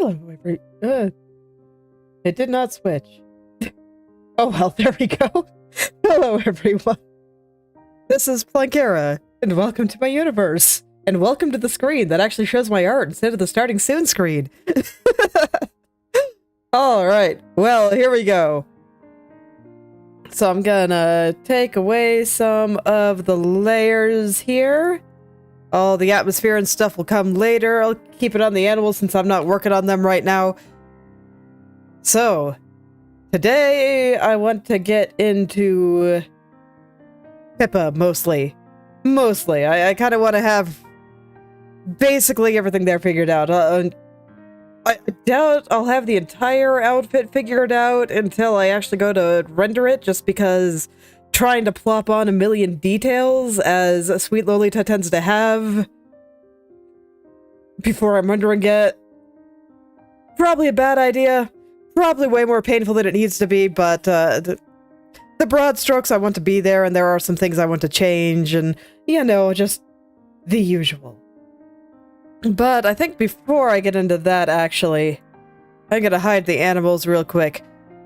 Hello, it did not switch. Oh well, there we go. Hello, everyone. This is Planckera, and welcome to my universe. And welcome to the screen that actually shows my art instead of the starting soon screen. Alright, well, here we go. So I'm gonna take away some of the layers here. All the atmosphere and stuff will come later. I'll keep it on the animals since I'm not working on them right now. So, today I want to get into Pippa, mostly. I kind of want to have basically everything there figured out. I doubt I'll have the entire outfit figured out until I actually go to render it, just because trying to plop on a million details, as Sweet Lolita tends to have, before I'm rendering it, probably a bad idea. Probably way more painful than it needs to be, but the broad strokes I want to be there, and there are some things I want to change, and, you know, just the usual. But I think before I get into that, actually, I'm gonna hide the animals real quick.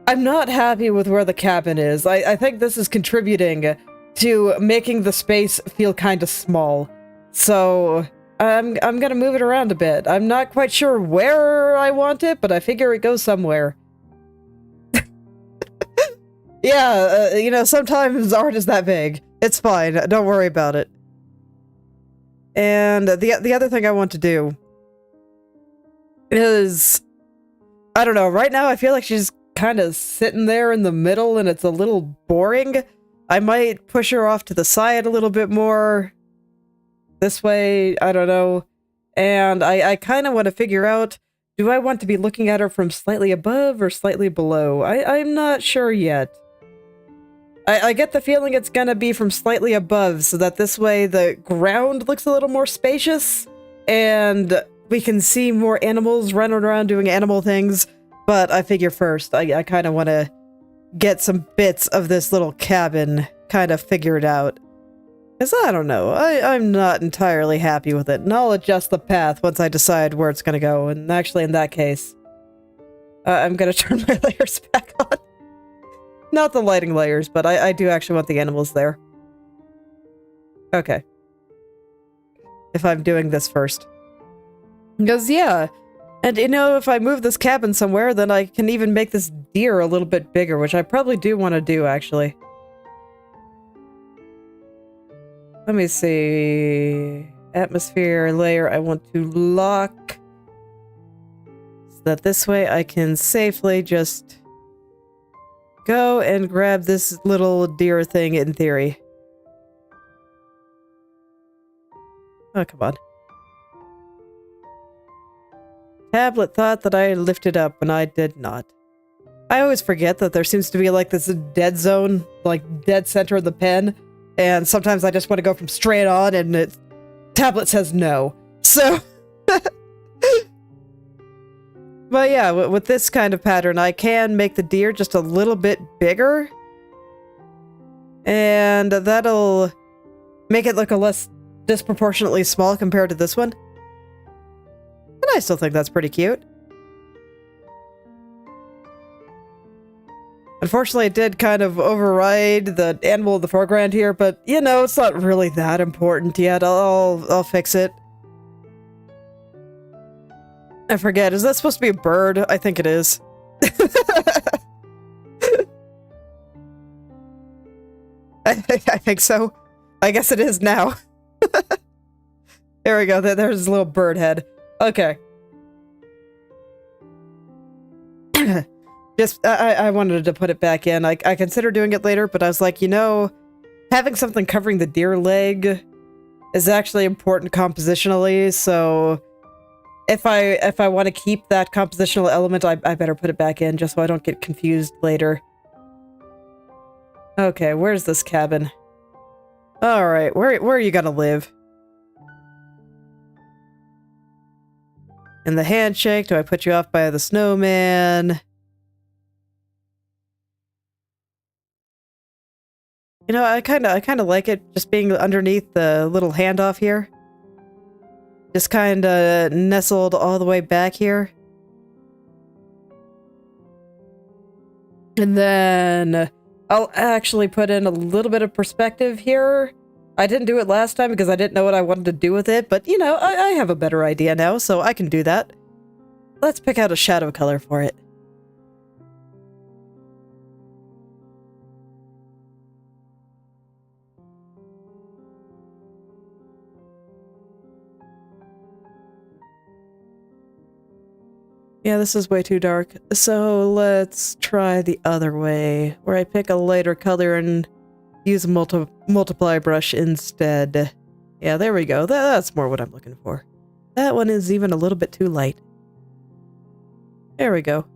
I'm not happy with where the cabin is. I think this is contributing to making the space feel kind of small. So I'm gonna move it around a bit. I'm not quite sure where I want it, but I figure it goes somewhere. Yeah, you know, sometimes art is that big. It's fine. Don't worry about it. And the other thing I want to do is, I don't know, right now I feel like she's kind of sitting there in the middle and it's a little boring. I might push her off to the side a little bit more. This way, I don't know. And I kind of want to figure out, do I want to be looking at her from slightly above or slightly below? I'm not sure yet. I get the feeling it's gonna be from slightly above, so that this way the ground looks a little more spacious, and we can see more animals running around doing animal things. But I figure first, I kind of want to get some bits of this little cabin kind of figured out. Because I don't know, I'm not entirely happy with it, and I'll adjust the path once I decide where it's gonna go, and actually in that case, I'm gonna turn my layers back on. Not the lighting layers, but I do actually want the animals there. Okay. If I'm doing this first. Because, yeah. And, you know, if I move this cabin somewhere, then I can even make this deer a little bit bigger, which I probably do want to do, actually. Let me see. Atmosphere layer I want to lock. So that this way I can safely just go and grab this little deer thing in theory. Oh, come on. Tablet thought that I lifted up when I did not. I always forget that there seems to be like this dead zone, like dead center of the pen, and sometimes I just want to go from straight on and tablet says no. So but yeah, with this kind of pattern, I can make the deer just a little bit bigger. And that'll make it look a less disproportionately small compared to this one. And I still think that's pretty cute. Unfortunately, it did kind of override the animal in the foreground here, but, you know, it's not really that important yet. I'll fix it. I forget, is that supposed to be a bird? I think it is. I think so. I guess it is now. There we go, there's his little bird head. Okay. Just, I wanted to put it back in. I considered doing it later, but I was like, you know, having something covering the deer leg is actually important compositionally, so if I want to keep that compositional element, I better put it back in just so I don't get confused later. Okay, where's this cabin? Alright, where are you gonna live? In the handshake, do I put you off by the snowman? You know, I kinda like it just being underneath the little handoff here. Just kinda nestled all the way back here. And then I'll actually put in a little bit of perspective here. I didn't do it last time because I didn't know what I wanted to do with it, but you know, I have a better idea now, so I can do that. Let's pick out a shadow color for it. Yeah, this is way too dark. So let's try the other way, where I pick a lighter color and use a multiply brush instead. Yeah, there we go. That's more what I'm looking for. That one is even a little bit too light. There we go.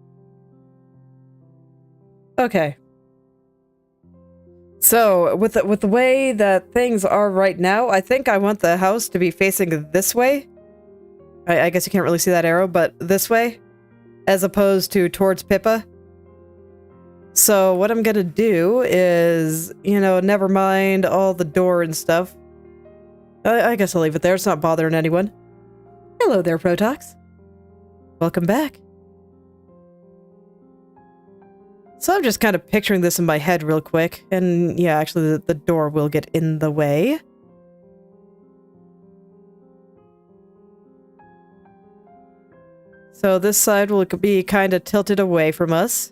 Okay. So, with the way that things are right now, I think I want the house to be facing this way. I guess you can't really see that arrow, but this way. As opposed to towards Pippa. So what I'm gonna do is, you know, never mind all the door and stuff. I guess I'll leave it there. It's not bothering anyone. Hello there, Protox. Welcome back. So I'm just kind of picturing this in my head real quick. And yeah, actually the door will get in the way. So this side will be kind of tilted away from us.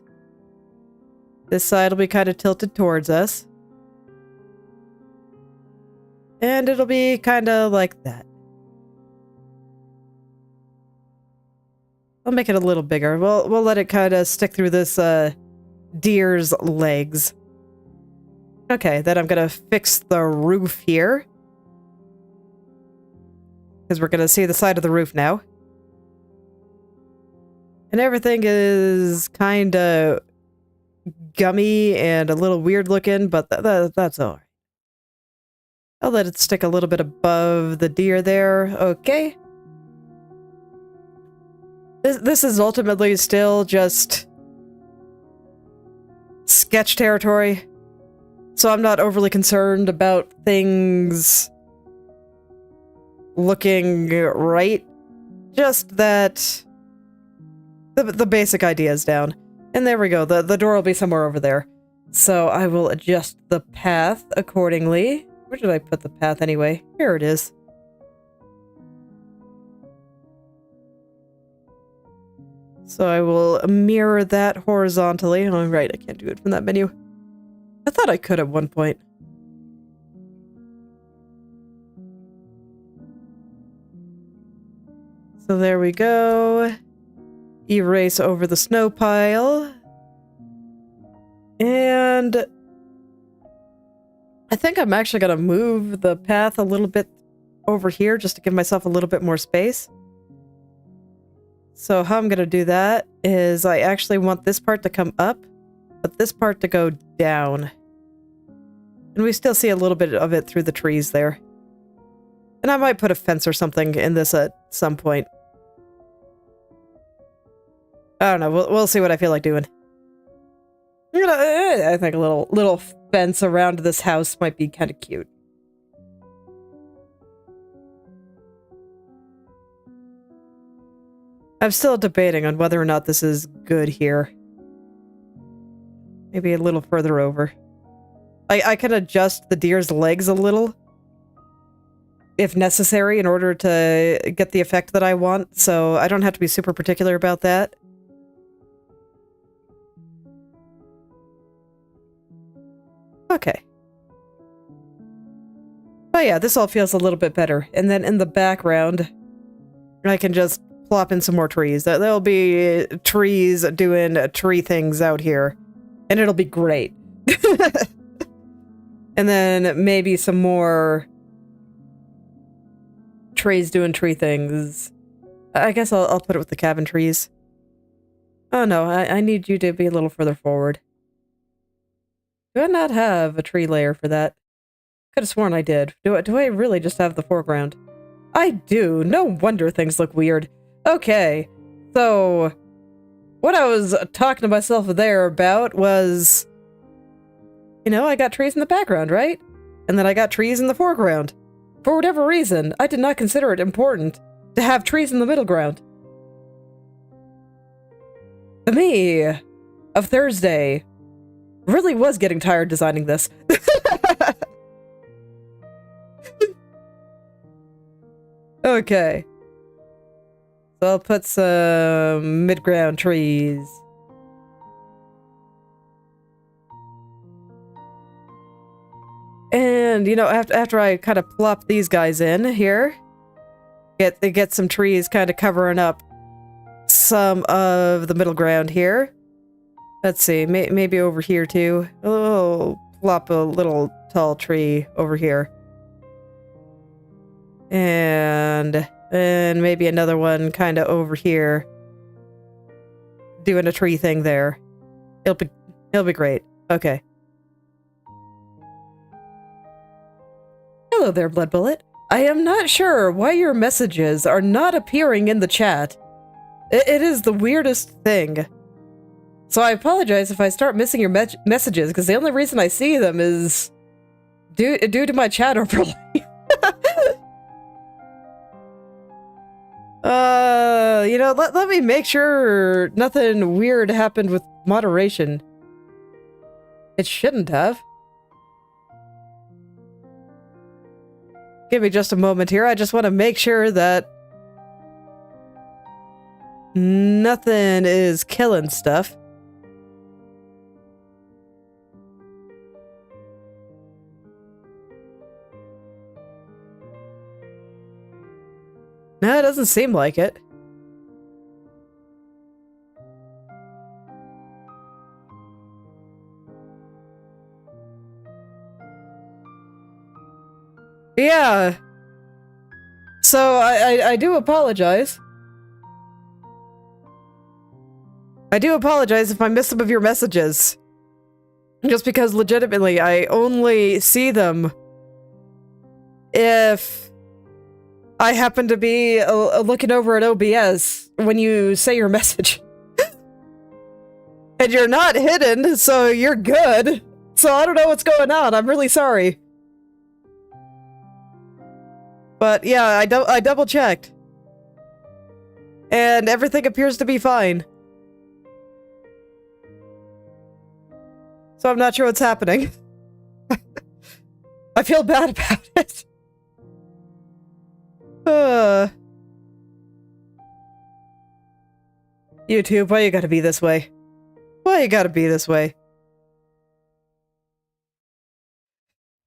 This side will be kind of tilted towards us. And it'll be kind of like that. I'll make it a little bigger. We'll let it kind of stick through this deer's legs. Okay, then I'm going to fix the roof here. Because we're going to see the side of the roof now. And everything is kind of gummy and a little weird looking, but that's all right. I'll let it stick a little bit above the deer there. Okay. This is ultimately still just sketch territory. So I'm not overly concerned about things looking right. Just that the basic idea is down. And there we go. The door will be somewhere over there. So I will adjust the path accordingly. Where did I put the path anyway? Here it is. So I will mirror that horizontally. Oh, right, I can't do it from that menu. I thought I could at one point. So there we go. Erase over the snow pile. And I think I'm actually going to move the path a little bit over here just to give myself a little bit more space. So how I'm going to do that is I actually want this part to come up, but this part to go down. And we still see a little bit of it through the trees there. And I might put a fence or something in this at some point. I don't know. We'll see what I feel like doing. I think a little fence around this house might be kind of cute. I'm still debating on whether or not this is good here. Maybe a little further over. I can adjust the deer's legs a little, if necessary, in order to get the effect that I want, so I don't have to be super particular about that. Okay. But yeah, this all feels a little bit better. And then in the background, I can just plop in some more trees. There'll be trees doing tree things out here. And it'll be great. And then maybe some more trees doing tree things. I guess I'll put it with the cabin trees. Oh no, I need you to be a little further forward. Do I not have a tree layer for that? Could have sworn I did. Do I really just have the foreground? I do. No wonder things look weird. Okay, so what I was talking to myself there about was, you know, I got trees in the background, right? And then I got trees in the foreground. For whatever reason, I did not consider it important to have trees in the middle ground. The me of Thursday Really was getting tired designing this. Okay. So I'll put some mid-ground trees. And, you know, after I kind of plop these guys in here, get some trees kind of covering up some of the middle ground here. Let's see, maybe over here too. Oh, plop a little tall tree over here. And maybe another one kind of over here. Doing a tree thing there. It'll be great. Okay. Hello there, Blood Bullet. I am not sure why your messages are not appearing in the chat. It is the weirdest thing. So I apologize if I start missing your messages, because the only reason I see them is due to my chat overlay. You know, let me make sure nothing weird happened with moderation. It shouldn't have. Give me just a moment here. I just want to make sure that nothing is killing stuff. No, it doesn't seem like it. Yeah. So I do apologize. I do apologize if I missed some of your messages. Just because legitimately I only see them if I happen to be looking over at OBS when you say your message. And you're not hidden, so you're good. So I don't know what's going on. I'm really sorry. But yeah, I double checked. And everything appears to be fine. So I'm not sure what's happening. I feel bad about it. YouTube, why you gotta be this way? Why you gotta be this way?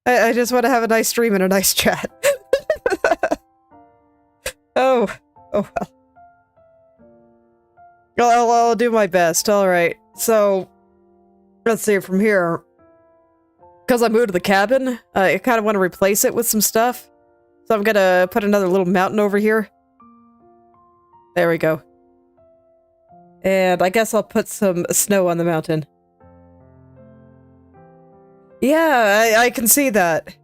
I just want to have a nice stream and a nice chat. Oh well. I'll do my best. Alright, so let's see from here. Because I moved to the cabin, I kind of want to replace it with some stuff. So I'm gonna put another little mountain over here. There we go. And I guess I'll put some snow on the mountain. Yeah, I can see that.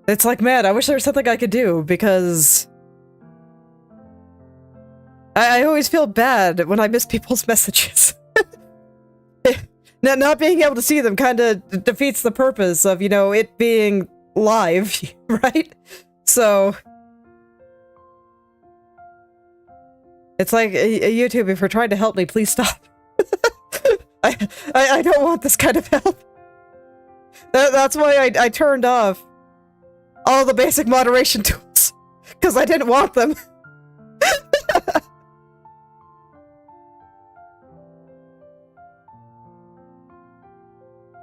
It's like, man, I wish there was something I could do, because I always feel bad when I miss people's messages. Not being able to see them kind of defeats the purpose of, you know, it being live, right? So it's like, YouTube, if you're trying to help me, please stop. I don't want this kind of help. That's why I turned off all the basic moderation tools, because I didn't want them.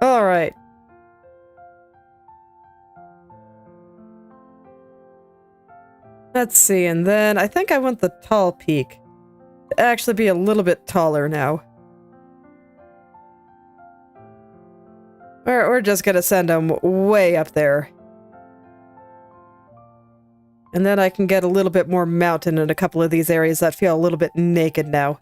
Alright. Let's see, and then I think I want the tall peak to actually be a little bit taller now. We're just gonna send them way up there. And then I can get a little bit more mountain in a couple of these areas that feel a little bit naked now.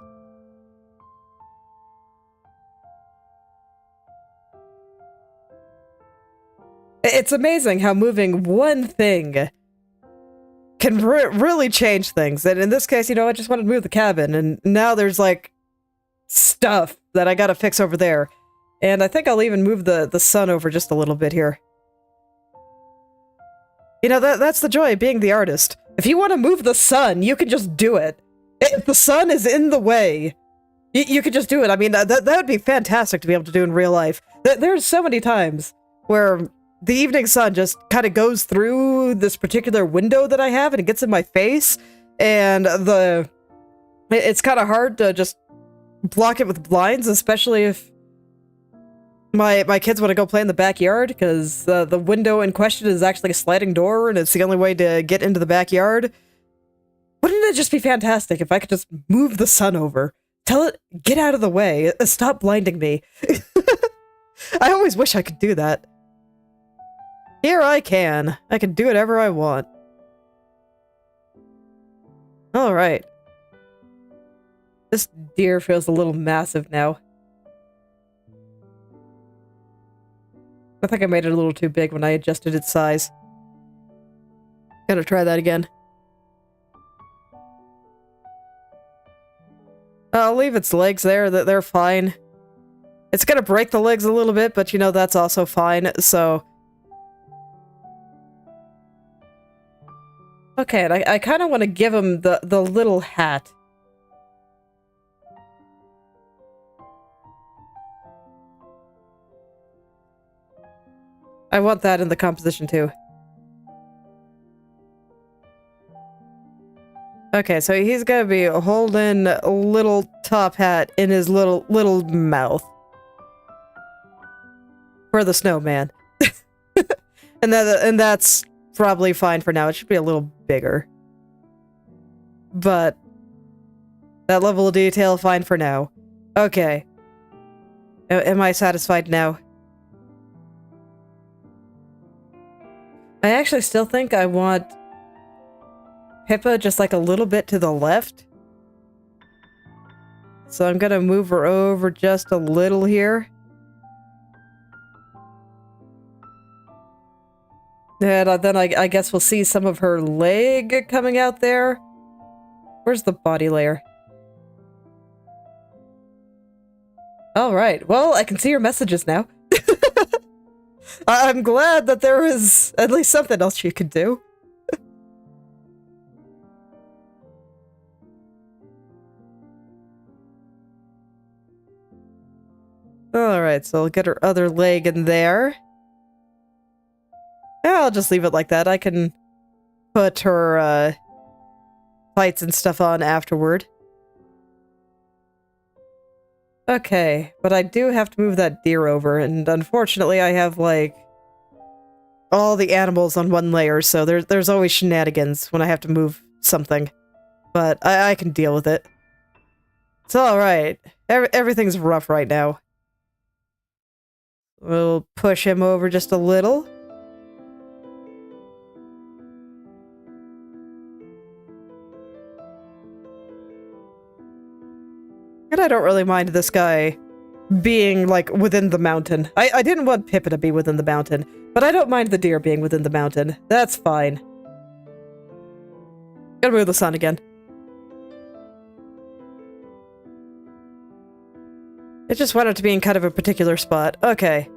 It's amazing how moving one thing can really change things. And in this case, you know, I just wanted to move the cabin, and now there's, like, stuff that I gotta fix over there. And I think I'll even move the sun over just a little bit here. You know, that's the joy of being the artist. If you want to move the sun, you can just do it. If the sun is in the way, You could just do it. I mean, that would be fantastic to be able to do in real life. There's so many times where the evening sun just kind of goes through this particular window that I have and it gets in my face, and it's kind of hard to just block it with blinds, especially if my kids want to go play in the backyard, because the window in question is actually a sliding door and it's the only way to get into the backyard. Wouldn't it just be fantastic if I could just move the sun over? Tell it, get out of the way. Stop blinding me. I always wish I could do that. Here I can. I can do whatever I want. Alright. This deer feels a little massive now. I think I made it a little too big when I adjusted its size. Gotta try that again. I'll leave its legs there, they're fine. It's gonna break the legs a little bit, but you know, that's also fine, so... Okay, and I kind of want to give him the little hat. I want that in the composition too. Okay, so he's gonna be holding a little top hat in his little mouth. For the snowman. and that's probably fine for now. It should be a little bigger. But that level of detail, fine for now. Okay. Am I satisfied now? I actually still think I want Pippa just like a little bit to the left. So I'm gonna move her over just a little here. And then I guess we'll see some of her leg coming out there. Where's the body layer? Alright, well, I can see your messages now. I'm glad that there is at least something else you could do. Alright, so I'll get her other leg in there. Yeah, I'll just leave it like that. I can put her tights and stuff on afterward. Okay, but I do have to move that deer over, and unfortunately I have, like, all the animals on one layer, so there's always shenanigans when I have to move something. But I can deal with it. It's alright. Everything's rough right now. We'll push him over just a little. And I don't really mind this guy being, like, within the mountain. I didn't want Pippa to be within the mountain, but I don't mind the deer being within the mountain. That's fine. Gotta move the sun again. It just wanted to be in kind of a particular spot. Okay.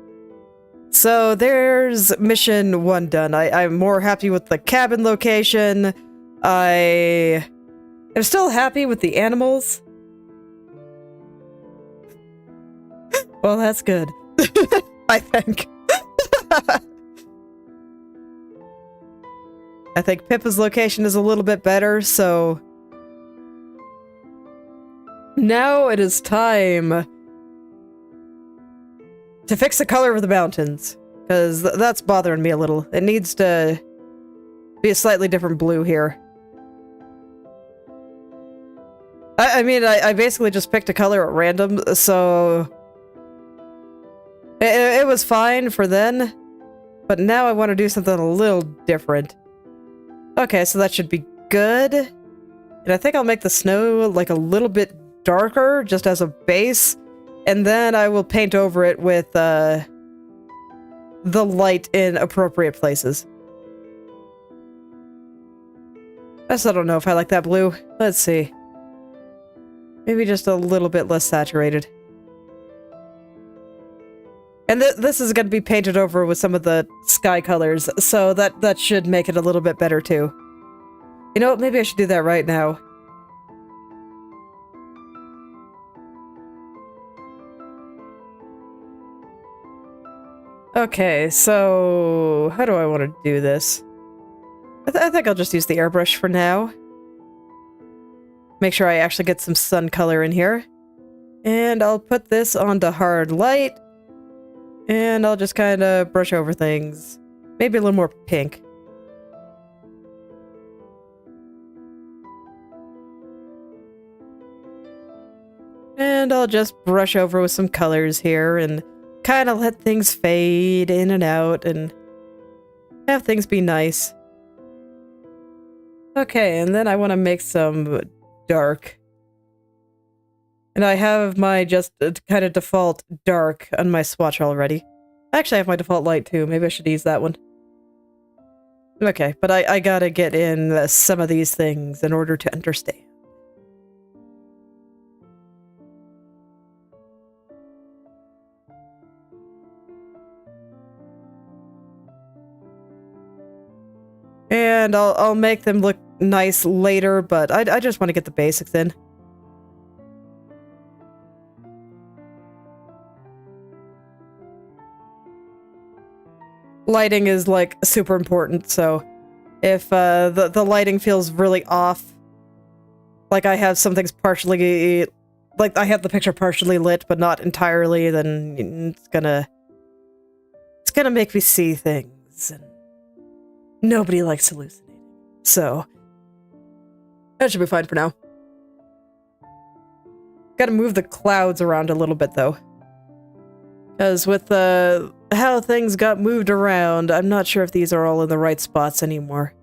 So there's mission 1 done. I'm more happy with the cabin location. I am still happy with the animals. Well, that's good. I think. I think Pippa's location is a little bit better, so... Now it is time to fix the color of the mountains, because that's bothering me a little. It needs to be a slightly different blue here. I mean, I basically just picked a color at random, so... It was fine for then, but now I want to do something a little different. Okay, so that should be good. And I think I'll make the snow like a little bit darker, just as a base, and then I will paint over it with the light in appropriate places. I still don't know if I like that blue. Let's see. Maybe just a little bit less saturated. And this is going to be painted over with some of the sky colors, so that should make it a little bit better too. You know what, maybe I should do that right now. Okay, so how do I want to do this? I think I'll just use the airbrush for now. Make sure I actually get some sun color in here. And I'll put this onto hard light. And I'll just kind of brush over things. Maybe a little more pink. And I'll just brush over with some colors here and kind of let things fade in and out and have things be nice. Okay, and then I want to make some dark. And I have my just kind of default dark on my swatch already. Actually, I have my default light too. Maybe I should use that one. Okay, but I gotta get in some of these things in order to understand. And I'll make them look nice later, but I just want to get the basics in. Lighting is like super important, so if the lighting feels really off, like I have some things partially, like I have the picture partially lit but not entirely, then it's gonna make me see things, and nobody likes hallucinating. So that should be fine for now. Gotta move the clouds around a little bit though, because with how things got moved around, I'm not sure if these are all in the right spots anymore.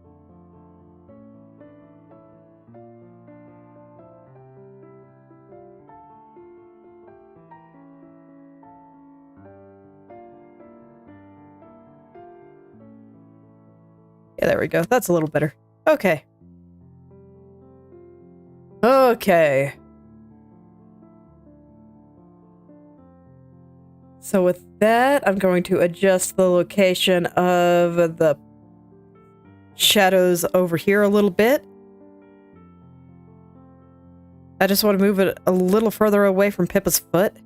Yeah, there we go. That's a little better. Okay. Okay. So with that, I'm going to adjust the location of the shadows over here a little bit. I just want to move it a little further away from Pippa's foot.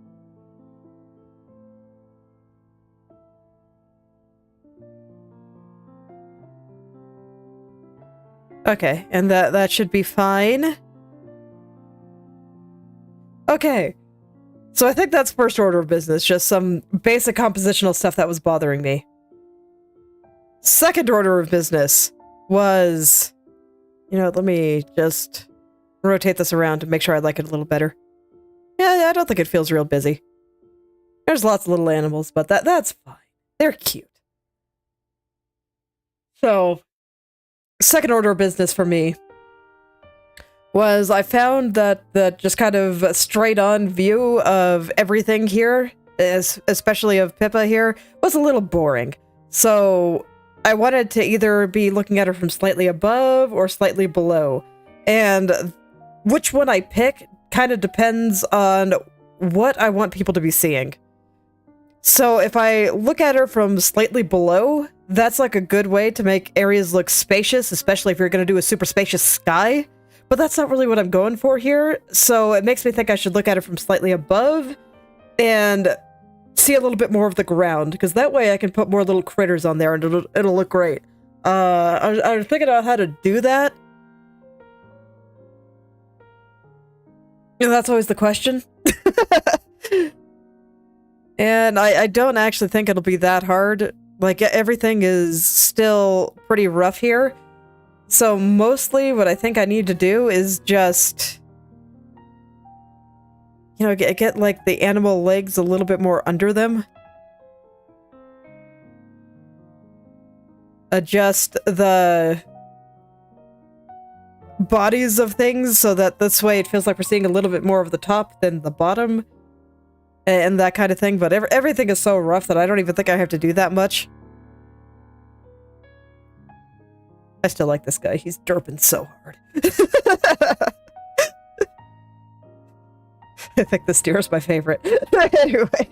Okay, and that should be fine. Okay. So I think that's first order of business, just some basic compositional stuff that was bothering me. Second order of business was, you know, let me just rotate this around to make sure I like it a little better. Yeah, I don't think it feels real busy. There's lots of little animals, but that's fine. They're cute. So, second order of business for me was I found that the just kind of straight-on view of everything here, especially of Pippa here, was a little boring. So I wanted to either be looking at her from slightly above or slightly below. And which one I pick kind of depends on what I want people to be seeing. So if I look at her from slightly below, that's like a good way to make areas look spacious, especially if you're going to do a super spacious sky. But that's not really what I'm going for here, so it makes me think I should look at it from slightly above and see a little bit more of the ground, because that way I can put more little critters on there and it'll look great. I was thinking about how to do that. And that's always the question. And I don't actually think it'll be that hard. Like, everything is still pretty rough here. So mostly what I think I need to do is just, you know, get like the animal legs a little bit more under them. Adjust the bodies of things so that this way it feels like we're seeing a little bit more of the top than the bottom. And that kind of thing. But everything is so rough that I don't even think I have to do that much. I still like this guy. He's derping so hard. I think the steer is my favorite. Anyway.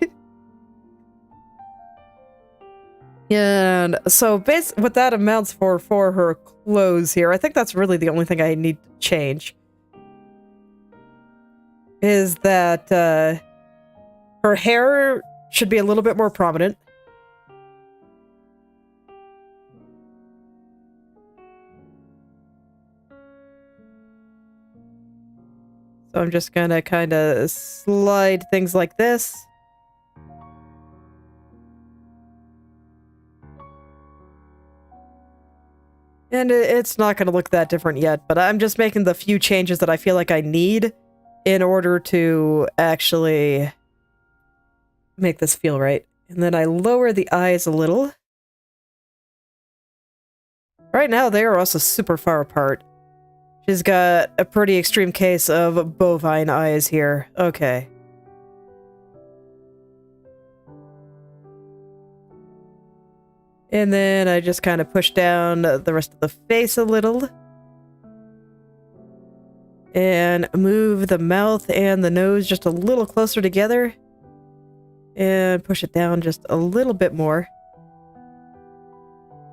And so what that amounts for her clothes here, I think that's really the only thing I need to change. Is that her hair should be a little bit more prominent. So I'm just gonna kind of slide things like this. And it's not going to look that different yet, but I'm just making the few changes that I feel like I need in order to actually make this feel right. And then I lower the eyes a little. Right now, they are also super far apart. She's got a pretty extreme case of bovine eyes here. Okay. And then I just kind of push down the rest of the face a little. And move the mouth and the nose just a little closer together. And push it down just a little bit more.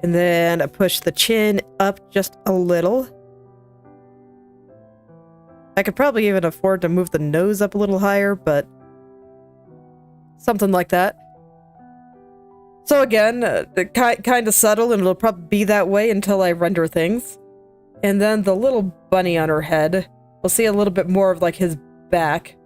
And then push the chin up just a little. I could probably even afford to move the nose up a little higher, but something like that. So again, kind of subtle, and it'll probably be that way until I render things. And then the little bunny on her head, we'll see a little bit more of like his back.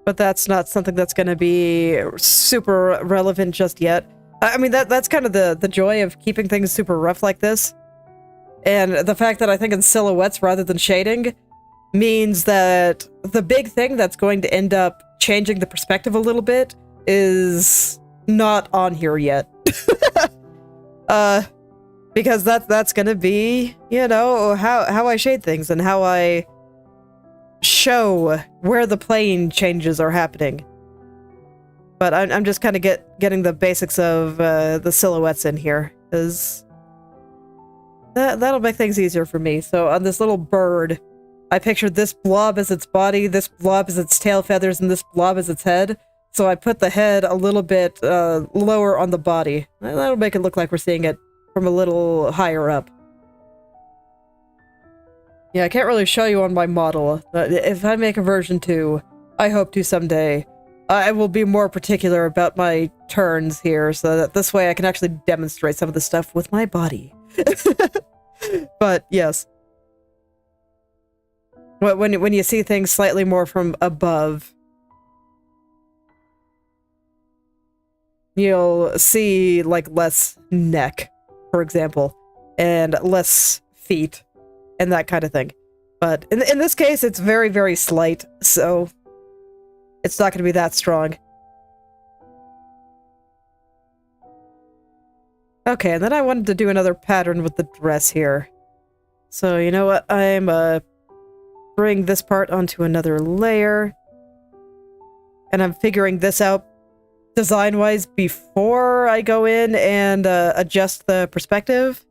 But that's not something that's going to be super relevant just yet. I mean, that's kind of the joy of keeping things super rough like this. And the fact that I think in silhouettes rather than shading means that the big thing that's going to end up changing the perspective a little bit is not on here yet. Because that's going to be, you know, how I shade things and how I show where the plane changes are happening. But I'm just kind of getting the basics of the silhouettes in here, because that'll make things easier for me. So on this little bird, I pictured this blob as its body, this blob as its tail feathers, and this blob as its head. So I put the head a little bit lower on the body. That'll make it look like we're seeing it from a little higher up. Yeah, I can't really show you on my model. If I make a version 2, I hope to someday, I will be more particular about my turns here, so that this way I can actually demonstrate some of the stuff with my body. But, yes. When you see things slightly more from above, you'll see, like, less neck, for example, and less feet, and that kind of thing. But in this case, it's very, very slight, so it's not going to be that strong. Okay, and then I wanted to do another pattern with the dress here. So, you know what? I'm bring this part onto another layer. And I'm figuring this out design-wise before I go in and adjust the perspective.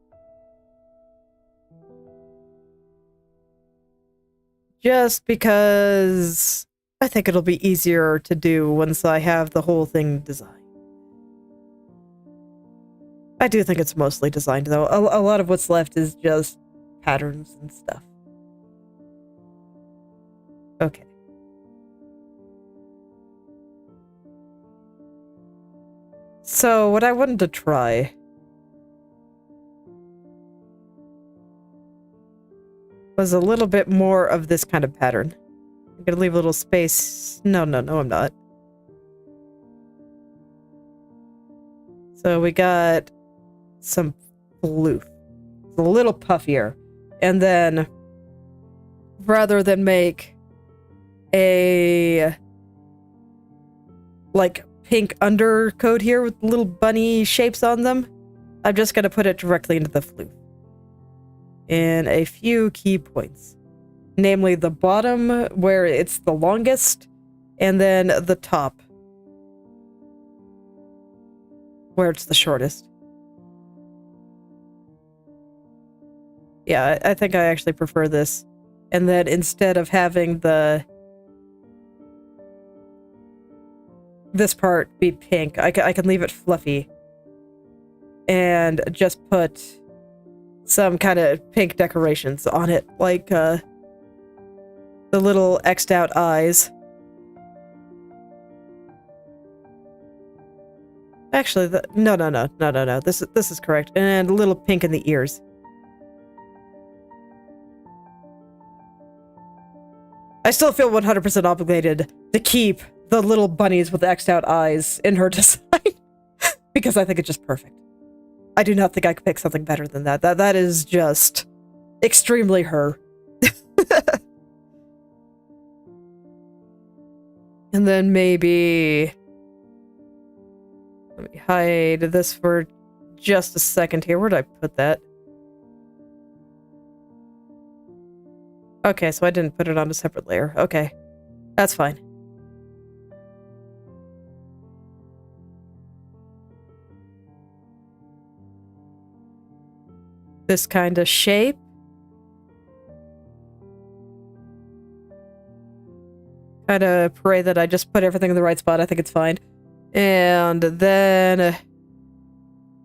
Just because I think it'll be easier to do once I have the whole thing designed. I do think it's mostly designed, though. A lot of what's left is just patterns and stuff. Okay. So, what I wanted to try was a little bit more of this kind of pattern. I'm gonna leave a little space. No, I'm not. So we got some floof. It's a little puffier. And then, rather than make a, like, pink undercoat here with little bunny shapes on them, I'm just gonna put it directly into the floof. In a few key points. Namely the bottom, where it's the longest, and then the top, where it's the shortest. Yeah, I think I actually prefer this. And then instead of having this part be pink, I can leave it fluffy. And just put some kind of pink decorations on it, like the little X'd out eyes. Actually, no. This is correct. And a little pink in the ears. I still feel 100% obligated to keep the little bunnies with X'd out eyes in her design because I think it's just perfect. I do not think I could pick something better than that. That is just extremely her. And then maybe... Let me hide this for just a second here. Where did I put that? Okay, so I didn't put it on a separate layer. Okay, that's fine. This kind of shape. Kind of pray that I just put everything in the right spot. I think it's fine. And then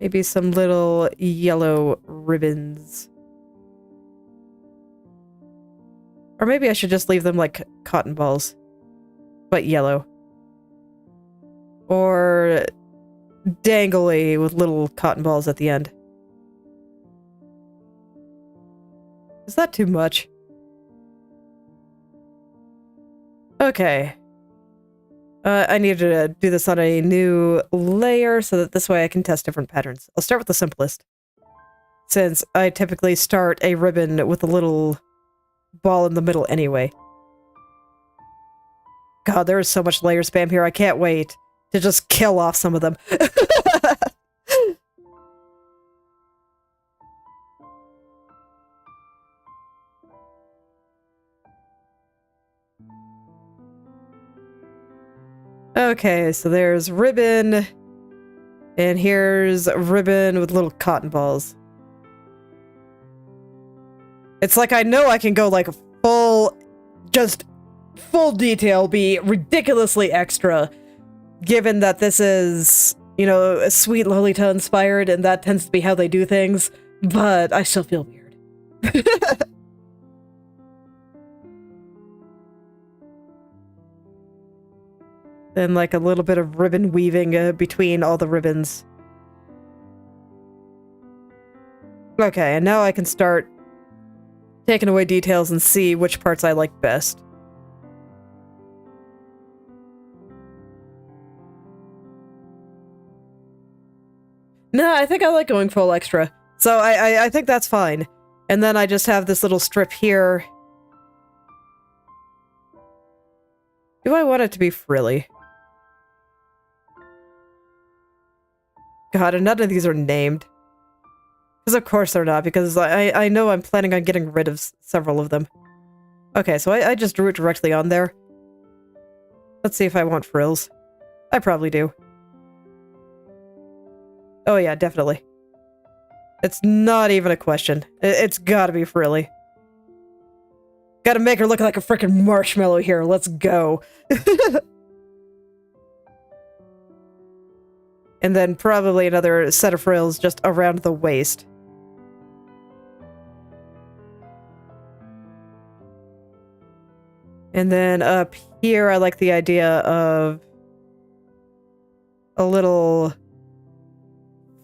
maybe some little yellow ribbons. Or maybe I should just leave them like cotton balls, but yellow. Or dangly with little cotton balls at the end. Is that too much? Okay. I need to do this on a new layer so that this way I can test different patterns. I'll start with the simplest, since I typically start a ribbon with a little ball in the middle anyway. God, there is so much layer spam here. I can't wait to just kill off some of them. Okay, so there's ribbon, and here's a ribbon with little cotton balls. It's like I know I can go like full detail, be ridiculously extra, given that this is, you know, Sweet Lolita inspired, and that tends to be how they do things, but I still feel weird. Then like a little bit of ribbon weaving between all the ribbons. Okay, and now I can start taking away details and see which parts I like best. No, I think I like going full extra. So I think that's fine. And then I just have this little strip here. Do I want it to be frilly? God, and none of these are named. Because of course they're not, because I know I'm planning on getting rid of several of them. Okay, so I just drew it directly on there. Let's see if I want frills. I probably do. Oh yeah, definitely. It's not even a question. It's gotta be frilly. Gotta make her look like a freaking marshmallow here. Let's go. And then probably another set of frills just around the waist. And then up here, I like the idea of a little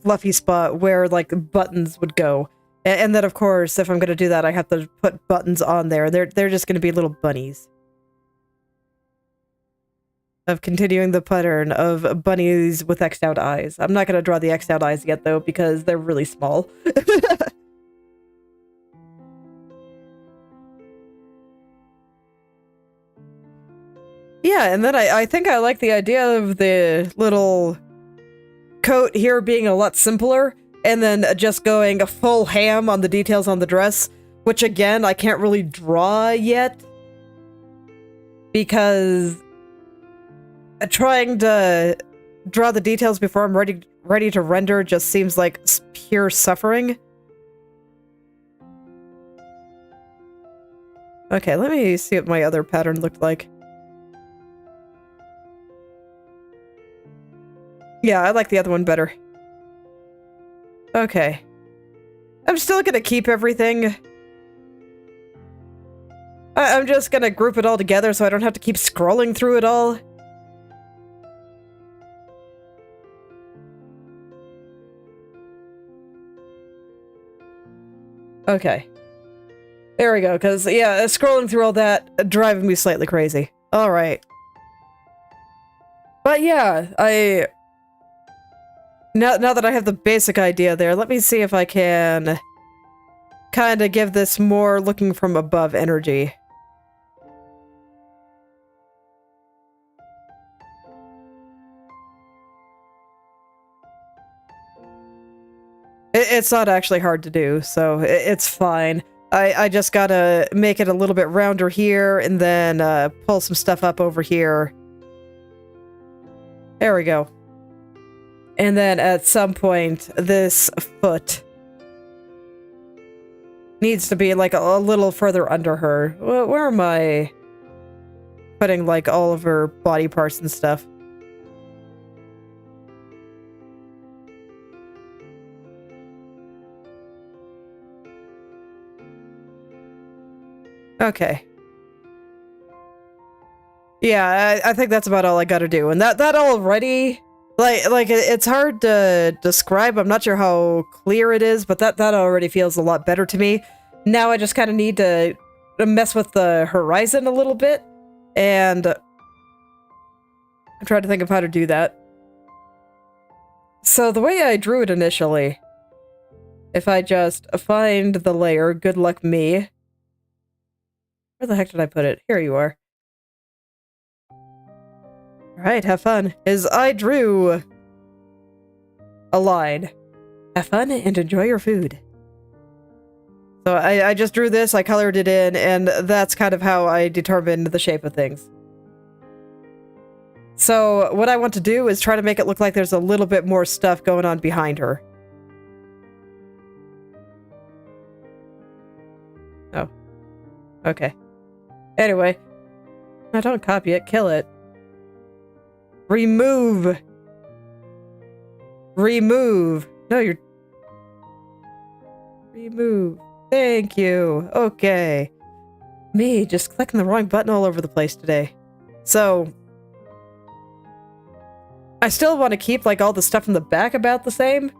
fluffy spot where, like, buttons would go. And then, of course, if I'm going to do that, I have to put buttons on there. They're just going to be little bunnies. Of continuing the pattern of bunnies with X'd out eyes. I'm not going to draw the X'd out eyes yet, though, because they're really small. Yeah, and then I think I like the idea of the little coat here being a lot simpler, and then just going a full ham on the details on the dress, which again, I can't really draw yet, because trying to draw the details before I'm ready to render just seems like pure suffering. Okay, let me see what my other pattern looked like. Yeah, I like the other one better. Okay. I'm still gonna keep everything. I'm just gonna group it all together so I don't have to keep scrolling through it all. Okay. There we go, because, yeah, scrolling through all that driving me slightly crazy. Alright. But yeah, now that I have the basic idea there, let me see if I can kind of give this more looking from above energy. It's not actually hard to do, so it's fine. I just gotta make it a little bit rounder here, and then pull some stuff up over here. There we go. And then at some point, this foot needs to be like a little further under her. Where am I putting like all of her body parts and stuff? Okay. Yeah, I think that's about all I gotta do. And that already, like it's hard to describe. I'm not sure how clear it is, but that already feels a lot better to me. Now I just kind of need to mess with the horizon a little bit, and I'm trying to think of how to do that. So the way I drew it initially, if I just find the layer, good luck me. Where the heck did I put it? Here you are. Alright, have fun. I drew a line. Have fun and enjoy your food. So I just drew this, I colored it in, and that's kind of how I determined the shape of things. So what I want to do is try to make it look like there's a little bit more stuff going on behind her. Oh. Okay. Anyway. No, don't copy it, kill it. Remove. Remove. No, you're... Remove. Thank you. Okay. Me, just clicking the wrong button all over the place today. So... I still want to keep, like, all the stuff in the back about the same.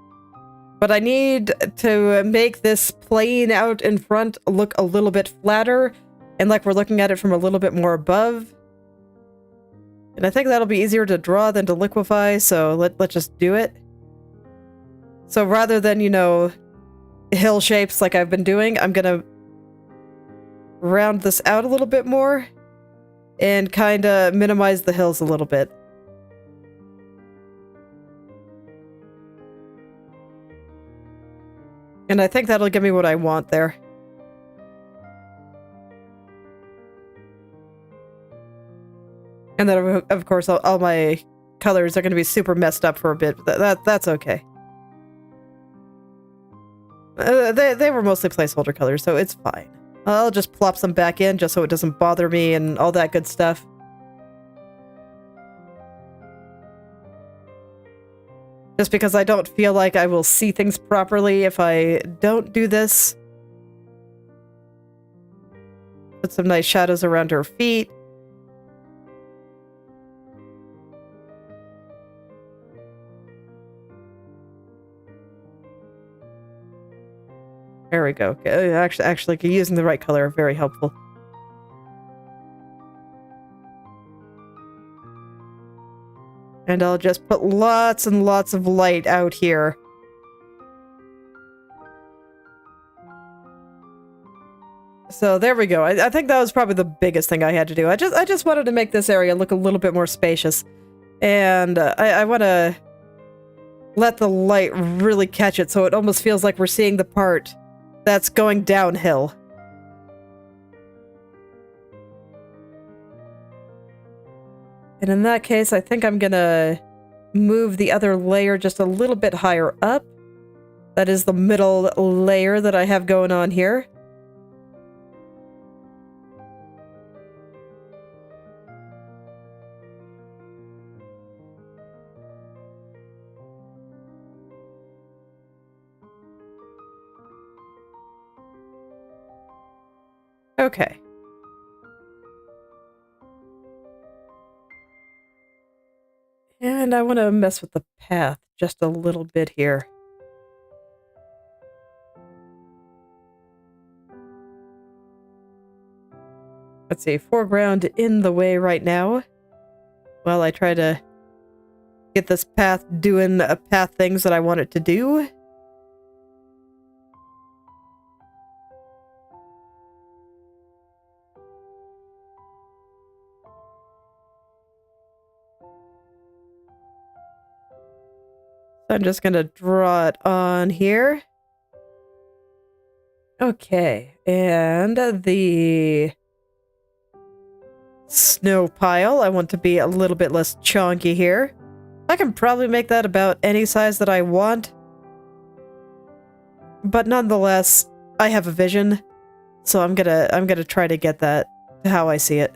But I need to make this plane out in front look a little bit flatter. And like we're looking at it from a little bit more above. And I think that'll be easier to draw than to liquefy, so let's just do it. So rather than, you know, hill shapes like I've been doing, I'm gonna round this out a little bit more and kind of minimize the hills a little bit. And I think that'll give me what I want there. And then, of course, all my colors are going to be super messed up for a bit. That's okay. They were mostly placeholder colors, so it's fine. I'll just plop some back in just so it doesn't bother me and all that good stuff. Just because I don't feel like I will see things properly if I don't do this. Put some nice shadows around her feet. There we go. Actually, using the right color, very helpful. And I'll just put lots and lots of light out here. So there we go. I think that was probably the biggest thing I had to do. I just wanted to make this area look a little bit more spacious. And I want to let the light really catch it so it almost feels like we're seeing the part that's going downhill. And in that case, I think I'm gonna move the other layer just a little bit higher up. That is the middle layer that I have going on here. Okay. And I want to mess with the path just a little bit here. let's see, foreground in the way right now. While I try to get this path doing path things that I want it to do. So I'm just gonna draw it on here. Okay, and the snow pile, I want to be a little bit less chunky here. I can probably make that about any size that I want. But nonetheless, I have a vision, so I'm gonna try to get that to how I see it.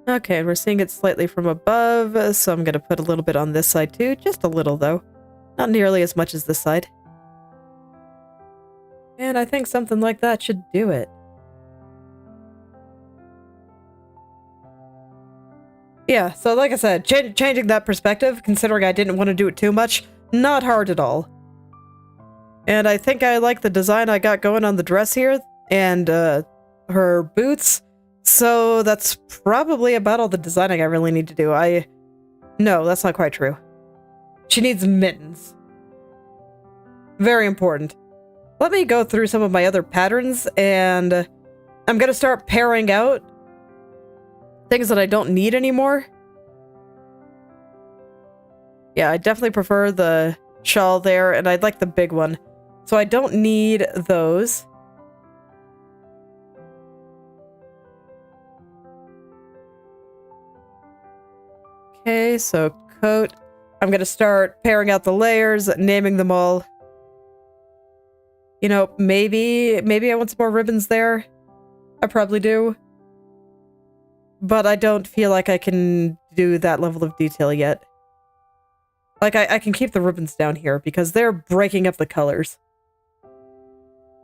Okay, we're seeing it slightly from above, so I'm gonna put a little bit on this side too. Just a little, though. Not nearly as much as this side. And I think something like that should do it. Yeah, so like I said, changing that perspective, considering I didn't want to do it too much, not hard at all. And I think I like the design I got going on the dress here, and her boots. So that's probably about all the designing I really need to do. No, that's not quite true. She needs mittens. Very important. Let me go through some of my other patterns, and I'm gonna start pairing out things that I don't need anymore. Yeah, I definitely prefer the shawl there, and I'd like the big one. So I don't need those. Okay, so coat. I'm gonna start pairing out the layers, naming them all. You know, maybe I want some more ribbons there. I probably do. But I don't feel like I can do that level of detail yet. Like, I can keep the ribbons down here because they're breaking up the colors.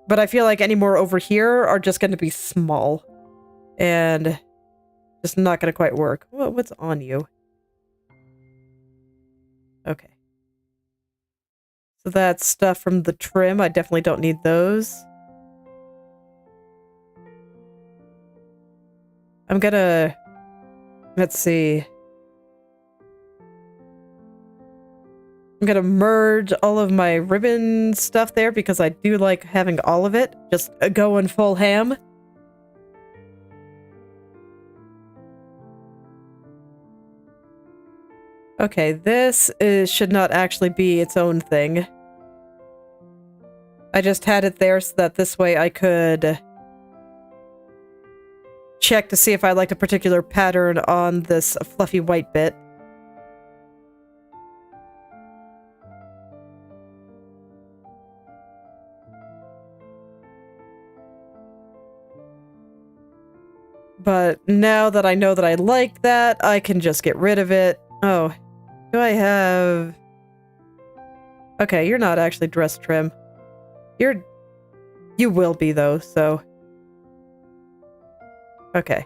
But I feel like any more over here are just going to be small. And just not going to quite work. What's on you? Okay. So that's stuff from the trim. I definitely don't need those. I'm gonna... Let's see. I'm gonna merge all of my ribbon stuff there because I do like having all of it. Just going full ham. Okay, this should not actually be its own thing. I just had it there so that this way I could check to see if I liked a particular pattern on this fluffy white bit. But now that I know that I like that, I can just get rid of it. Oh, do I have... Okay, you're not actually dress trim. You will be, though, so... Okay.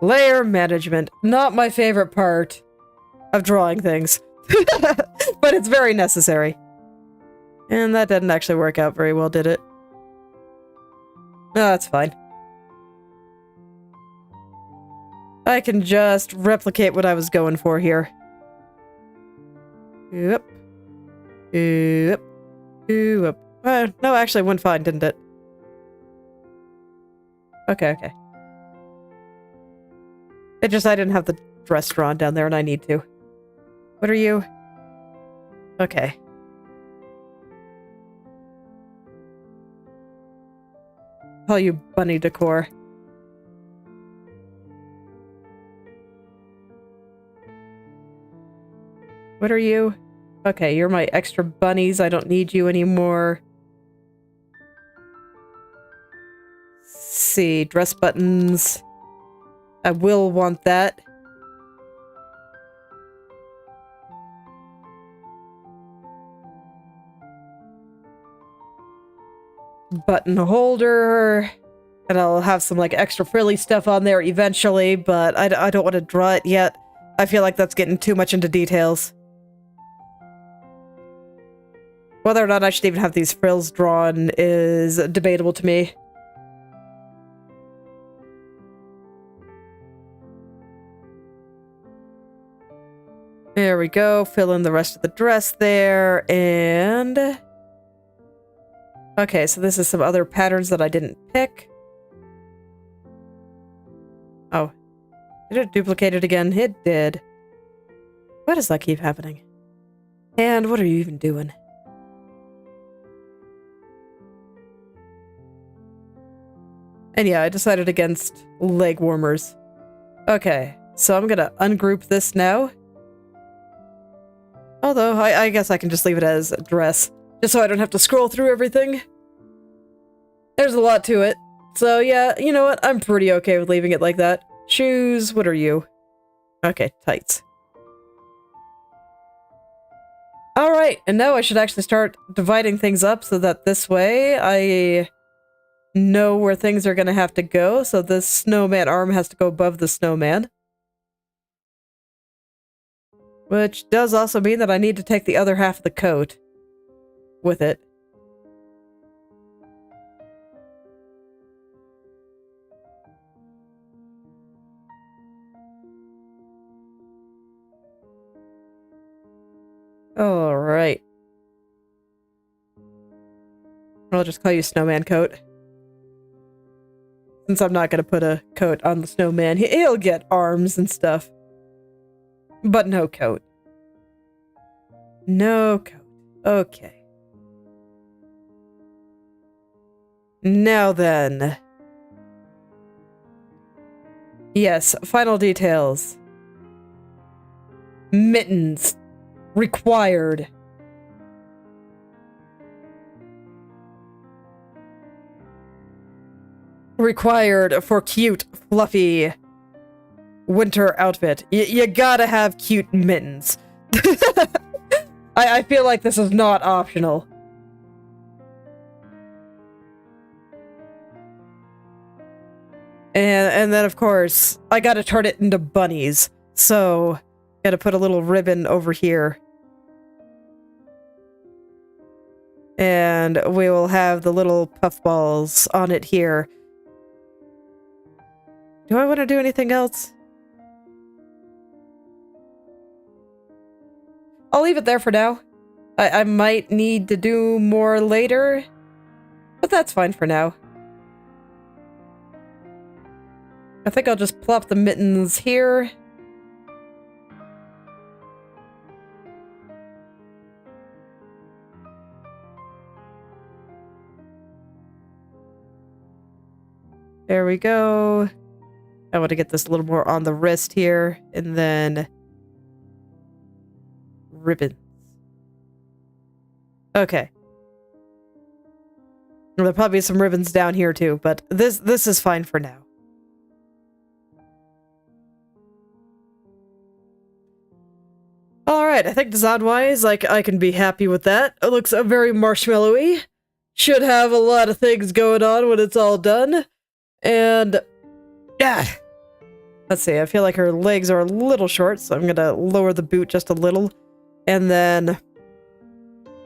Layer management. Not my favorite part of drawing things. But it's very necessary. And that didn't actually work out very well, did it? No, that's fine. I can just replicate what I was going for here. Yep. Yep. Yep. No, actually, it went fine, didn't it? Okay, okay. It just, I didn't have the dress drawn down there, and I need to. What are you? Okay. Call you bunny decor. What are you? Okay, you're my extra bunnies. I don't need you anymore. See, dress buttons. I will want that. button holder, and I'll have some like extra frilly stuff on there eventually, but I don't want to draw it yet. I feel like that's getting too much into details. Whether or not I should even have these frills drawn is debatable to me. There we go. Fill in the rest of the dress there, and... Okay, so this is some other patterns that I didn't pick. Oh. Did it duplicate it again? It did. Why does that keep happening? And what are you even doing? And yeah, I decided against leg warmers. Okay, so I'm gonna ungroup this now. Although, I guess I can just leave it as a dress, just so I don't have to scroll through everything. There's a lot to it. So yeah, you know what? I'm pretty okay with leaving it like that. Shoes, what are you? Okay, tights. Alright, and now I should actually start dividing things up so that this way I know where things are gonna have to go. So this snowman arm has to go above the snowman. Which does also mean that I need to take the other half of the coat with it. Alright. I'll just call you Snowman Coat. Since I'm not going to put a coat on the snowman, he'll get arms and stuff. But no coat. No coat. Okay. Now then. Yes, final details. Mittens. Required. Required for cute, fluffy winter outfit. You gotta have cute mittens. I feel like this is not optional. And then, of course, I gotta turn it into bunnies. So, gotta put a little ribbon over here. And we will have the little puffballs on it here. Do I want to do anything else? I'll leave it there for now. I might need to do more later, but that's fine for now. I think I'll just plop the mittens here. There we go. I want to get this a little more on the wrist here, and then ribbons. Okay. There'll probably be some ribbons down here too, but this is fine for now. Alright, I think design-wise, like, I can be happy with that. It looks very marshmallowy. Should have a lot of things going on when it's all done. And... yeah. Let's see, I feel like her legs are a little short, so I'm gonna lower the boot just a little. And then...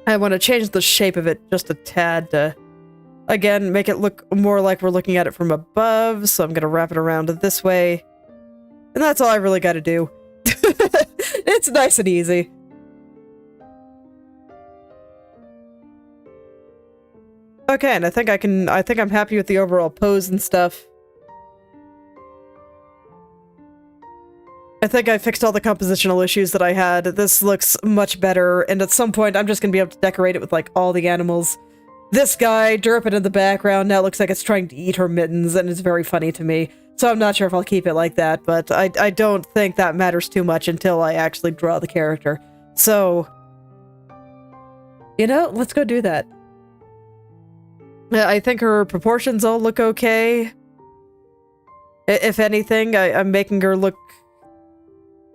I want to change the shape of it just a tad to, again, make it look more like we're looking at it from above. So I'm gonna wrap it around this way. And that's all I really gotta do. It's nice and easy. Okay, and I think I'm happy with the overall pose and stuff. I think I fixed all the compositional issues that I had. This looks much better, and at some point I'm just gonna be able to decorate it with, like, all the animals. This guy, derping in the background, now looks like it's trying to eat her mittens, and it's very funny to me. So I'm not sure if I'll keep it like that, but I don't think that matters too much until I actually draw the character. So, you know, let's go do that. I think her proportions all look okay. If anything, I'm making her look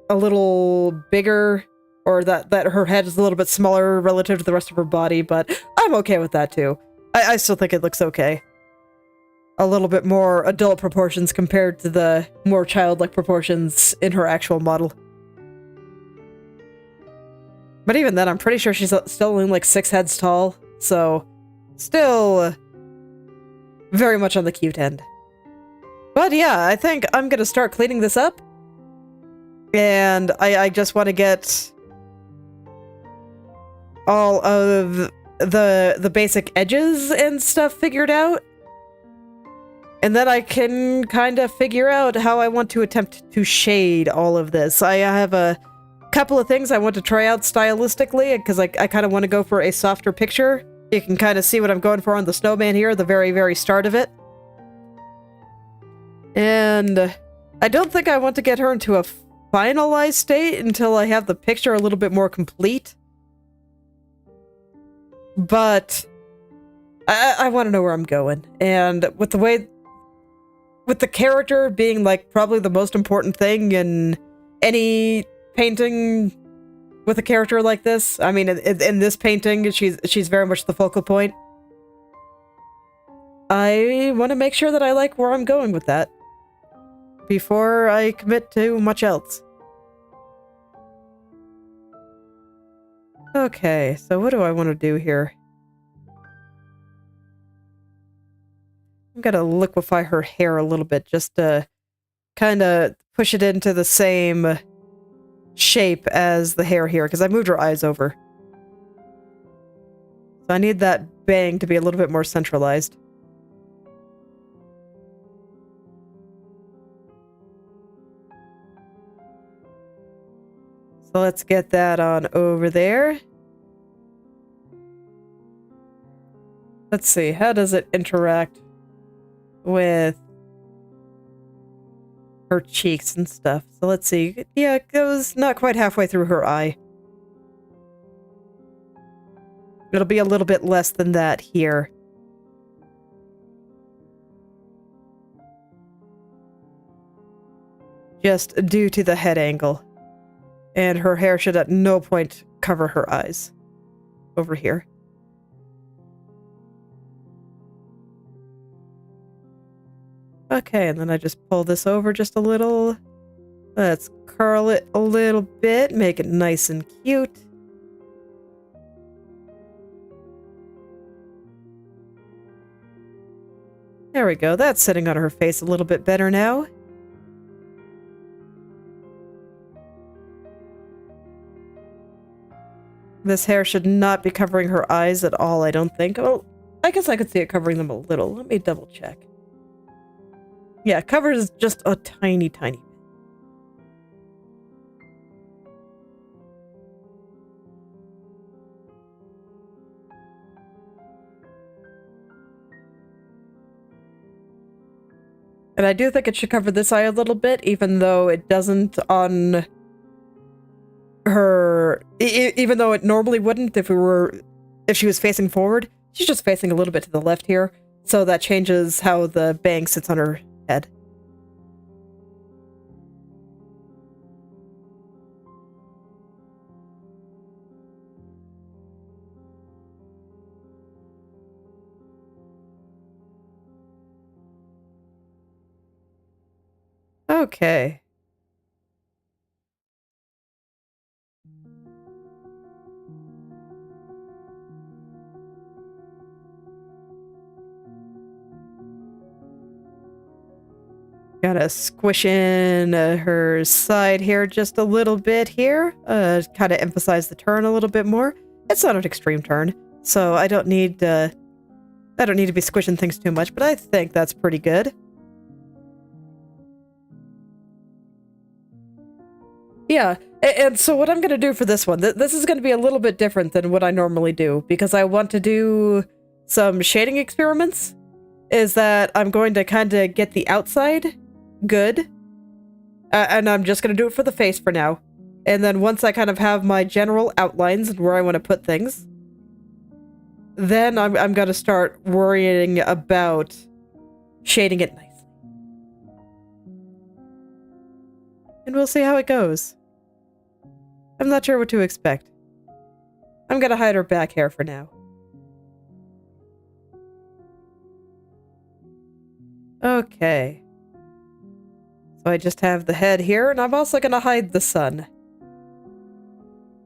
a little bigger, or that her head is a little bit smaller relative to the rest of her body, but I'm okay with that too. I still think it looks okay. A little bit more adult proportions compared to the more childlike proportions in her actual model. But even then, I'm pretty sure she's still only like 6 heads tall, so still very much on the cute end. But yeah, I think I'm gonna start cleaning this up. And I just want to get all of the basic edges and stuff figured out. And then I can kind of figure out how I want to attempt to shade all of this. I have a couple of things I want to try out stylistically, because I kind of want to go for a softer picture. You can kind of see what I'm going for on the snowman here, the very, very start of it. And I don't think I want to get her into a finalized state until I have the picture a little bit more complete. But I want to know where I'm going. And with the character being like probably the most important thing in any painting with a character like this. I mean, in this painting, she's very much the focal point. I want to make sure that I like where I'm going with that before I commit to much else. Okay, so what do I want to do here? I'm gonna liquefy her hair a little bit just to kind of push it into the same shape as the hair here, because I moved her eyes over. So I need that bang to be a little bit more centralized. So let's get that on over there. Let's see, how does it interact with her cheeks and stuff? So let's see. Yeah, it goes not quite halfway through her eye. It'll be a little bit less than that here. Just due to the head angle. And her hair should at no point cover her eyes. Over here. Okay, and then I just pull this over just a little. Let's curl it a little bit, make it nice and cute. There we go, that's sitting on her face a little bit better now. This hair should not be covering her eyes at all, I don't think. Oh, I guess I could see it covering them a little. Let me double check. Yeah, covers just a tiny, tiny bit. And I do think it should cover this eye a little bit, even though it doesn't on her... even though it normally wouldn't if she was facing forward. She's just facing a little bit to the left here, so that changes how the bang sits on her head. Okay. Gotta squish in her side here just a little bit here. Kind of emphasize the turn a little bit more. It's not an extreme turn, so I don't need to be squishing things too much, but I think that's pretty good. Yeah, and so what I'm going to do for this one, this is going to be a little bit different than what I normally do, because I want to do some shading experiments, is that I'm going to kind of get the outside good, and I'm just going to do it for the face for now. And then once I kind of have my general outlines and where I want to put things, then I'm going to start worrying about shading it nicely. And we'll see how it goes. I'm not sure what to expect. I'm gonna hide her back hair for now. Okay. So I just have the head here, and I'm also gonna hide the sun.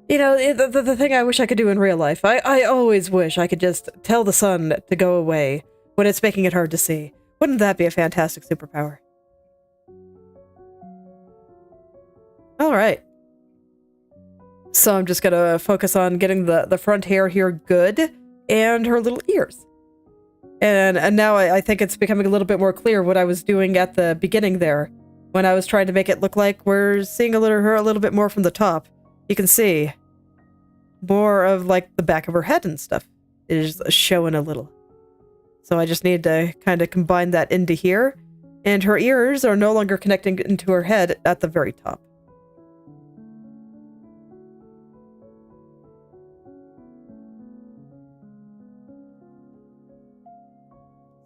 You know, the thing I wish I could do in real life, I always wish I could just tell the sun to go away when it's making it hard to see. Wouldn't that be a fantastic superpower? Alright. So I'm just gonna focus on getting the front hair here good, and her little ears. And now I think it's becoming a little bit more clear what I was doing at the beginning there, when I was trying to make it look like we're seeing her a little bit more from the top. You can see more of like the back of her head and stuff is showing a little. So I just need to kind of combine that into here, and her ears are no longer connecting into her head at the very top.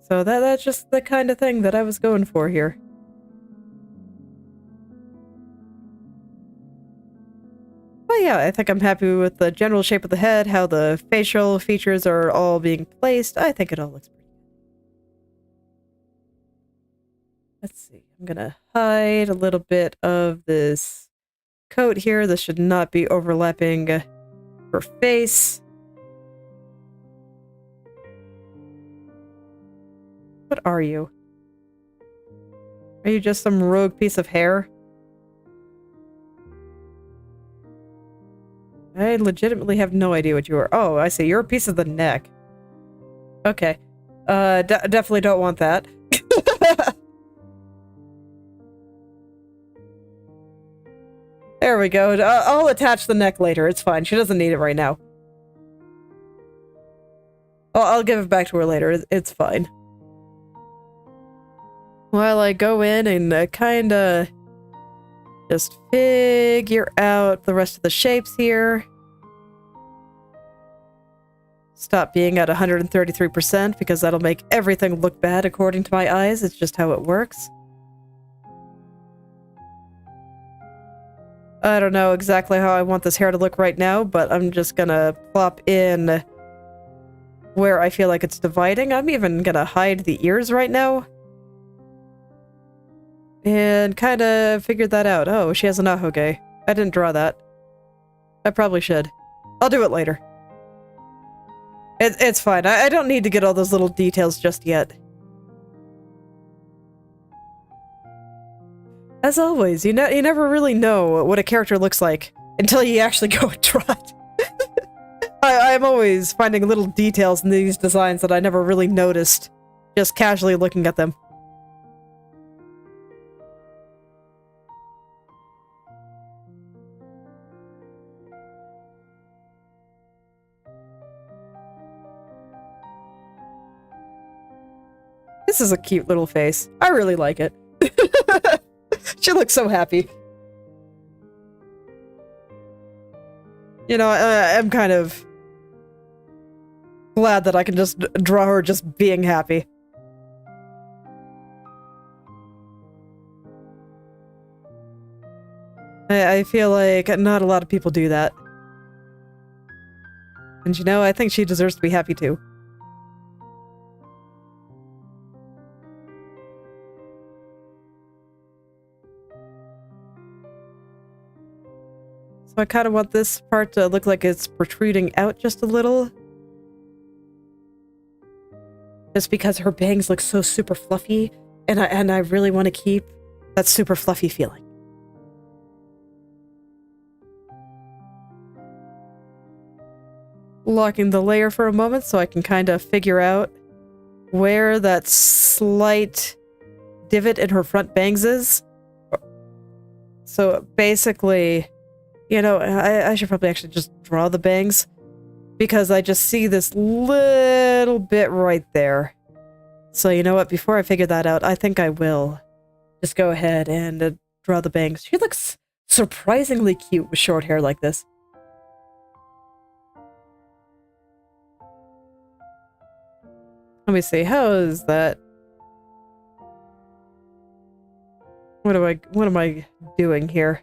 So that's just the kind of thing that I was going for here. But yeah, I think I'm happy with the general shape of the head, how the facial features are all being placed. I think it all looks pretty good. Let's see. I'm gonna hide a little bit of this coat here. This should not be overlapping her face. What are you? Are you just some rogue piece of hair? I legitimately have no idea what you are. Oh, I see. You're a piece of the neck. Okay. Definitely don't want that. There we go. I'll attach the neck later. It's fine. She doesn't need it right now. I'll give it back to her later. It's fine. While I go in and kind of just figure out the rest of the shapes here. Stop being at 133% because that'll make everything look bad according to my eyes. It's just how it works. I don't know exactly how I want this hair to look right now, but I'm just gonna plop in where I feel like it's dividing. I'm even gonna hide the ears right now. And kind of figured that out. Oh, she has an ahoge. I didn't draw that. I probably should. I'll do it later. It's fine. I don't need to get all those little details just yet. As always, you never really know what a character looks like until you actually go and draw it. I'm always finding little details in these designs that I never really noticed, just casually looking at them. This is a cute little face. I really like it. She looks so happy. You know, I'm kind of glad that I can just draw her just being happy. I feel like not a lot of people do that. And you know, I think she deserves to be happy too. So I kind of want this part to look like it's protruding out just a little. Just because her bangs look so super fluffy, and I really want to keep that super fluffy feeling. Locking the layer for a moment so I can kind of figure out where that slight divot in her front bangs is. So basically, you know, I should probably actually just draw the bangs, because I just see this little bit right there. So you know what, before I figure that out, I think I will just go ahead and draw the bangs. She looks surprisingly cute with short hair like this. Let me see, how is that? What am I doing here?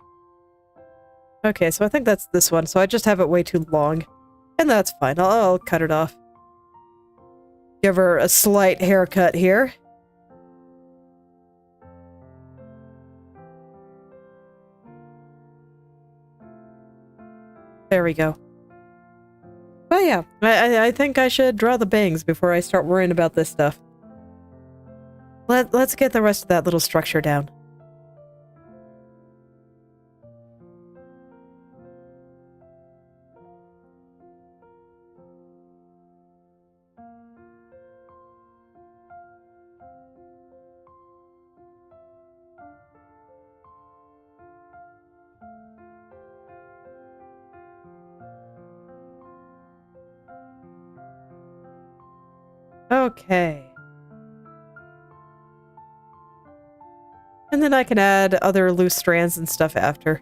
Okay, so I think that's this one, so I just have it way too long. And that's fine, I'll cut it off. Give her a slight haircut here. There we go. But yeah, I think I should draw the bangs before I start worrying about this stuff. Let's get the rest of that little structure down. Okay. And then I can add other loose strands and stuff after.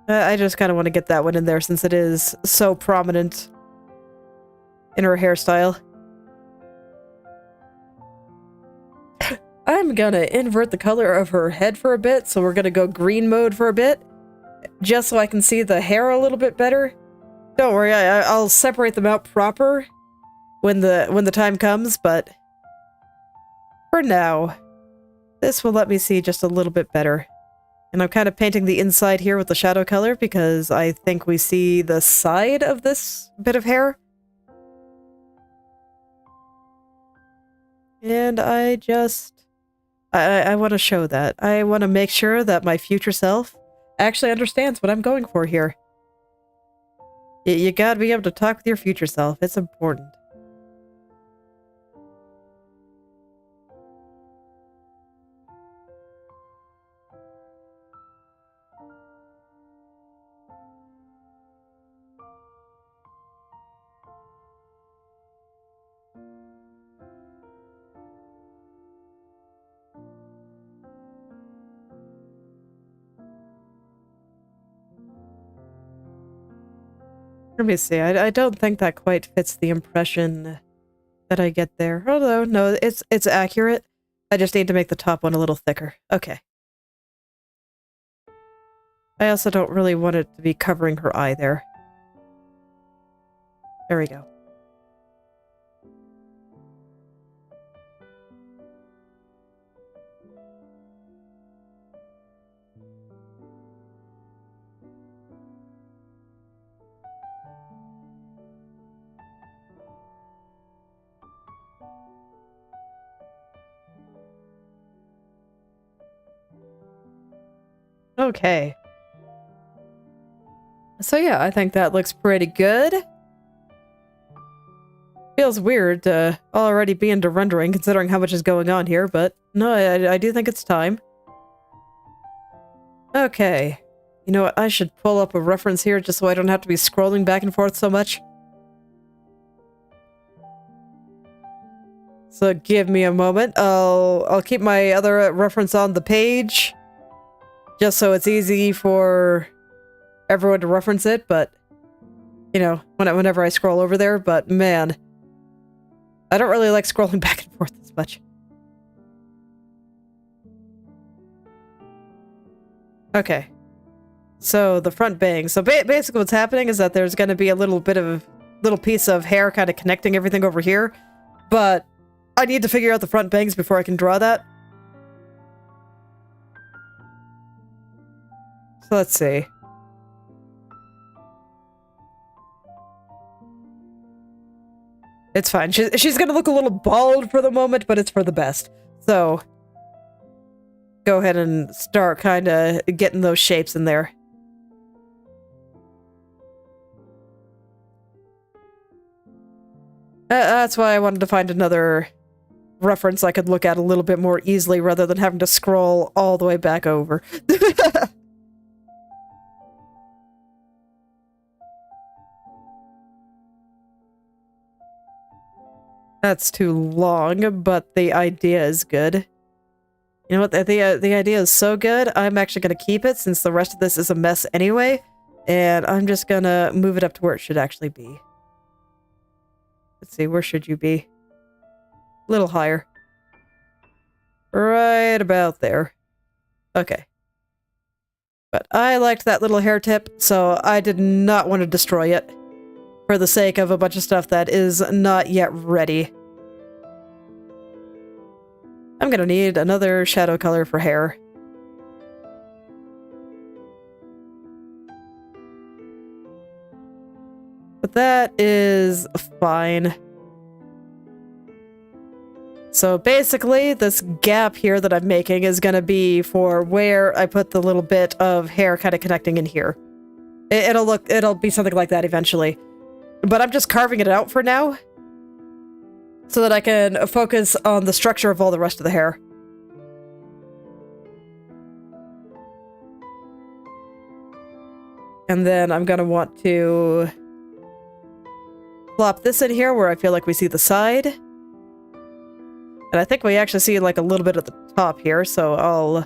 I just kind of want to get that one in there since it is so prominent in her hairstyle. I'm gonna invert the color of her head for a bit, so we're gonna go green mode for a bit, just so I can see the hair a little bit better. Don't worry, I'll separate them out proper when the time comes, but for now, this will let me see just a little bit better. And I'm kind of painting the inside here with the shadow color because I think we see the side of this bit of hair. And I want to show that. I want to make sure that my future self actually understands what I'm going for here. You gotta be able to talk with your future self. It's important. Let me see. I don't think that quite fits the impression that I get there. Although, no, it's accurate. I just need to make the top one a little thicker. Okay. I also don't really want it to be covering her eye there. There we go. Okay. So yeah, I think that looks pretty good. Feels weird to already be into rendering considering how much is going on here, but no, I do think it's time. Okay. You know what, I should pull up a reference here just so I don't have to be scrolling back and forth so much. So give me a moment. I'll keep my other reference on the page just so it's easy for everyone to reference it, but you know, whenever I scroll over there, but man, I don't really like scrolling back and forth as much. Okay. So the front bang. So basically what's happening is that there's going to be a little piece of hair kind of connecting everything over here, but I need to figure out the front bangs before I can draw that. So let's see. It's fine. She's gonna look a little bald for the moment, but it's for the best. So go ahead and start kind of getting those shapes in there. That's why I wanted to find another reference I could look at a little bit more easily rather than having to scroll all the way back over. That's too long, but the idea is good. You know what? The idea is so good, I'm actually going to keep it since the rest of this is a mess anyway, and I'm just going to move it up to where it should actually be. Let's see, where should you be? A little higher. Right about there. Okay. But I liked that little hair tip, so I did not want to destroy it for the sake of a bunch of stuff that is not yet ready. I'm gonna need another shadow color for hair. But that is fine. So basically, this gap here that I'm making is going to be for where I put the little bit of hair kind of connecting in here. It'll be something like that eventually. But I'm just carving it out for now, so that I can focus on the structure of all the rest of the hair. And then I'm going to want to plop this in here where I feel like we see the side. And I think we actually see like a little bit at the top here, so I'll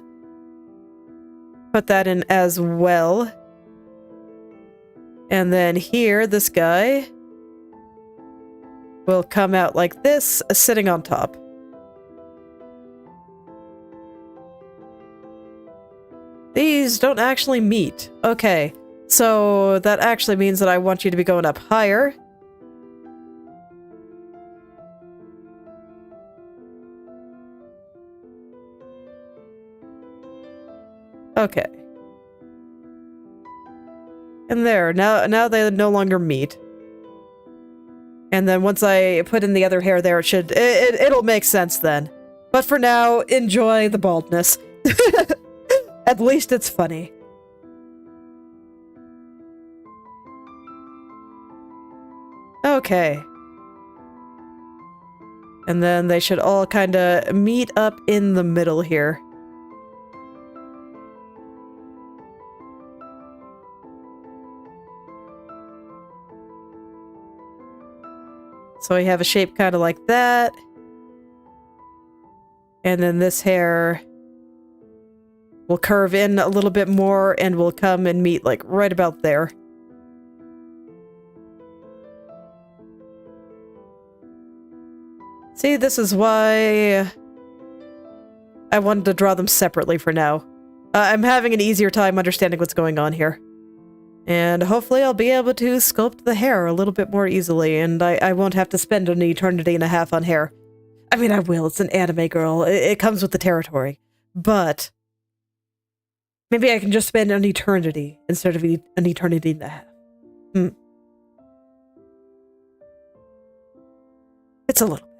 put that in as well. And then here, this guy will come out like this, sitting on top. These don't actually meet. Okay, so that actually means that I want you to be going up higher. Okay. And there, now they no longer meet. And then once I put in the other hair there, it'll make sense then. But for now, enjoy the baldness. At least it's funny. Okay. And then they should all kind of meet up in the middle here. So we have a shape kind of like that. And then this hair will curve in a little bit more and will come and meet like right about there. See, this is why I wanted to draw them separately for now. I'm having an easier time understanding what's going on here. And hopefully I'll be able to sculpt the hair a little bit more easily, and I won't have to spend an eternity and a half on hair. I mean, I will. It's an anime girl. It comes with the territory. But maybe I can just spend an eternity instead of an eternity and a half. It's a little better.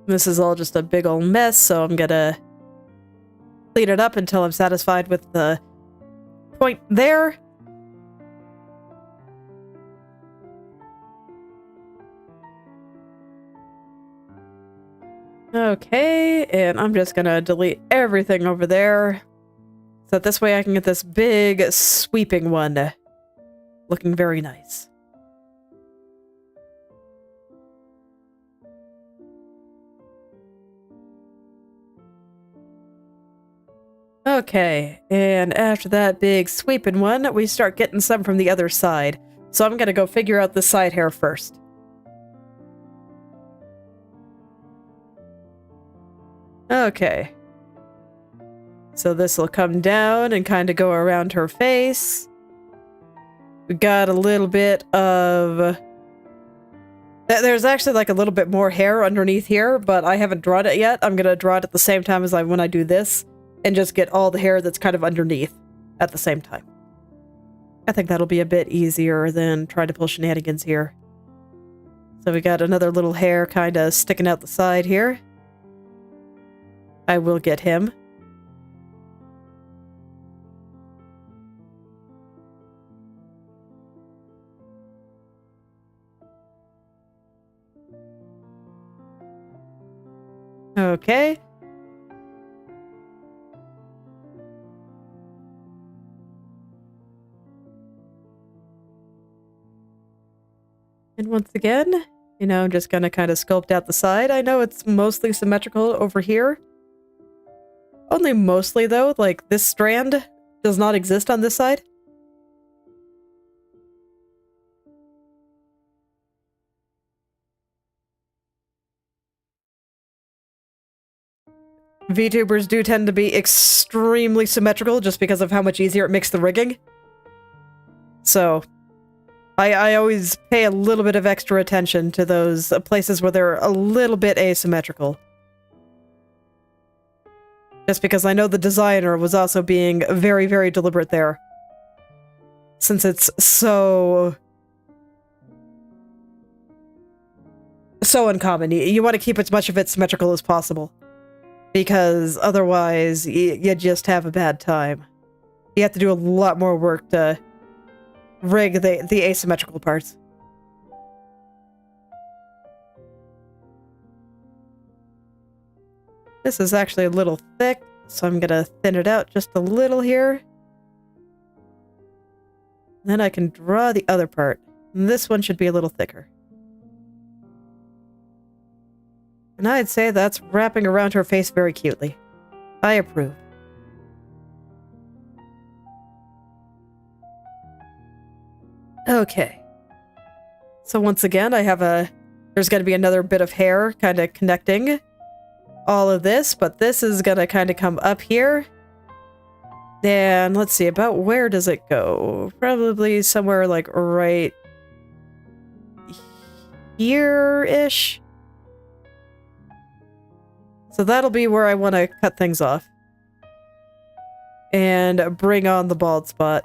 This is all just a big old mess, so I'm gonna clean it up until I'm satisfied with the point there. Okay, and I'm just gonna delete everything over there. So this way I can get this big sweeping one looking very nice. Okay, and after that big sweeping one, we start getting some from the other side. So I'm gonna go figure out the side hair first. Okay. So this will come down and kind of go around her face. We got a little bit of... There's actually like a little bit more hair underneath here, but I haven't drawn it yet. I'm gonna draw it at the same time as when I do this. And just get all the hair that's kind of underneath at the same time. I think that'll be a bit easier than trying to pull shenanigans here. So we got another little hair kind of sticking out the side here. I will get him. Okay. And once again, you know, I'm just gonna kind of sculpt out the side. I know it's mostly symmetrical over here. Only mostly, though. Like, this strand does not exist on this side. VTubers do tend to be extremely symmetrical just because of how much easier it makes the rigging. So, I always pay a little bit of extra attention to those places where they're a little bit asymmetrical. Just because I know the designer was also being very, very deliberate there. Since it's so uncommon. You want to keep as much of it symmetrical as possible. Because otherwise, you just have a bad time. You have to do a lot more work to rig the asymmetrical parts. This is actually a little thick, so I'm gonna thin it out just a little here. Then I can draw the other part. And this one should be a little thicker. And I'd say that's wrapping around her face very cutely. I approve. Okay. So once again, I have there's going to be another bit of hair kind of connecting all of this, but this is going to kind of come up here. And let's see, about where does it go? Probably somewhere like right here-ish. So that'll be where I want to cut things off. And bring on the bald spot.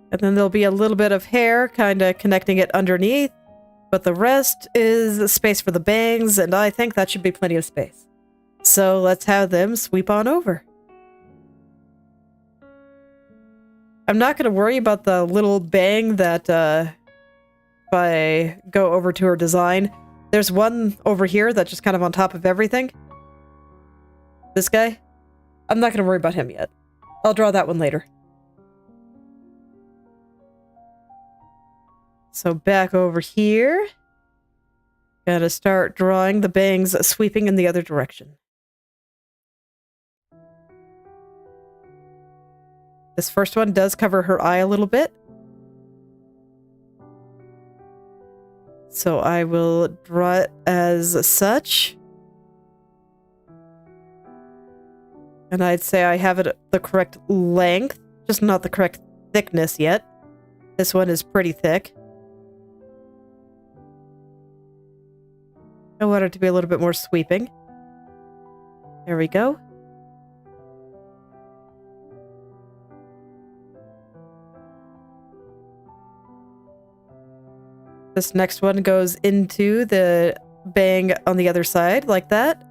And then there'll be a little bit of hair kind of connecting it underneath. But the rest is space for the bangs, and I think that should be plenty of space. So let's have them sweep on over. I'm not going to worry about the little bang that if I go over to her design. There's one over here that's just kind of on top of everything. This guy. I'm not going to worry about him yet. I'll draw that one later. So back over here. Gotta start drawing the bangs sweeping in the other direction. This first one does cover her eye a little bit. So I will draw it as such. And I'd say I have it the correct length, just not the correct thickness yet. This one is pretty thick. I want it to be a little bit more sweeping. There we go. This next one goes into the bang on the other side, like that.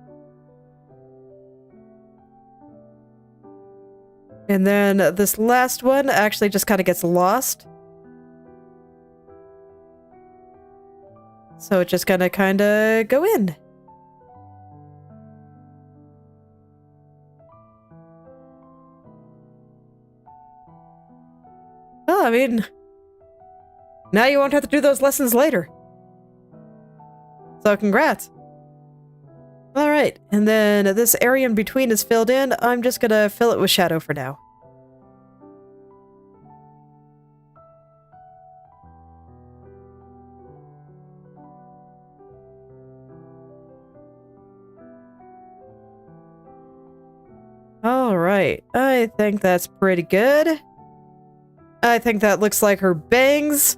And then this last one actually just kind of gets lost. So it's just gonna kind of go in. Well, I mean, now you won't have to do those lessons later. So congrats. Alright, and then this area in between is filled in. I'm just gonna fill it with shadow for now. Alright, I think that's pretty good. I think that looks like her bangs.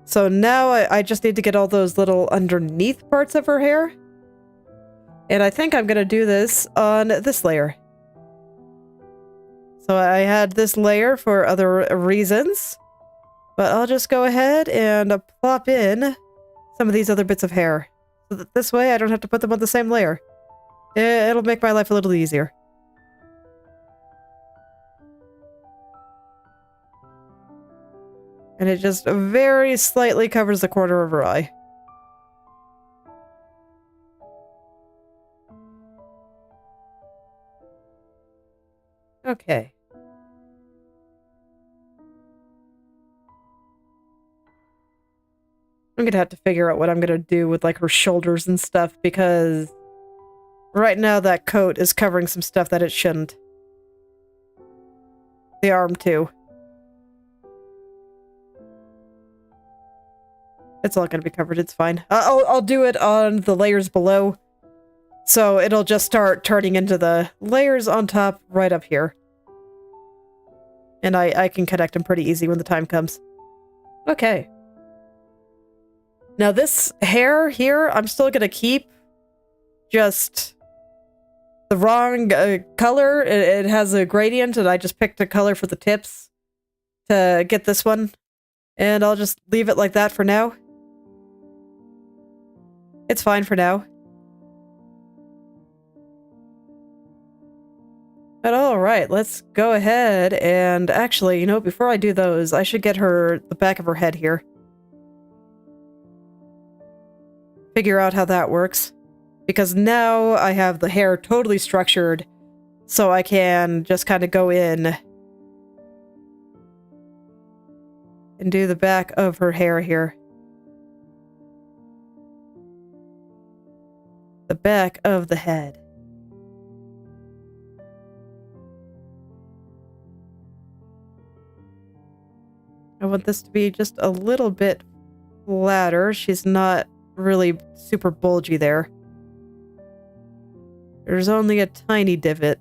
So now I just need to get all those little underneath parts of her hair. And I think I'm going to do this on this layer. So I had this layer for other reasons. But I'll just go ahead and plop in some of these other bits of hair. So that this way I don't have to put them on the same layer. It'll make my life a little easier. And it just very slightly covers the corner of her eye. Okay. I'm gonna have to figure out what I'm gonna do with like her shoulders and stuff, because right now that coat is covering some stuff that it shouldn't. The arm too. It's all gonna be covered, it's fine. I'll do it on the layers below. So it'll just start turning into the layers on top right up here. And I can connect them pretty easy when the time comes. Okay. Now this hair here, I'm still gonna keep just the wrong color. It has a gradient, and I just picked a color for the tips to get this one. And I'll just leave it like that for now. It's fine for now. But alright, let's go ahead and actually, you know, before I do those, I should get her the back of her head here. Figure out how that works. Because now I have the hair totally structured, so I can just kind of go in and do the back of her hair here. The back of the head. I want this to be just a little bit flatter. She's not really super bulgy there. There's only a tiny divot.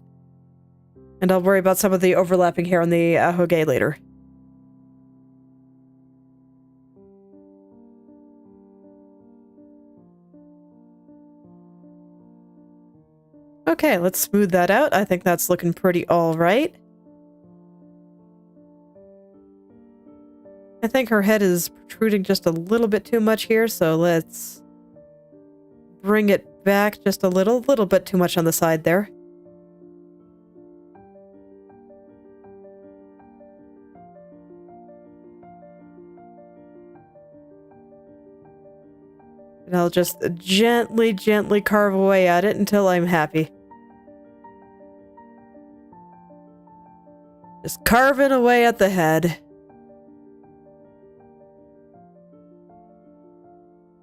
And I'll worry about some of the overlapping hair on the ahoge later. Okay, let's smooth that out. I think that's looking pretty alright. I think her head is protruding just a little bit too much here, so let's bring it back just a little bit too much on the side there. And I'll just gently carve away at it until I'm happy. Just carving away at the head.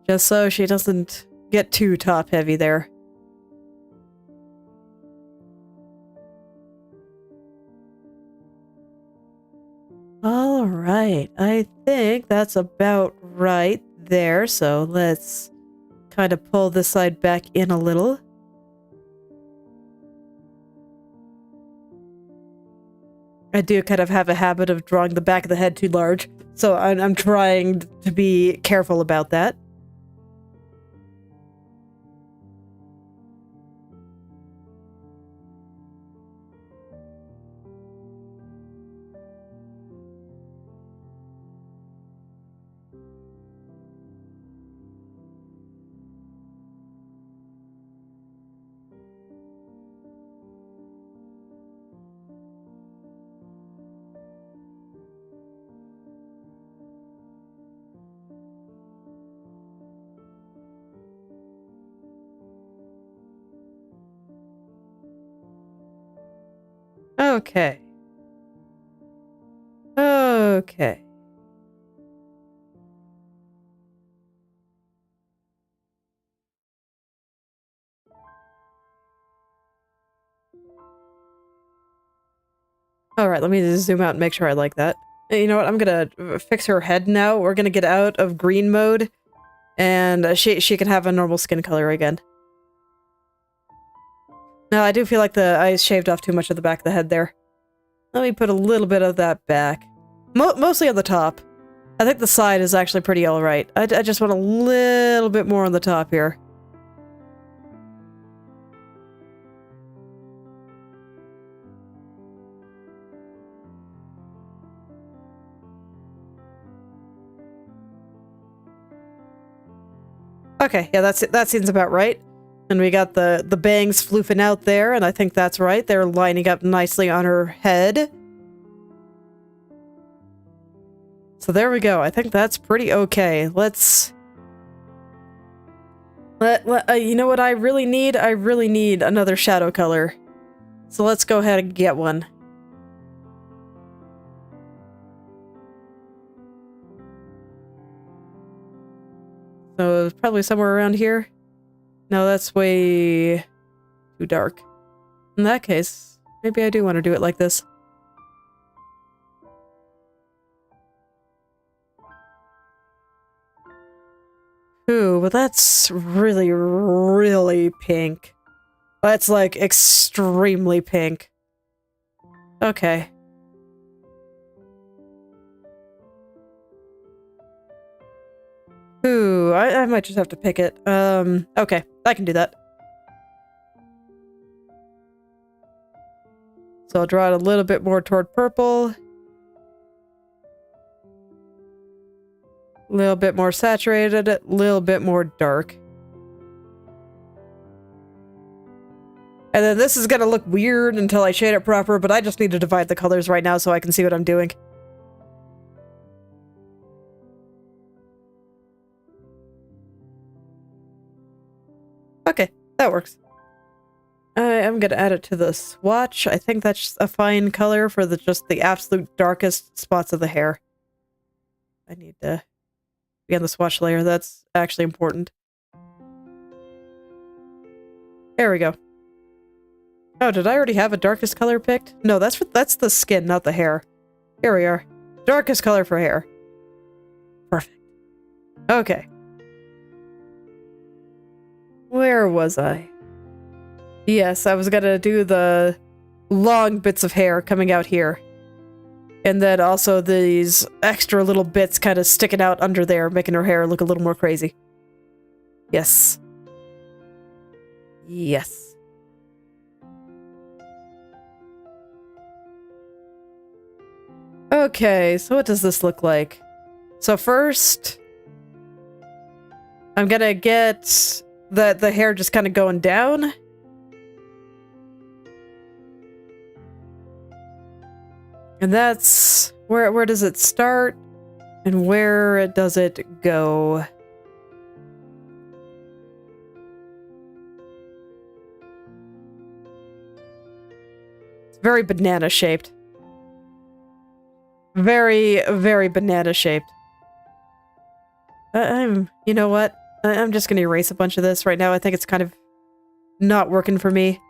Just so she doesn't get too top-heavy there. Alright, I think that's about right there, so let's kind of pull this side back in a little. I do kind of have a habit of drawing the back of the head too large, so I'm trying to be careful about that. Okay. Okay. Alright, let me just zoom out and make sure I like that. You know what, I'm gonna fix her head now. We're gonna get out of green mode, and she can have a normal skin color again. No, I do feel like I shaved off too much of the back of the head there. Let me put a little bit of that back. Mostly on the top. I think the side is actually pretty alright. I just want a little bit more on the top here. Okay, yeah, that seems about right. And we got the bangs floofing out there, and I think that's right. They're lining up nicely on her head. So there we go. I think that's pretty okay. Let's... you know what I really need? I really need another shadow color. So let's go ahead and get one. So probably somewhere around here. No, that's way too dark. In that case, maybe I do want to do it like this. Ooh, but that's really, really pink. That's like extremely pink. Okay. Ooh, I might just have to pick it. Okay, I can do that. So I'll draw it a little bit more toward purple. A little bit more saturated, a little bit more dark. And then this is gonna look weird until I shade it proper, but I just need to divide the colors right now so I can see what I'm doing. Okay, that works. I'm gonna add it to the swatch. I think that's a fine color for just the absolute darkest spots of the hair. I need to be on the swatch layer. That's actually important. There we go. Oh, did I already have a darkest color picked? No, that's the skin, not the hair. Here we are. Darkest color for hair. Perfect. Okay. Where was I? Yes, I was gonna do the long bits of hair coming out here. And then also these extra little bits kind of sticking out under there, making her hair look a little more crazy. Yes. Yes. Okay, so what does this look like? So first, I'm gonna get the hair just kind of going down. And that's where does it start and where does it go? It's very banana shaped. Very, very banana shaped. You know what? I'm just gonna erase a bunch of this right now. I think it's kind of not working for me.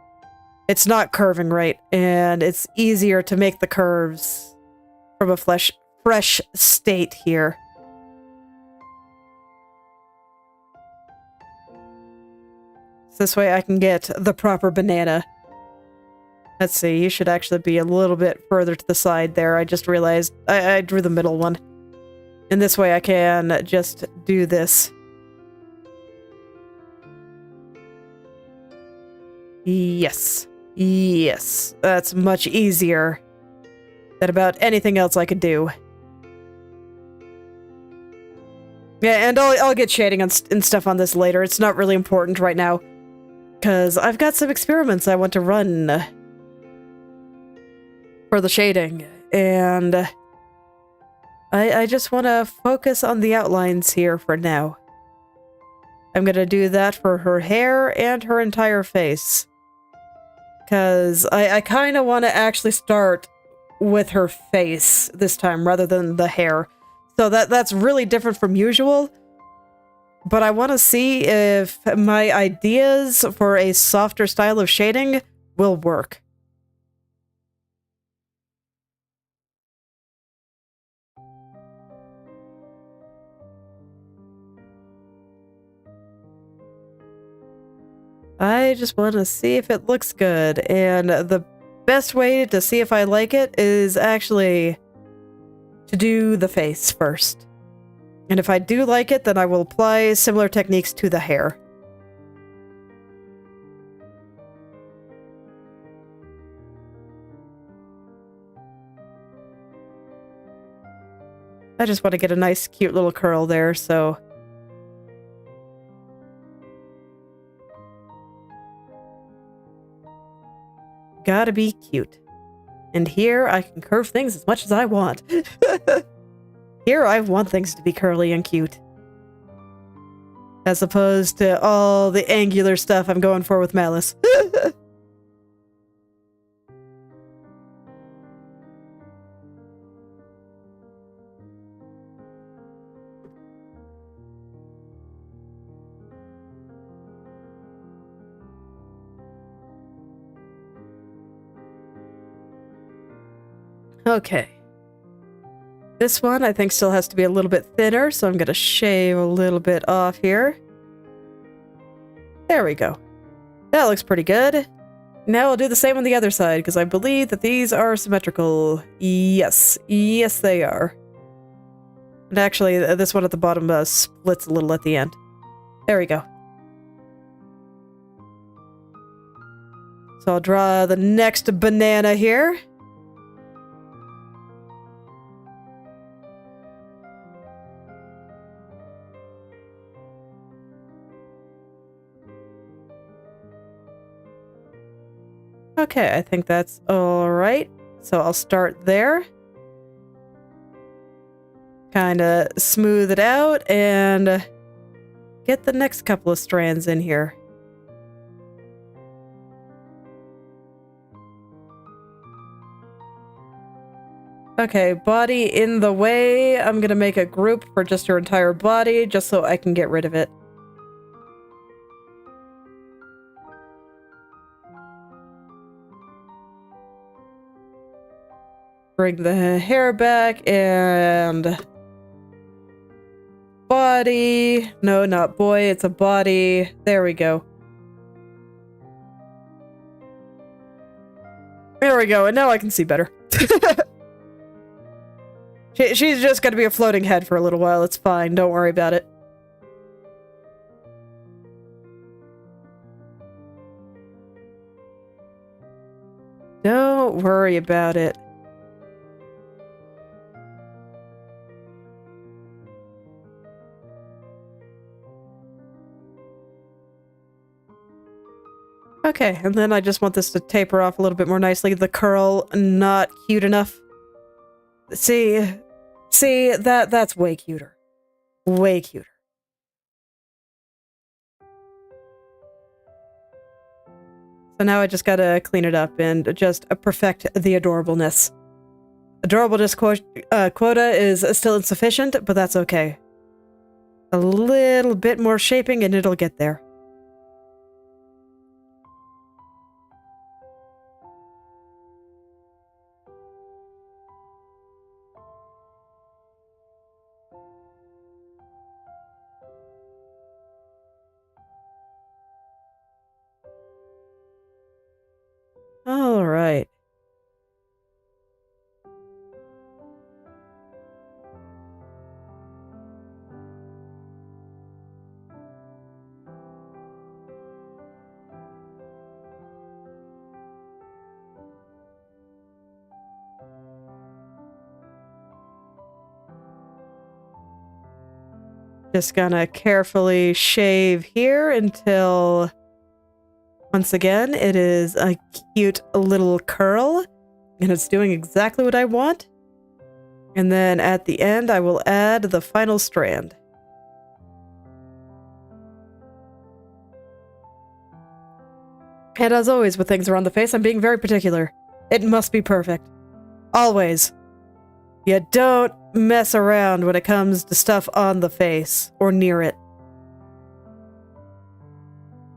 It's not curving right, and it's easier to make the curves from a fresh state here. So this way I can get the proper banana. Let's see, you should actually be a little bit further to the side there. I just realized I drew the middle one. And this way I can just do this. Yes. Yes. That's much easier than about anything else I could do. Yeah, and I'll get shading and stuff on this later. It's not really important right now. Because I've got some experiments I want to run for the shading. And I just want to focus on the outlines here for now. I'm going to do that for her hair and her entire face. Because I kind of want to actually start with her face this time rather than the hair. So that's really different from usual. But I want to see if my ideas for a softer style of shading will work. I just want to see if it looks good, and the best way to see if I like it is actually to do the face first. And if I do like it, then I will apply similar techniques to the hair. I just want to get a nice, cute little curl there, so... Gotta be cute. And here, I can curve things as much as I want. Here, I want things to be curly and cute. As opposed to all the angular stuff I'm going for with Malice. Okay. This one I think still has to be a little bit thinner, so I'm going to shave a little bit off here. There we go. That looks pretty good. Now I'll do the same on the other side, because I believe that these are symmetrical. Yes. Yes, they are. And actually, this one at the bottom splits a little at the end. There we go. So I'll draw the next banana here. Okay, I think that's all right. So I'll start there. Kind of smooth it out and get the next couple of strands in here. Okay, body in the way. I'm gonna make a group for just her entire body, just so I can get rid of it. Bring the hair back and... body. No, not boy, it's a body. There we go. There we go, and now I can see better. She's just gonna be a floating head for a little while. It's fine. Don't worry about it. Don't worry about it. Okay, and then I just want this to taper off a little bit more nicely. The curl, not cute enough. See, that's way cuter. Way cuter. So now I just gotta clean it up and just perfect the adorableness. Adorableness quota is still insufficient, but that's okay. A little bit more shaping and it'll get there. All right. Just gonna carefully shave here until... once again, it is a cute little curl, and it's doing exactly what I want. And then at the end, I will add the final strand. And as always with things around the face, I'm being very particular. It must be perfect. Always. You don't mess around when it comes to stuff on the face, or near it.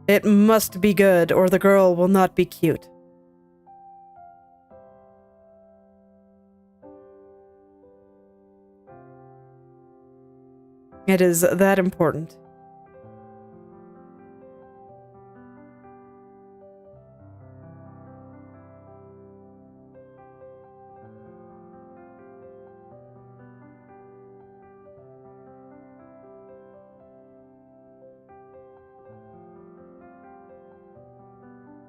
It must be good, or the girl will not be cute. It is that important.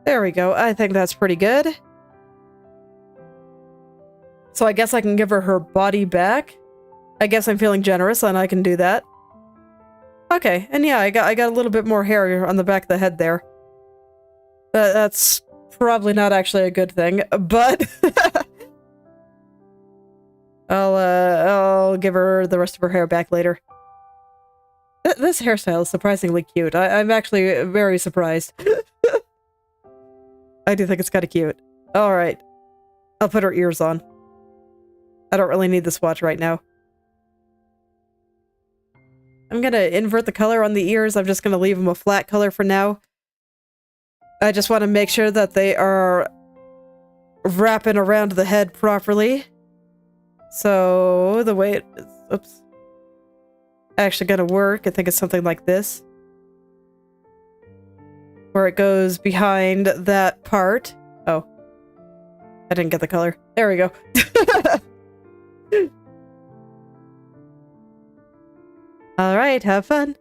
There we go. I think that's pretty good. So I guess I can give her her body back. I guess I'm feeling generous and I can do that. Okay, and yeah, I got a little bit more hair on the back of the head there. That's probably not actually a good thing, but I'll give her the rest of her hair back later. This hairstyle is surprisingly cute. I'm actually very surprised. I do think it's kind of cute. Alright. I'll put her ears on. I don't really need this watch right now. I'm gonna invert the color on the ears. I'm just gonna leave them a flat color for now. I just want to make sure that they are wrapping around the head properly. So the way it's actually gonna work, I think it's something like this. Where it goes behind that part. Oh. I didn't get the color. There we go. Alright, have fun.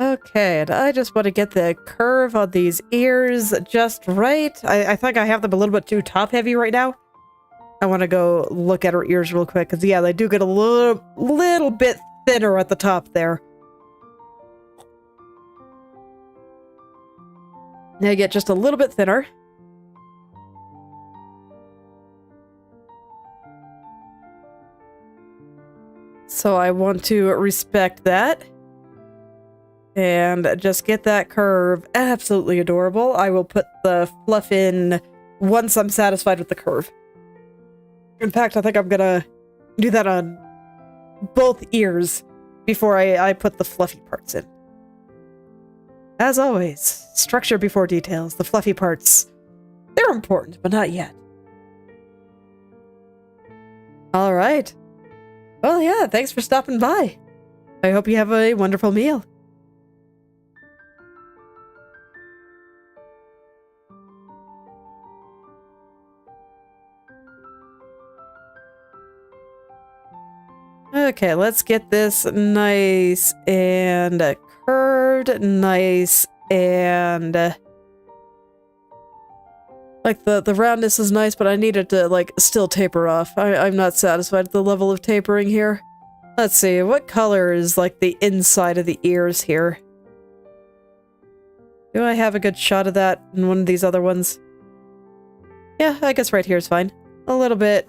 Okay, and I just want to get the curve on these ears just right. I think I have them a little bit too top-heavy right now. I want to go look at her ears real quick, because yeah, they do get a little bit thinner at the top there. They get just a little bit thinner. So I want to respect that. And just get that curve absolutely adorable. I will put the fluff in once I'm satisfied with the curve. In fact, I think I'm gonna do that on both ears before I put the fluffy parts in. As always, structure before details. The fluffy parts, they're important, but not yet. All right. Well, yeah, thanks for stopping by. I hope you have a wonderful meal. Okay, let's get this nice and curved, nice and like the roundness is nice, but I need it to like still taper off. I'm not satisfied with the level of tapering here. Let's see, what color is like the inside of the ears here? Do I have a good shot of that in one of these other ones? Yeah, I guess right here is fine. A little bit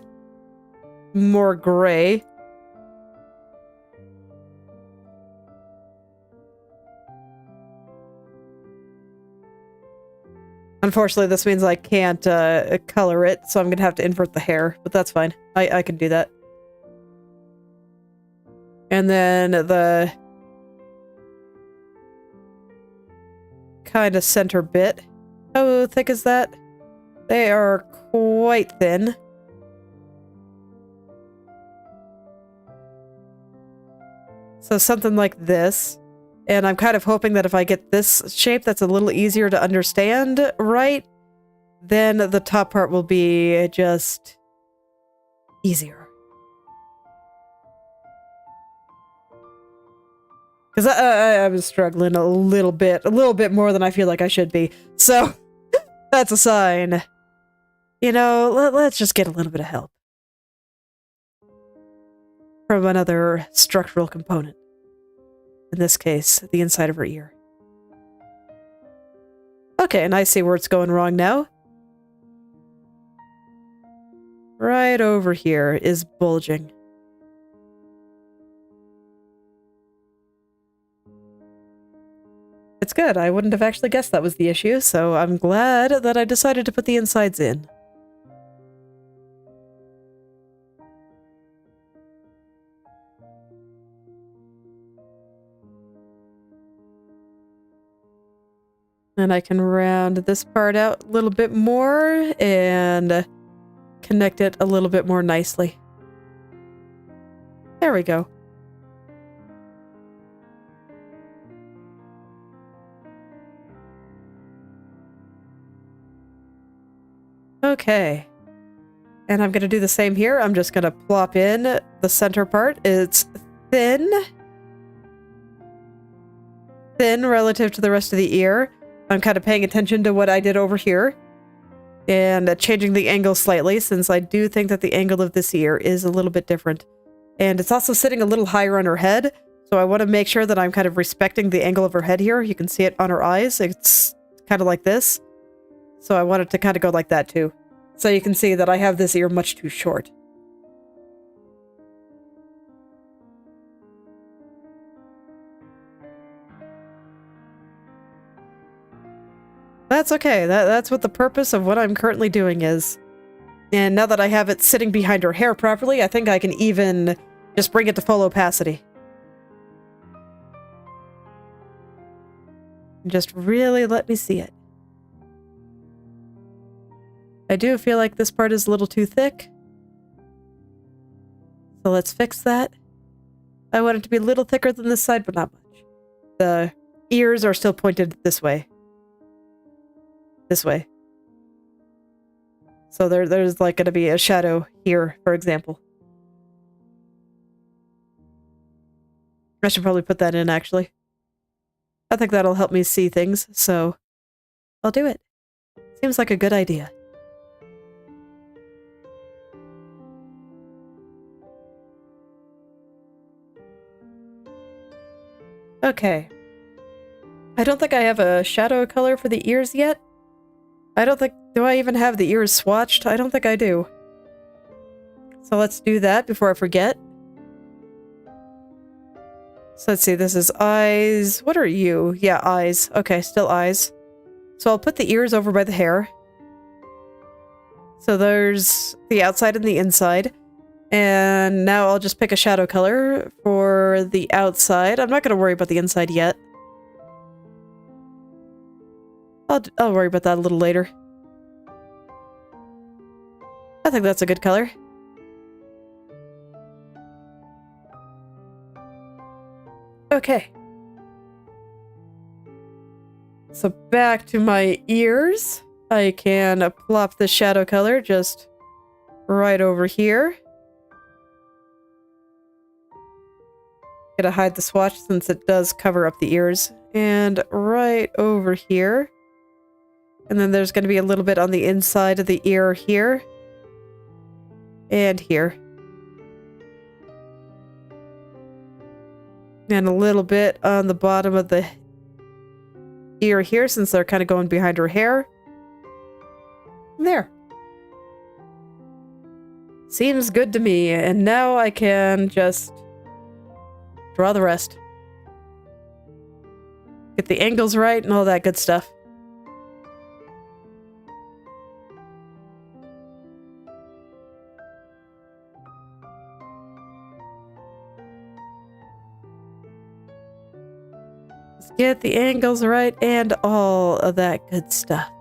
more gray. Unfortunately, this means I can't color it, so I'm gonna have to invert the hair, but that's fine. I can do that. And then the kind of center bit. How thick is that? They are quite thin. So something like this. And I'm kind of hoping that if I get this shape that's a little easier to understand, right, then the top part will be just easier. Because I was struggling a little bit more than I feel like I should be. So that's a sign. You know, let's just get a little bit of help from another structural component. In this case, the inside of her ear. Okay, and I see where it's going wrong now. Right over here is bulging. It's good. I wouldn't have actually guessed that was the issue, so I'm glad that I decided to put the insides in. And I can round this part out a little bit more and connect it a little bit more nicely. There we go. Okay. And I'm going to do the same here. I'm just going to plop in the center part. It's thin. Thin relative to the rest of the ear. I'm kind of paying attention to what I did over here and changing the angle slightly, since I do think that the angle of this ear is a little bit different. And it's also sitting a little higher on her head, so I want to make sure that I'm kind of respecting the angle of her head here. You can see it on her eyes. It's kind of like this. So I want it to kind of go like that too. So you can see that I have this ear much too short. That's okay. That's what the purpose of what I'm currently doing is. And now that I have it sitting behind her hair properly, I think I can even just bring it to full opacity. Just really let me see it. I do feel like this part is a little too thick. So let's fix that. I want it to be a little thicker than this side, but not much. The ears are still pointed this way. This way. So there's like going to be a shadow here, for example. I should probably put that in, actually. I think that'll help me see things, so I'll do it. Seems like a good idea. Okay. I don't think I have a shadow color for the ears yet. I don't think... Do I even have the ears swatched? I don't think I do. So let's do that before I forget. So let's see, this is eyes. What are you? Yeah, eyes. Okay, still eyes. So I'll put the ears over by the hair. So there's the outside and the inside. And now I'll just pick a shadow color for the outside. I'm not going to worry about the inside yet. I'll worry about that a little later. I think that's a good color. Okay. So back to my ears. I can plop the shadow color just right over here. Gonna hide the swatch since it does cover up the ears. And right over here. And then there's going to be a little bit on the inside of the ear here. And here. And a little bit on the bottom of the ear here, since they're kind of going behind her hair. There. Seems good to me. And now I can just draw the rest. Get the angles right and all that good stuff. Let's get the angles right and all of that good stuff.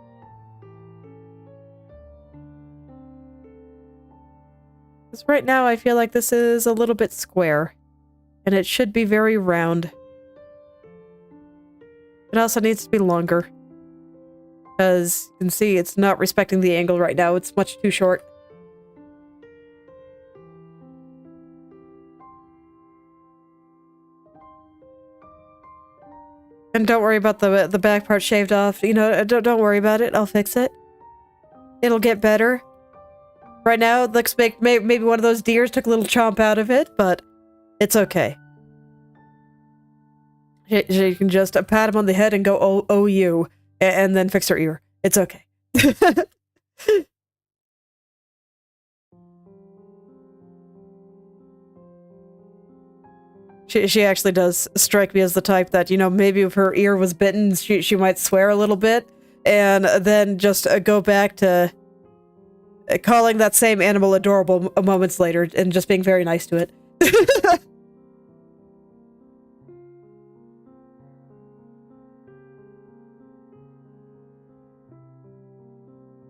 Because right now I feel like this is a little bit square. And it should be very round. It also needs to be longer. Because you can see it's not respecting the angle right now. It's much too short. And don't worry about the back part shaved off. You know, don't worry about it. I'll fix it. It'll get better. Right now, it looks like maybe one of those deers took a little chomp out of it, but it's okay. You can just pat him on the head and go, oh you, and then fix her ear. It's okay. She actually does strike me as the type that, you know, maybe if her ear was bitten, she might swear a little bit, and then just go back to calling that same animal adorable moments later, and just being very nice to it.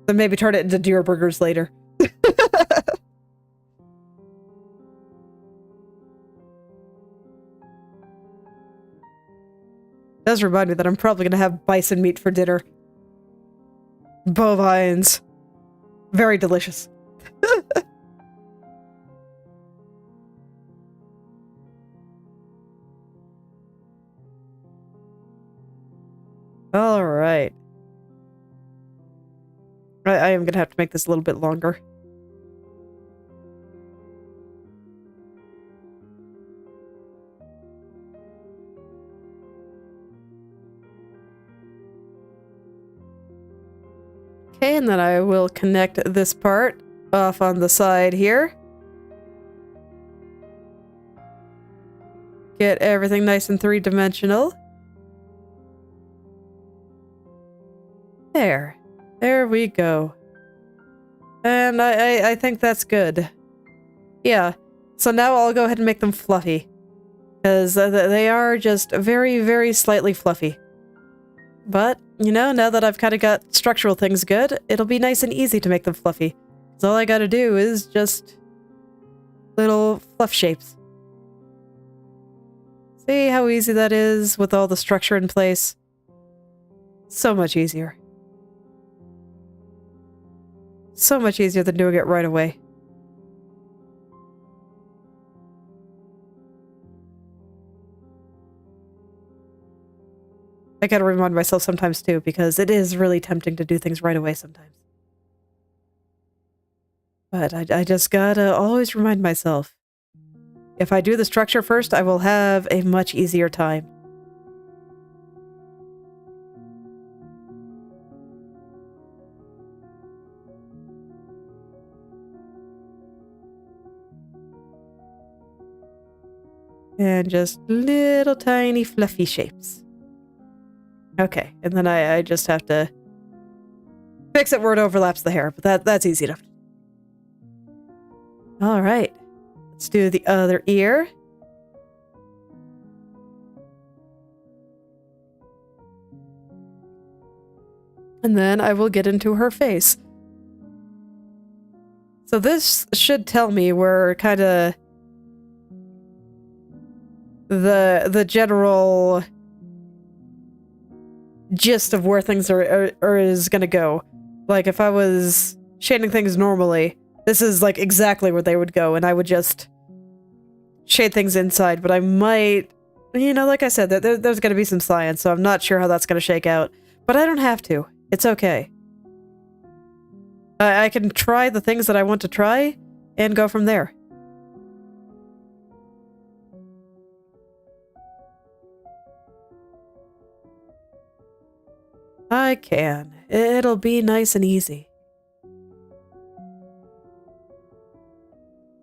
Then maybe turn it into deer burgers later. Does remind me that I'm probably going to have bison meat for dinner. Bovines. Very delicious. All right. I am going to have to make this a little bit longer. and then I will connect this part off on the side here. Get everything nice and three-dimensional. There. There we go. And I think that's good. Yeah. So now I'll go ahead and make them fluffy. Because they are just very, very slightly fluffy. But, you know, now that I've kind of got structural things good, it'll be nice and easy to make them fluffy. So all I gotta do is just little fluff shapes. See how easy that is with all the structure in place? So much easier. So much easier than doing it right away. I gotta remind myself sometimes too, because it is really tempting to do things right away sometimes. But I just gotta always remind myself. If I do the structure first, I will have a much easier time. And just little tiny fluffy shapes. Okay, and then I just have to fix it where it overlaps the hair, but that's easy enough. All right, let's do the other ear. And then I will get into her face. So this should tell me where kind of the general gist of where things are is gonna go. Like if I was shading things normally, this is like exactly where they would go, and I would just shade things inside, but I might, you know, like I said, there's gonna be some science, so I'm not sure how that's gonna shake out, but I don't have to. It's okay. I can try the things that I want to try and go from there. I can. It'll be nice and easy.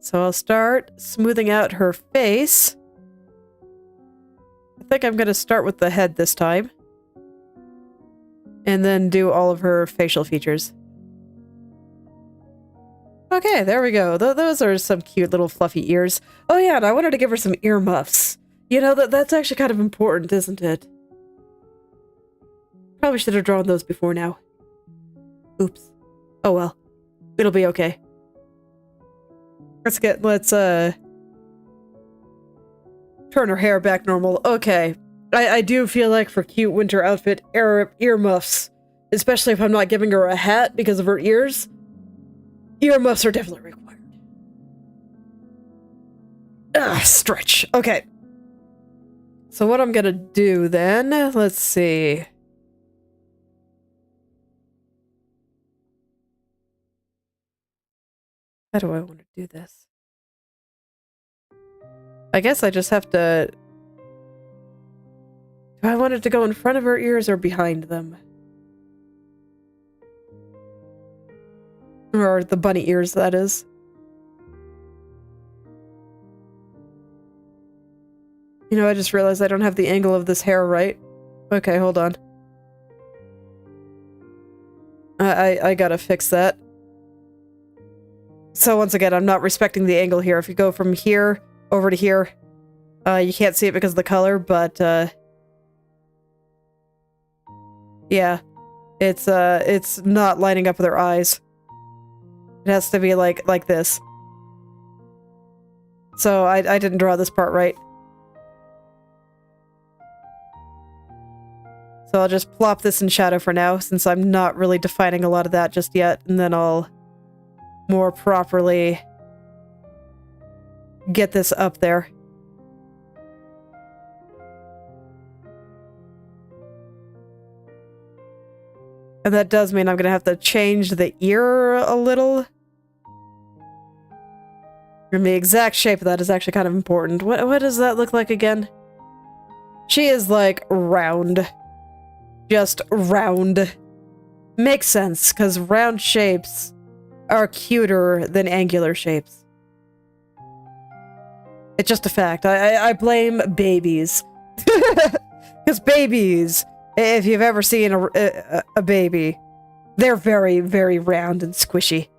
So I'll start smoothing out her face. I think I'm going to start with the head this time. And then do all of her facial features. Okay, there we go. Those are some cute little fluffy ears. Oh yeah, and I wanted to give her some ear muffs. You know, that's actually kind of important, isn't it? Probably should have drawn those before now. Oops. Oh well. It'll be okay. Let's turn her hair back normal. Okay. I do feel like for cute winter outfit, earmuffs, especially if I'm not giving her a hat because of her ears, earmuffs are definitely required. Stretch. Okay. So what I'm gonna do then, let's see. How do I want to do this? I guess I just have to... Do I want it to go in front of her ears or behind them? Or the bunny ears, that is. You know, I just realized I don't have the angle of this hair right. Okay, hold on. I gotta fix that. So once again, I'm not respecting the angle here. If you go from here over to here, you can't see it because of the color, but yeah, it's not lining up with her eyes. It has to be like this. So I didn't draw this part right. So I'll just plop this in shadow for now, since I'm not really defining a lot of that just yet, and then I'll more properly get this up there. And that does mean I'm gonna have to change the ear a little. And the exact shape of that is actually kind of important. What does that look like again? She is like round. Just round. Makes sense, because round shapes are cuter than angular shapes. It's just a fact. I blame babies. Because babies, if you've ever seen a baby, they're very, very round and squishy.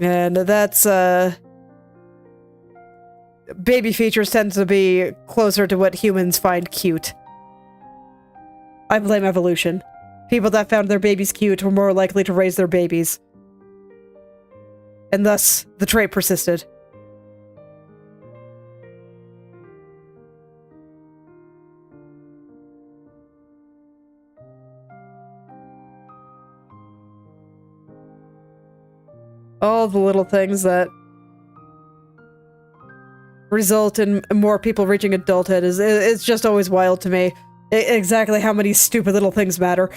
And that's, baby features tend to be closer to what humans find cute. I blame evolution. People that found their babies cute were more likely to raise their babies. And thus, the trait persisted. All the little things that result in more people reaching adulthood it's just always wild to me. Exactly how many stupid little things matter.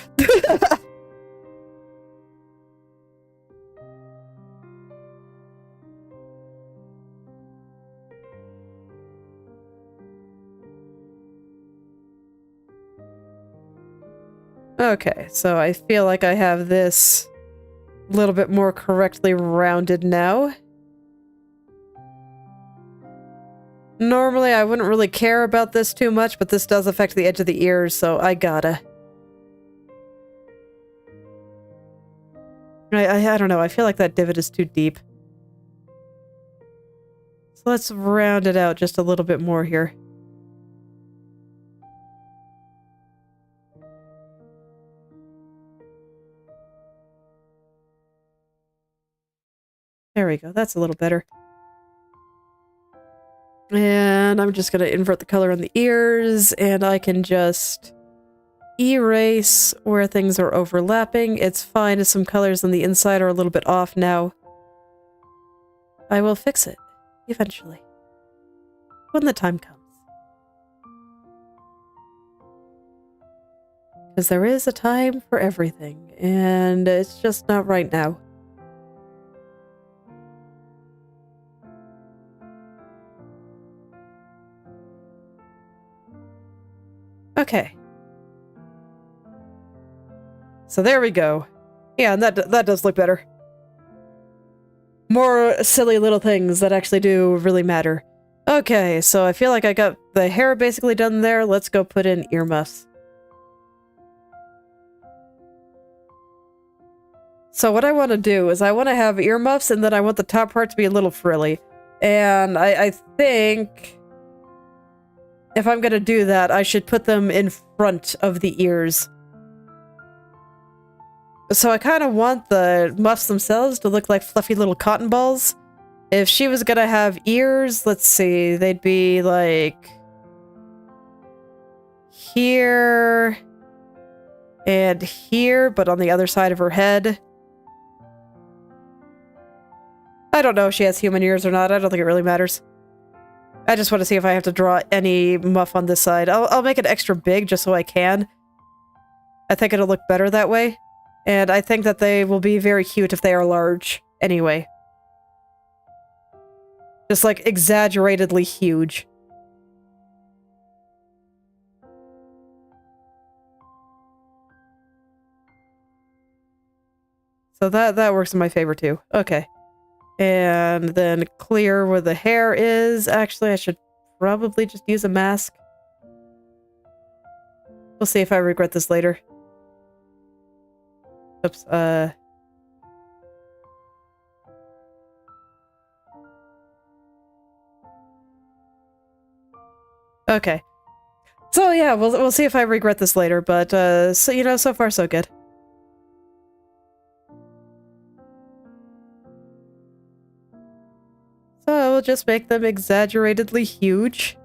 Okay, so I feel like I have this a little bit more correctly rounded now. Normally, I wouldn't really care about this too much, but this does affect the edge of the ears, so I gotta. I don't know, I feel like that divot is too deep. So let's round it out just a little bit more here. There we go, that's a little better. And I'm just gonna invert the color on the ears, and I can just erase where things are overlapping. It's fine if some colors on the inside are a little bit off now. I will fix it, eventually. When the time comes. Because there is a time for everything, and it's just not right now. Okay. So there we go. Yeah, and that does look better. More silly little things that actually do really matter. Okay, so I feel like I got the hair basically done there. Let's go put in earmuffs. So what I want to do is I want to have earmuffs, and then I want the top part to be a little frilly. And I think if I'm gonna do that, I should put them in front of the ears. So I kind of want the muffs themselves to look like fluffy little cotton balls. If she was gonna have ears, let's see, they'd be like here and here, but on the other side of her head. I don't know if she has human ears or not. I don't think it really matters. I just want to see if I have to draw any muff on this side. I'll make it extra big just so I can. I think it'll look better that way. And I think that they will be very cute if they are large anyway. Just like exaggeratedly huge. So that works in my favor too. Okay. And then clear where the hair is. Actually, I should probably just use a mask. We'll see if I regret this later. Oops, okay. So yeah, we'll see if I regret this later, but so you know, so far so good. So I will just make them exaggeratedly huge.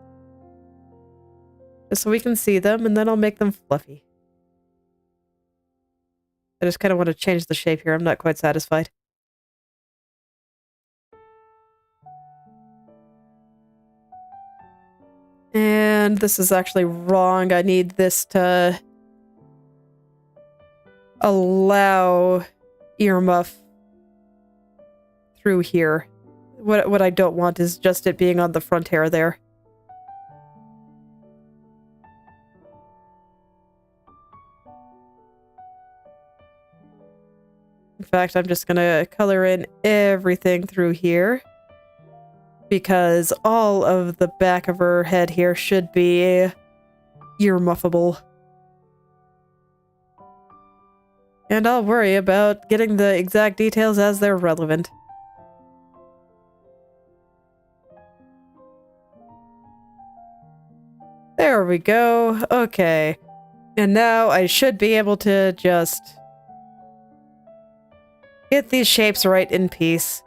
Just so we can see them, and then I'll make them fluffy. I just kind of want to change the shape here. I'm not quite satisfied. And this is actually wrong. I need this to allow earmuff through here. What I don't want is just it being on the front hair there. fact, I'm just gonna color in everything through here. Because all of the back of her head here should be ear muffable. And I'll worry about getting the exact details as they're relevant. There we go. Okay. And now I should be able to just get these shapes right in peace.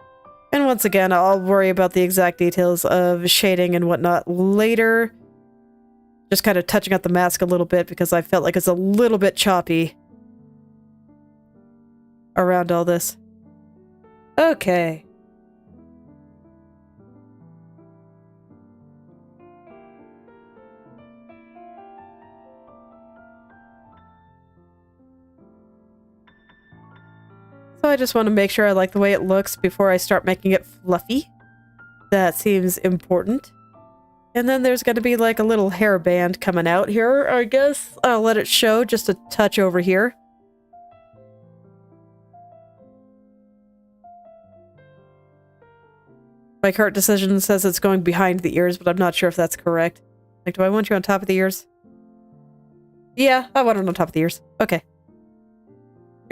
And once again, I'll worry about the exact details of shading and whatnot later. Just kind of touching up the mask a little bit because I felt like it's a little bit choppy around all this. Okay. So I just want to make sure I like the way it looks before I start making it fluffy. That seems important. And then there's going to be like a little hairband coming out here, I guess. I'll let it show just a touch over here. My current decision says it's going behind the ears, but I'm not sure if that's correct. Like, do I want you on top of the ears? Yeah, I want it on top of the ears. Okay.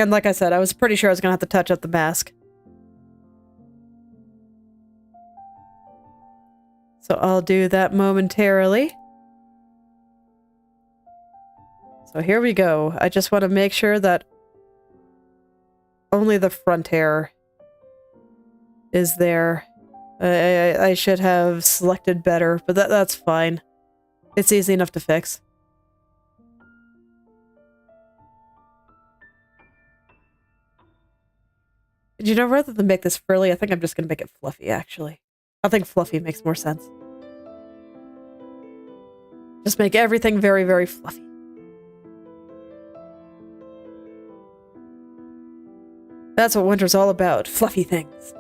And like I said, I was pretty sure I was going to have to touch up the mask. So I'll do that momentarily. So here we go. I just want to make sure that only the front hair is there. I should have selected better, but that's fine. It's easy enough to fix. You know, rather than make this frilly, I think I'm just going to make it fluffy, actually. I think fluffy makes more sense. Just make everything very, very fluffy. That's what winter's all about. Fluffy things.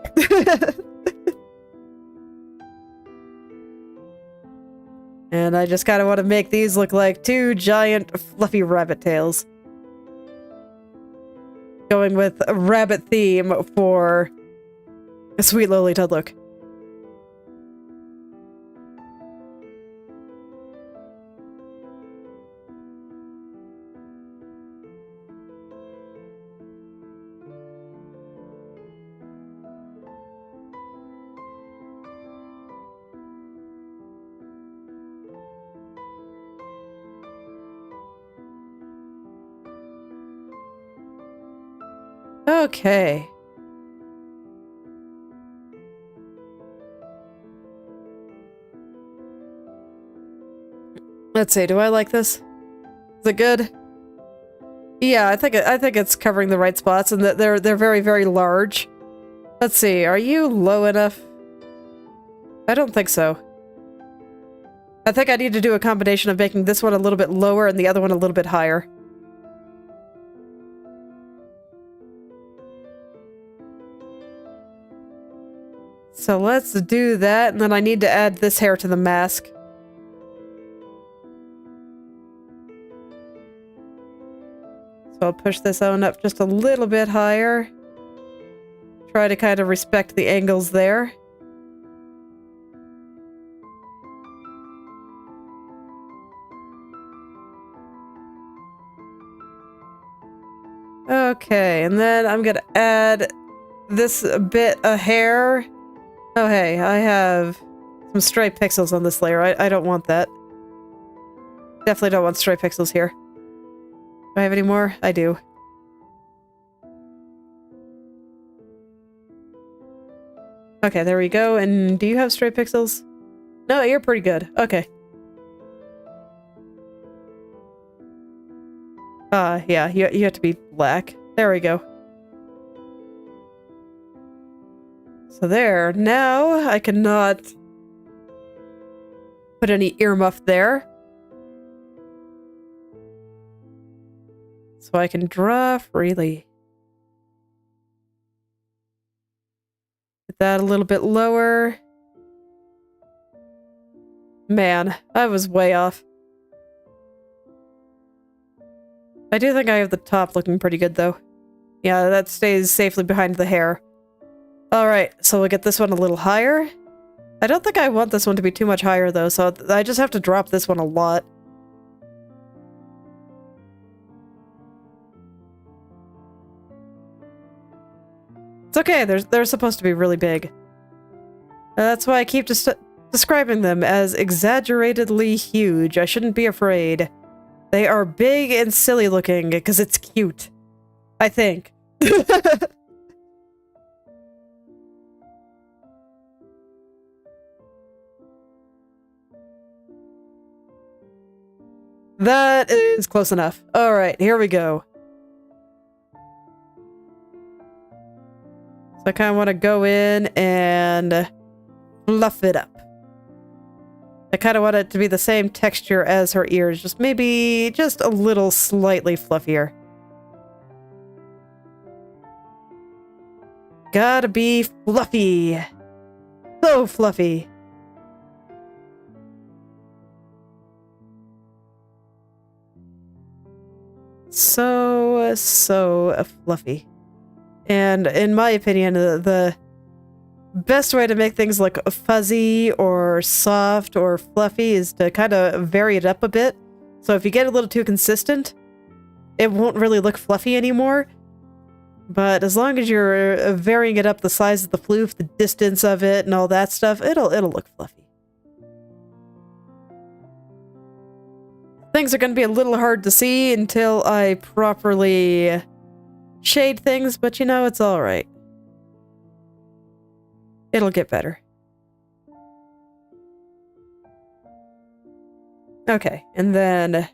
And I just kind of want to make these look like two giant fluffy rabbit tails. Going with a rabbit theme for a sweet Lolita look. Okay. Let's see, do I like this? Is it good? Yeah, I think it's covering the right spots and that they're very, very large. Let's see, are you low enough? I don't think so. I think I need to do a combination of making this one a little bit lower and the other one a little bit higher. So let's do that, and then I need to add this hair to the mask. So I'll push this on up just a little bit higher. Try to kind of respect the angles there. Okay, and then I'm gonna add this bit of hair. Oh hey, I have some stray pixels on this layer. I don't want that. Definitely don't want stray pixels here. Do I have any more? I do. Okay, there we go. And do you have stray pixels? No, you're pretty good. Okay. Yeah, you have to be black. There we go. So there, now I cannot put any earmuff there. So I can draw freely. Get that a little bit lower. Man, I was way off. I do think I have the top looking pretty good though. Yeah, that stays safely behind the hair. Alright, so we'll get this one a little higher. I don't think I want this one to be too much higher, though, so I just have to drop this one a lot. It's okay, they're supposed to be really big. That's why I keep describing them as exaggeratedly huge. I shouldn't be afraid. They are big and silly looking, because it's cute. I think. That is close enough. Alright, here we go. So I kind of want to go in and fluff it up. I kind of want it to be the same texture as her ears, just maybe just a little slightly fluffier. Gotta be fluffy. So fluffy. So fluffy. And in my opinion, the best way to make things look fuzzy or soft or fluffy is to kind of vary it up a bit. So if you get a little too consistent, it won't really look fluffy anymore. But as long as you're varying it up, the size of the floof, the distance of it, and all that stuff, it'll look fluffy. Things are going to be a little hard to see until I properly shade things, but you know, it's alright. It'll get better. Okay, and then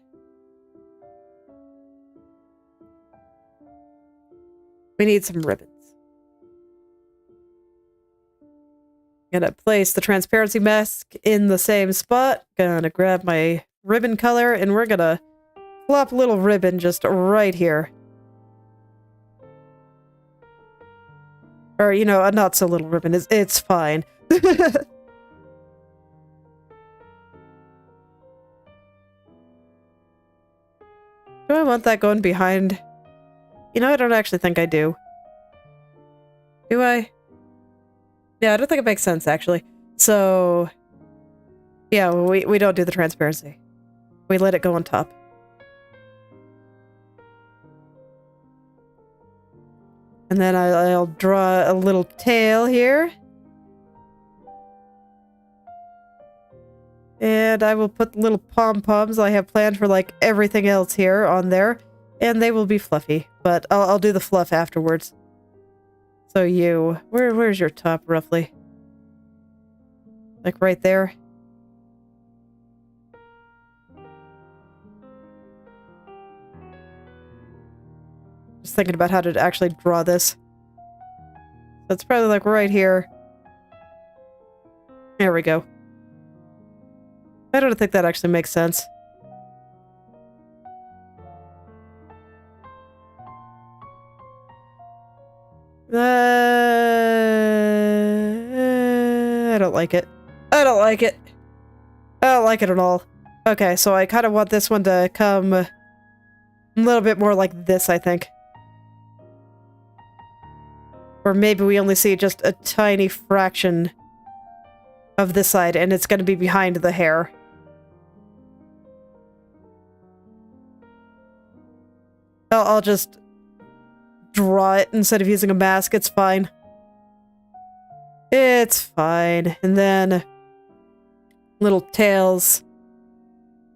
we need some ribbons. Gonna place the transparency mask in the same spot. Gonna grab my ribbon color, and we're gonna plop a little ribbon just right here. Or, you know, a not so little ribbon. It's fine. Do I want that going behind? You know, I don't actually think I do. Do I? Yeah, I don't think it makes sense, actually. So, yeah, we don't do the transparency. We let it go on top. And then I'll draw a little tail here. And I will put little pom-poms I have planned for, like, everything else here on there. And they will be fluffy. But I'll do the fluff afterwards. So you... Where's your top, roughly? Like, right there? Just thinking about how to actually draw this. That's probably like right here. There we go. I don't think that actually makes sense. I don't like it. I don't like it. I don't like it at all. Okay, so I kind of want this one to come a little bit more like this, I think. Or maybe we only see just a tiny fraction of this side, and it's going to be behind the hair. I'll just draw it instead of using a mask. It's fine. It's fine. And then little tails.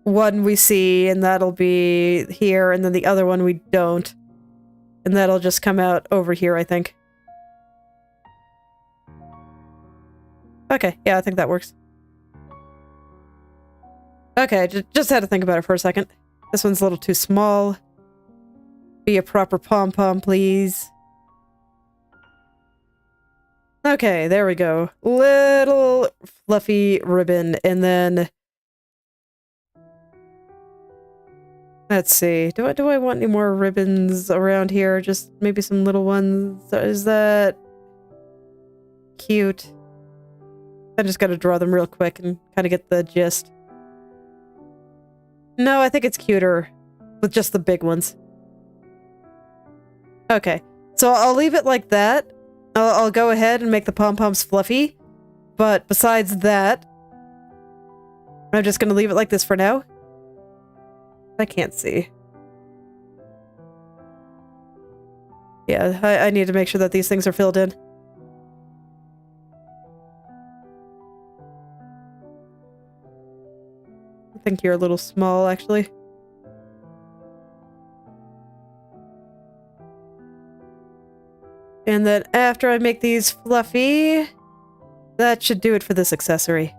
One we see, and that'll be here, and then the other one we don't. And that'll just come out over here, I think. Okay, yeah, I think that works. Okay, just had to think about it for a second. This one's a little too small. Be a proper pom-pom, please. Okay, there we go. Little fluffy ribbon, and then... Let's see. Do I want any more ribbons around here? Just maybe some little ones? Is that... cute? I just gotta draw them real quick and kind of get the gist. No, I think it's cuter with just the big ones. Okay, So I'll leave it like that. I'll go ahead and make the pom-poms fluffy. But besides that, I'm just going to leave it like this for now. I can't see. Yeah, I need to make sure that these things are filled in. I think you're a little small, actually. And then after I make these fluffy, that should do it for this accessory.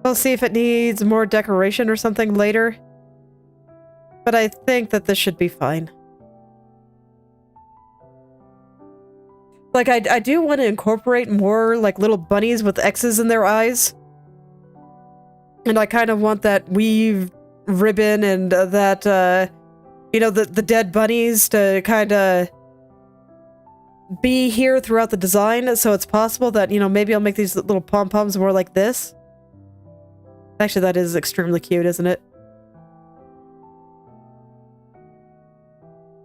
I'll see if it needs more decoration or something later. But I think that this should be fine. Like, I do want to incorporate more, like, little bunnies with X's in their eyes. And I kind of want that weave ribbon and that, you know, the dead bunnies to kind of be here throughout the design. So it's possible that, you know, maybe I'll make these little pom-poms more like this. Actually, that is extremely cute, isn't it?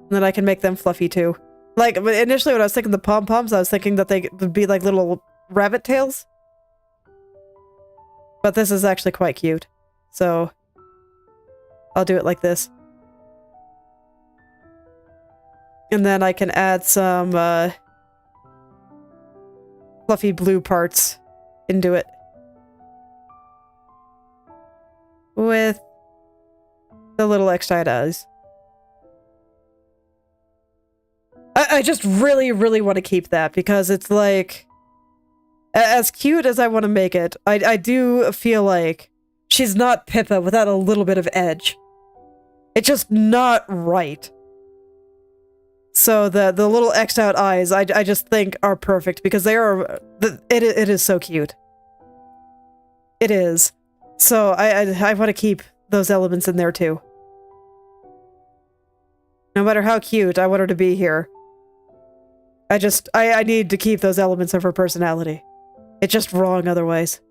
And then I can make them fluffy too. Like, initially when I was thinking the pom-poms, I was thinking that they would be like little rabbit tails. But this is actually quite cute. So, I'll do it like this. And then I can add some, fluffy blue parts into it. With the little X-eyed eyes. I just really, really want to keep that because it's like, as cute as I want to make it, I do feel like she's not Pippa without a little bit of edge. It's just not right. So the little X'd out eyes, I just think are perfect because they are, it is so cute. It is. So I want to keep those elements in there too. No matter how cute, I want her to be here. I need to keep those elements of her personality. It's just wrong otherwise.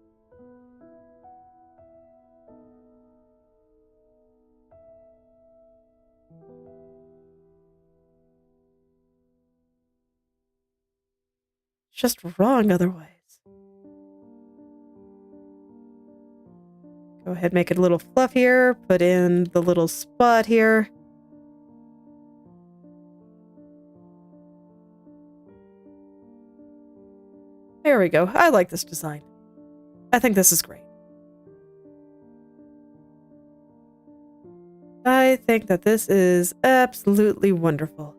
It's just wrong otherwise. Go ahead, make it a little fluffier, put in the little spot here. There we go. I like this design. I think this is great. I think that this is absolutely wonderful.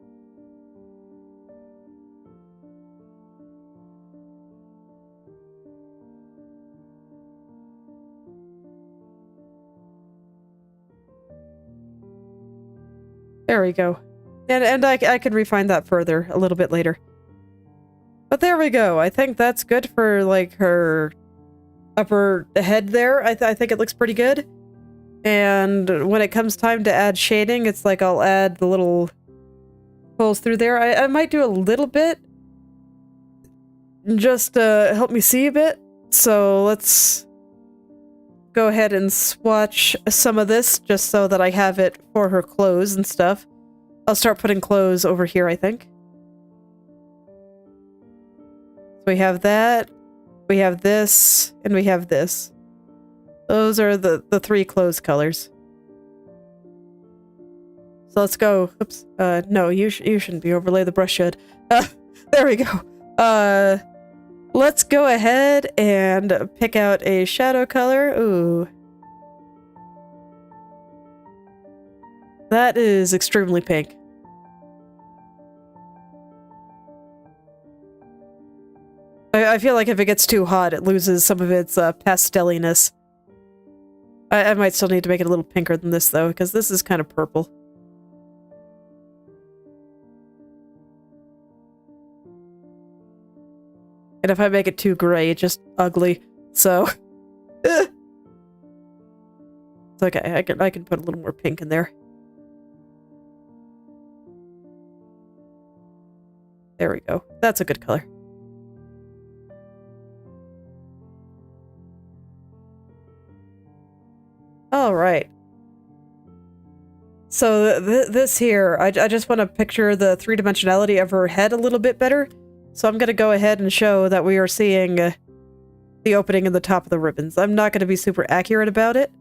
There we go. And I could refine that further a little bit later. But there we go. I think that's good for, like, her upper head there. I think it looks pretty good. And when it comes time to add shading, it's like I'll add the little holes through there. I might do a little bit. Just to help me see a bit. So let's go ahead and swatch some of this just so that I have it for her clothes and stuff. I'll start putting clothes over here, I think. We have that, we have this, and we have this. Those are the three clothes colors. So let's go. Oops. No, you shouldn't be overlay. The brush should. There we go. Let's go ahead and pick out a shadow color. Ooh. That is extremely pink. I feel like if it gets too hot, it loses some of its pasteliness. I might still need to make it a little pinker than this, though, because this is kind of purple. And if I make it too gray, it's just ugly. So, it's okay. I can put a little more pink in there. There we go. That's a good color. All right. So this here, I just want to picture the three-dimensionality of her head a little bit better. So I'm going to go ahead and show that we are seeing the opening in the top of the ribbons. I'm not going to be super accurate about it,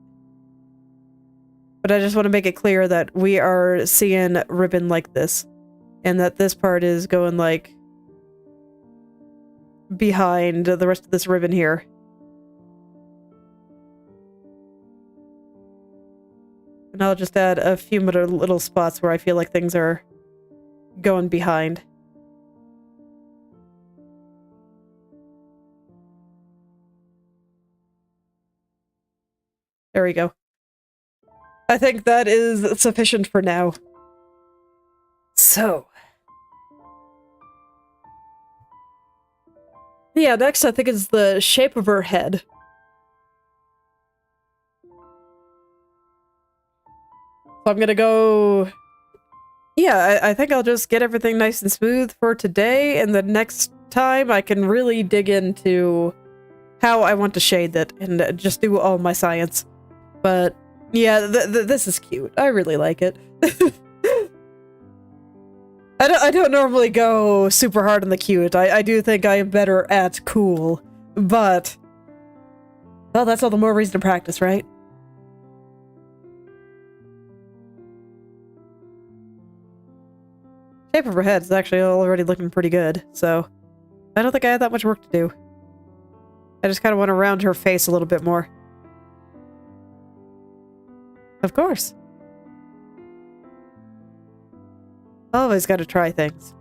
but I just want to make it clear that we are seeing ribbon like this, and that this part is going like behind the rest of this ribbon here. And I'll just add a few little spots where I feel like things are going behind. There we go. I think that is sufficient for now. So. Yeah, next I think is the shape of her head. So I'm gonna go... Yeah, I think I'll just get everything nice and smooth for today, and the next time I can really dig into how I want to shade it and just do all my science. But yeah, this is cute. I really like it. I don't normally go super hard on the cute. I do think I am better at cool, but well, that's all the more reason to practice, right? Shape of her head is actually already looking pretty good, so I don't think I have that much work to do. I just kind of want to round her face a little bit more. Of course. Always got to try things.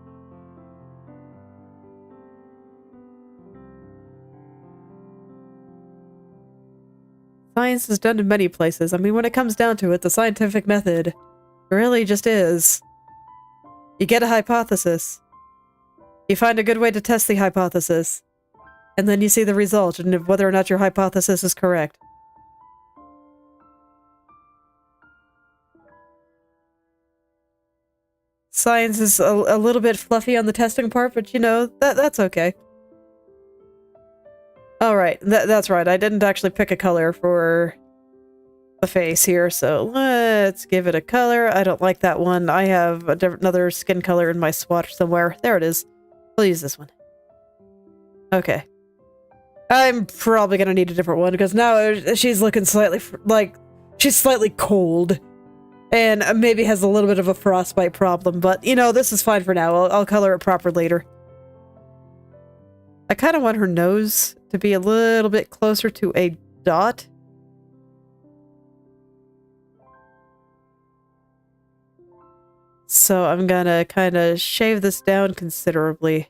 Science is done in many places. I mean, when it comes down to it, the scientific method really just is. You get a hypothesis. You find a good way to test the hypothesis. And then you see the result and whether or not your hypothesis is correct. Science is a little bit fluffy on the testing part, but you know, that's okay. Alright, that's right. I didn't actually pick a color for the face here, so let's give it a color. I don't like that one. I have another skin color in my swatch somewhere. There it is. We'll use this one. Okay. I'm probably gonna need a different one, because now she's looking slightly, like, she's slightly cold. And maybe has a little bit of a frostbite problem, but, you know, this is fine for now. I'll color it proper later. I kind of want her nose to be a little bit closer to a dot. So I'm gonna kind of shave this down considerably.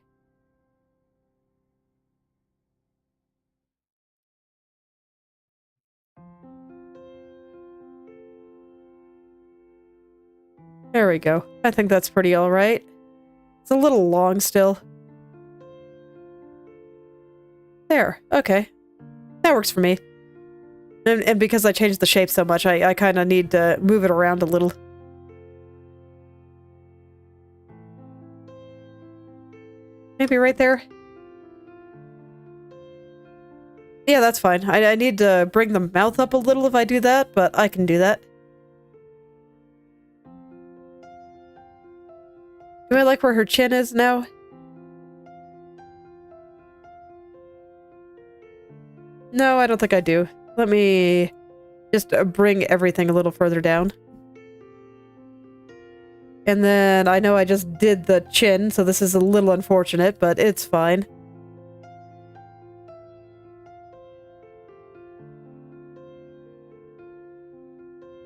There we go. I think that's pretty alright. It's a little long still. There. Okay. That works for me. And because I changed the shape so much, I kind of need to move it around a little. Maybe right there? Yeah, that's fine. I need to bring the mouth up a little if I do that, but I can do that. Do I like where her chin is now? No, I don't think I do. Let me just bring everything a little further down. And then I know I just did the chin, so this is a little unfortunate, but it's fine.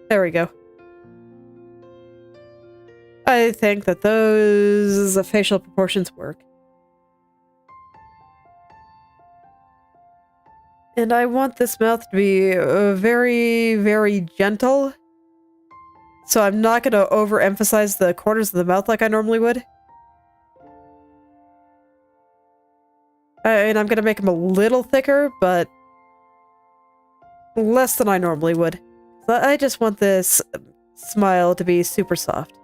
There we go. I think that those facial proportions work. And I want this mouth to be very, very gentle. So I'm not going to overemphasize the corners of the mouth like I normally would. And I'm going to make them a little thicker, but less than I normally would. So I just want this smile to be super soft.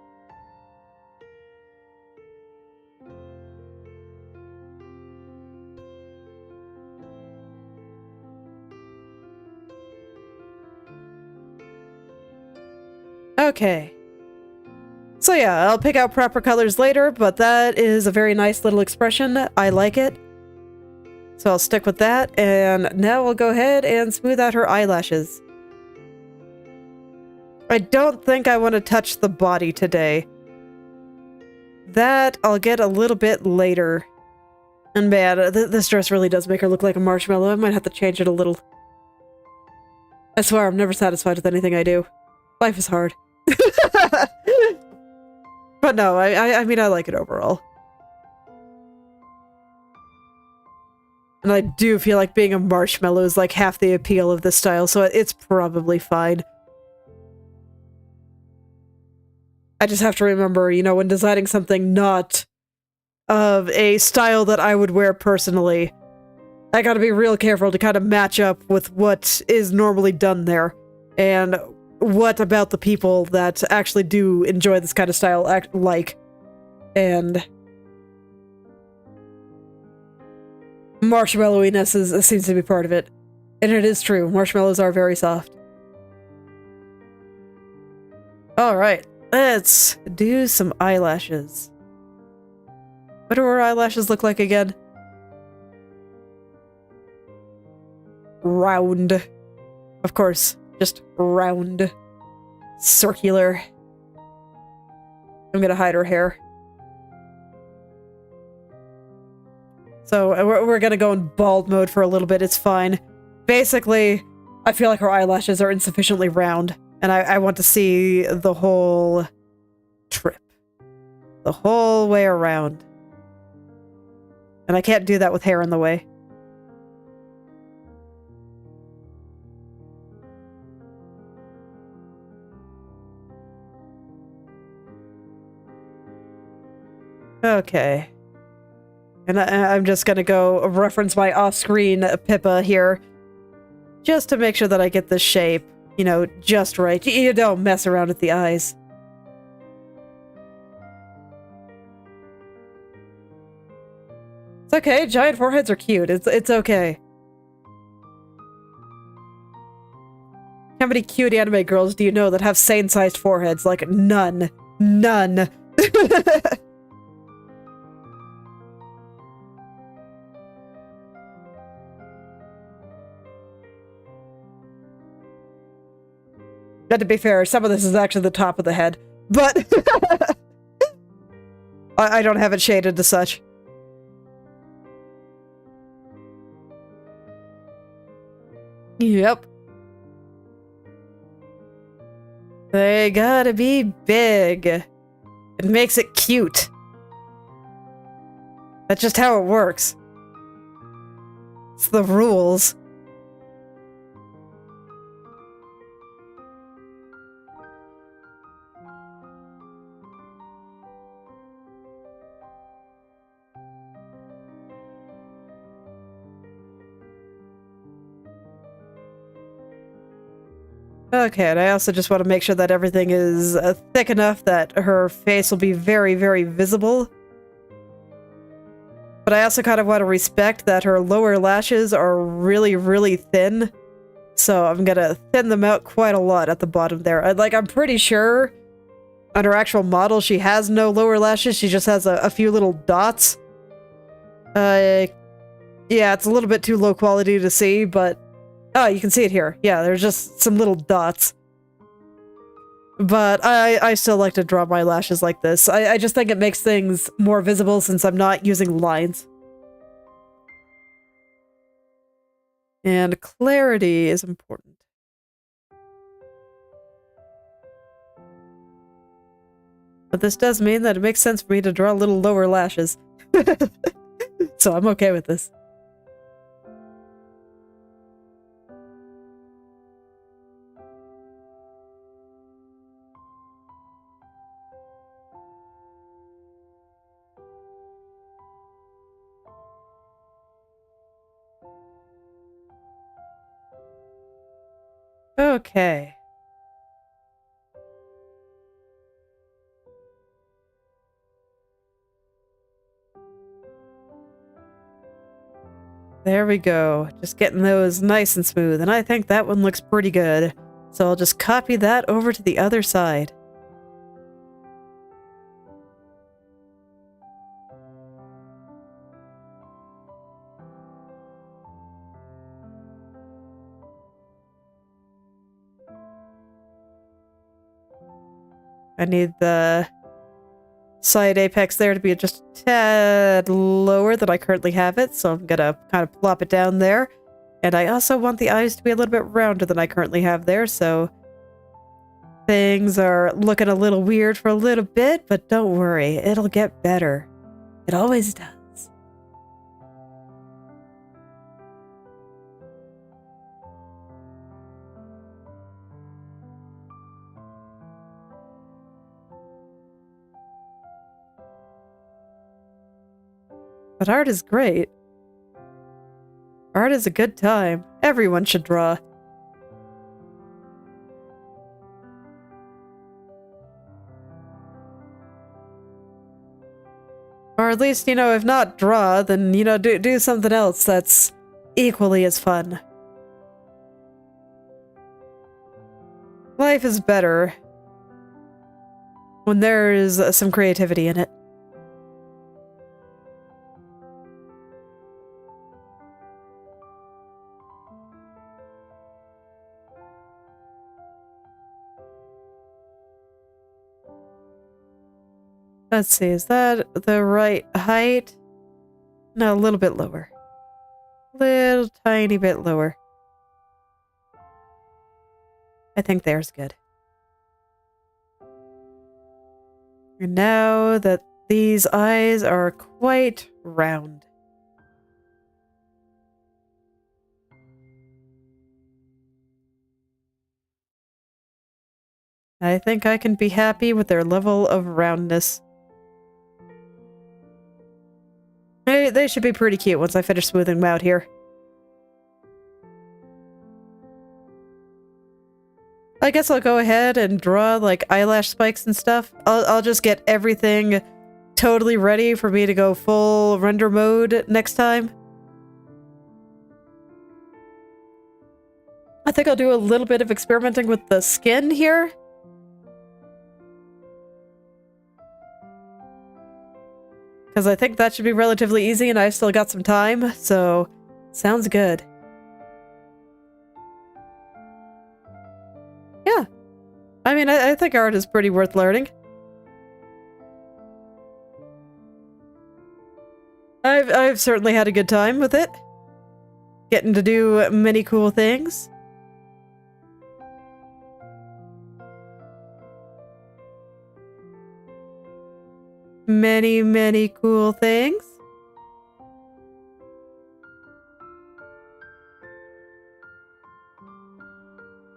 Okay. So yeah, I'll pick out proper colors later, but that is a very nice little expression. I like it. So I'll stick with that, and now we'll go ahead and smooth out her eyelashes. I don't think I want to touch the body today. That I'll get a little bit later. And man, this dress really does make her look like a marshmallow. I might have to change it a little. I swear, I'm never satisfied with anything I do. Life is hard. But no, I mean, I like it overall. And I do feel like being a marshmallow is like half the appeal of this style, so it's probably fine. I just have to remember, you know, when designing something not of a style that I would wear personally, I gotta be real careful to kind of match up with what is normally done there, and what about the people that actually do enjoy this kind of style act like. And marshmallowiness seems to be part of it. And it is true, marshmallows are very soft. Alright, let's do some eyelashes. What do her eyelashes look like again? Round. Of course, just round. Circular. I'm gonna hide her hair. So we're gonna go in bald mode for a little bit, it's fine. Basically, I feel like her eyelashes are insufficiently round, and I want to see the whole trip. The whole way around. And I can't do that with hair in the way. Okay. And I'm just gonna go reference my off-screen Pippa here. Just to make sure that I get the shape, you know, just right. You don't mess around with the eyes. It's okay, giant foreheads are cute. It's okay. How many cute anime girls do you know that have sane-sized foreheads? Like, none. None. But to be fair, some of this is actually the top of the head. But I don't have it shaded as such. Yep. They gotta be big. It makes it cute. That's just how it works. It's the rules. Okay, and I also just want to make sure that everything is thick enough that her face will be very, very visible. But I also kind of want to respect that her lower lashes are really, really thin. So I'm gonna thin them out quite a lot at the bottom there. I'm pretty sure on her actual model she has no lower lashes, she just has a few little dots. Yeah, it's a little bit too low quality to see, but oh, you can see it here. Yeah, there's just some little dots. But I still like to draw my lashes like this. I just think it makes things more visible since I'm not using lines. And clarity is important. But this does mean that it makes sense for me to draw little lower lashes. So I'm okay with this. Okay. There we go. Just getting those nice and smooth, and I think that one looks pretty good. So I'll just copy that over to the other side. I need the side apex there to be just a tad lower than I currently have it, so I'm gonna kind of plop it down there. And I also want the eyes to be a little bit rounder than I currently have there, so things are looking a little weird for a little bit, but don't worry, it'll get better. It always does. But art is great. Art is a good time. Everyone should draw. Or at least, you know, if not draw, then, you know, do something else that's equally as fun. Life is better when there's some creativity in it. Let's see, is that the right height? No, a little bit lower. Little tiny bit lower. I think there's good. And now that these eyes are quite round. I think I can be happy with their level of roundness. They should be pretty cute once I finish smoothing them out here. I guess I'll go ahead and draw like eyelash spikes and stuff. I'll just get everything totally ready for me to go full render mode next time. I think I'll do a little bit of experimenting with the skin here. Because I think that should be relatively easy and I've still got some time, so sounds good. Yeah. I mean, I think art is pretty worth learning. I've certainly had a good time with it. Getting to do many cool things. Many, many cool things.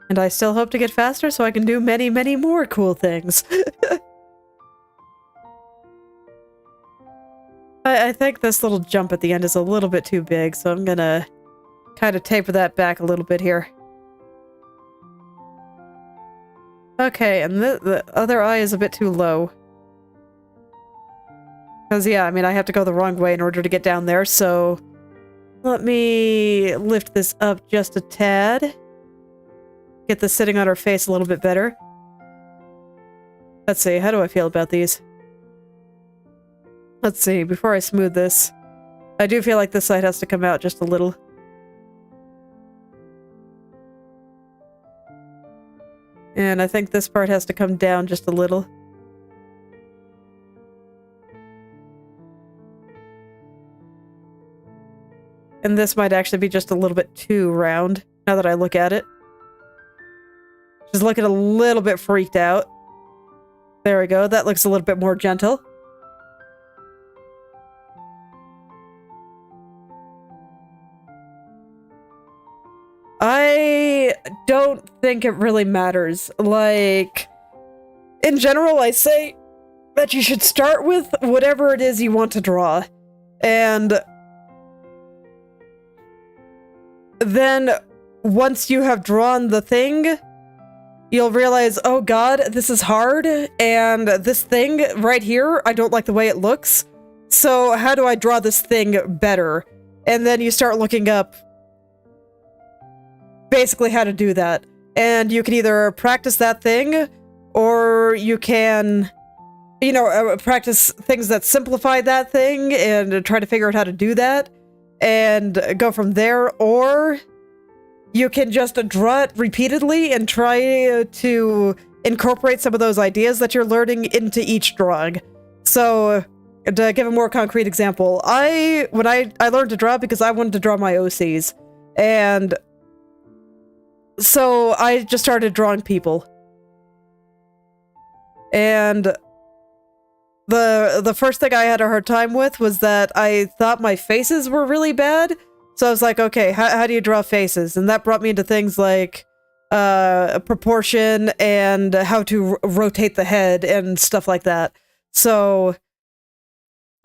And I still hope to get faster so I can do many, many more cool things. I think this little jump at the end is a little bit too big, so I'm gonna kind of taper that back a little bit here. Okay, and the other eye is a bit too low. Because, yeah, I mean, I have to go the wrong way in order to get down there, so let me lift this up just a tad. Get this sitting on her face a little bit better. Let's see, how do I feel about these? Let's see, before I smooth this, I do feel like this side has to come out just a little. And I think this part has to come down just a little. And this might actually be just a little bit too round, now that I look at it. She's looking a little bit freaked out. There we go, that looks a little bit more gentle. I don't think it really matters. Like, in general, I say that you should start with whatever it is you want to draw. And then, once you have drawn the thing, you'll realize, oh god, this is hard, and this thing right here, I don't like the way it looks. So how do I draw this thing better? And then you start looking up basically how to do that. And you can either practice that thing, or you can, you know, practice things that simplify that thing and try to figure out how to do that and go from there, or you can just draw it repeatedly and try to incorporate some of those ideas that you're learning into each drawing. So, to give a more concrete example, when I learned to draw because I wanted to draw my OCs, and so I just started drawing people. And the first thing I had a hard time with was that I thought my faces were really bad. So I was like, okay, how do you draw faces? And that brought me into things like proportion and how to rotate the head and stuff like that. So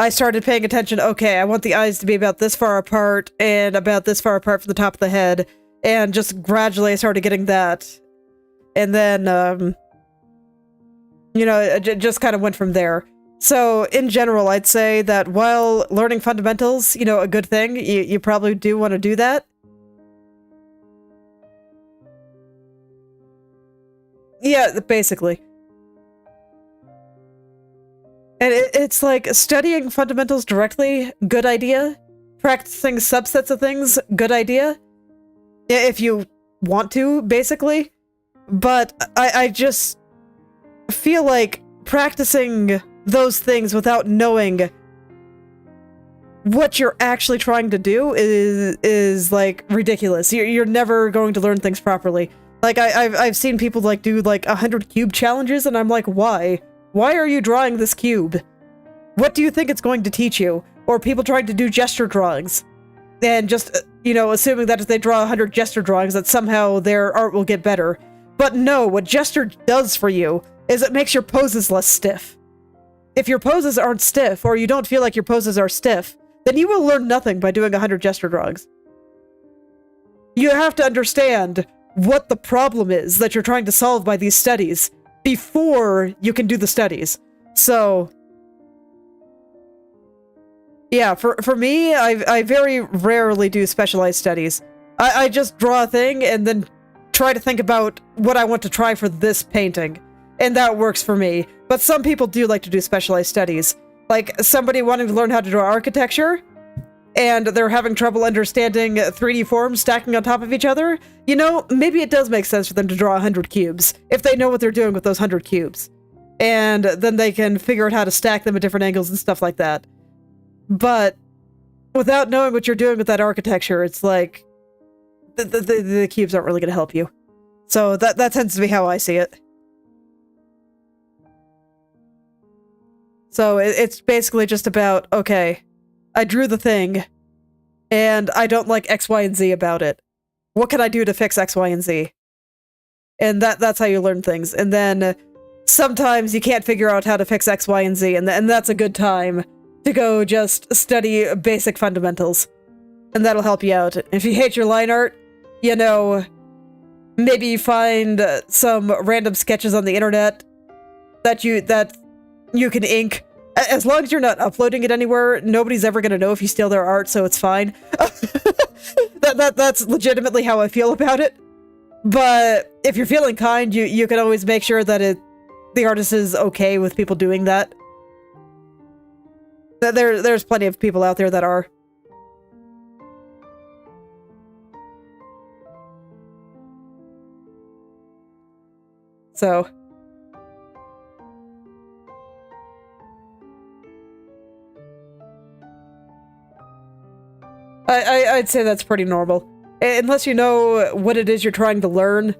I started paying attention. Okay, I want the eyes to be about this far apart and about this far apart from the top of the head. And just gradually I started getting that. And then, you know, it just kind of went from there. So in general, I'd say that while learning fundamentals, you know, a good thing, you probably do want to do that. Yeah, basically. And it's like studying fundamentals directly, good idea. Practicing subsets of things, good idea. If you want to, basically. But I just feel like practicing those things without knowing what you're actually trying to do is like ridiculous. You're never going to learn things properly. Like I've seen people like do like 100 cube challenges, and I'm like, why? Why are you drawing this cube? What do you think it's going to teach you? Or people trying to do gesture drawings, and just, you know, assuming that if they draw 100 gesture drawings that somehow their art will get better. But no, what gesture does for you is it makes your poses less stiff. If your poses aren't stiff, or you don't feel like your poses are stiff, then you will learn nothing by doing 100 gesture drawings. You have to understand what the problem is that you're trying to solve by these studies before you can do the studies. So, yeah, for me, I very rarely do specialized studies. I just draw a thing and then try to think about what I want to try for this painting. And that works for me. But some people do like to do specialized studies. Like somebody wanting to learn how to draw architecture, and they're having trouble understanding 3D forms stacking on top of each other. You know, maybe it does make sense for them to draw 100 cubes, if they know what they're doing with those 100 cubes. And then they can figure out how to stack them at different angles and stuff like that. But without knowing what you're doing with that architecture, it's like the cubes aren't really going to help you. So that tends to be how I see it. So it's basically just about, okay, I drew the thing, and I don't like X, Y, and Z about it. What can I do to fix X, Y, and Z? And that's how you learn things. And then sometimes you can't figure out how to fix X, Y, and Z, and that's a good time to go just study basic fundamentals. And that'll help you out. If you hate your line art, you know, maybe you find some random sketches on the internet that you can ink. As long as you're not uploading it anywhere, nobody's ever going to know if you steal their art, so it's fine. That's legitimately how I feel about it. But if you're feeling kind, you can always make sure that the artist is okay with people doing that. There's plenty of people out there that are. So I'd say that's pretty normal. Unless you know what it is you're trying to learn.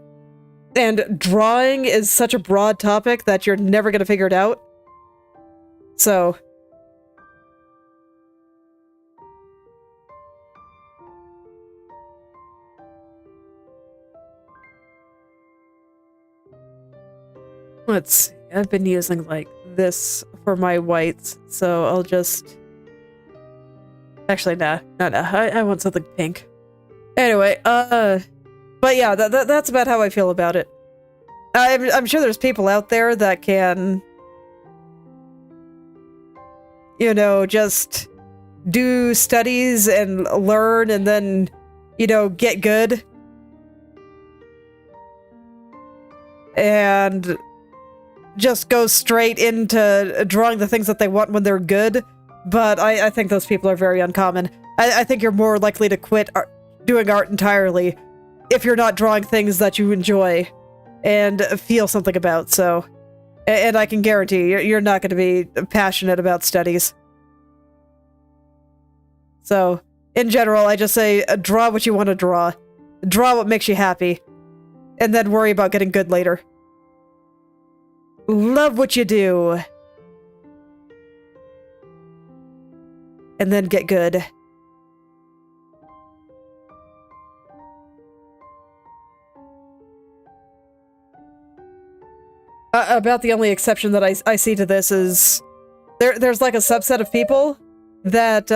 And drawing is such a broad topic that you're never going to figure it out. So let's see. I've been using like this for my whites, so I'll just... Actually, no. I want something pink. Anyway, but yeah, that's about how I feel about it. I'm sure there's people out there that can, you know, just do studies and learn and then, you know, get good. and just go straight into drawing the things that they want when they're good, but I think those people are very uncommon. I think you're more likely to quit doing art entirely if you're not drawing things that you enjoy and feel something about, so... And I can guarantee you're not going to be passionate about studies. So, in general, I just say, draw what you want to draw. Draw what makes you happy. And then worry about getting good later. Love what you do. And then get good. About the only exception that I see to this is there's like a subset of people that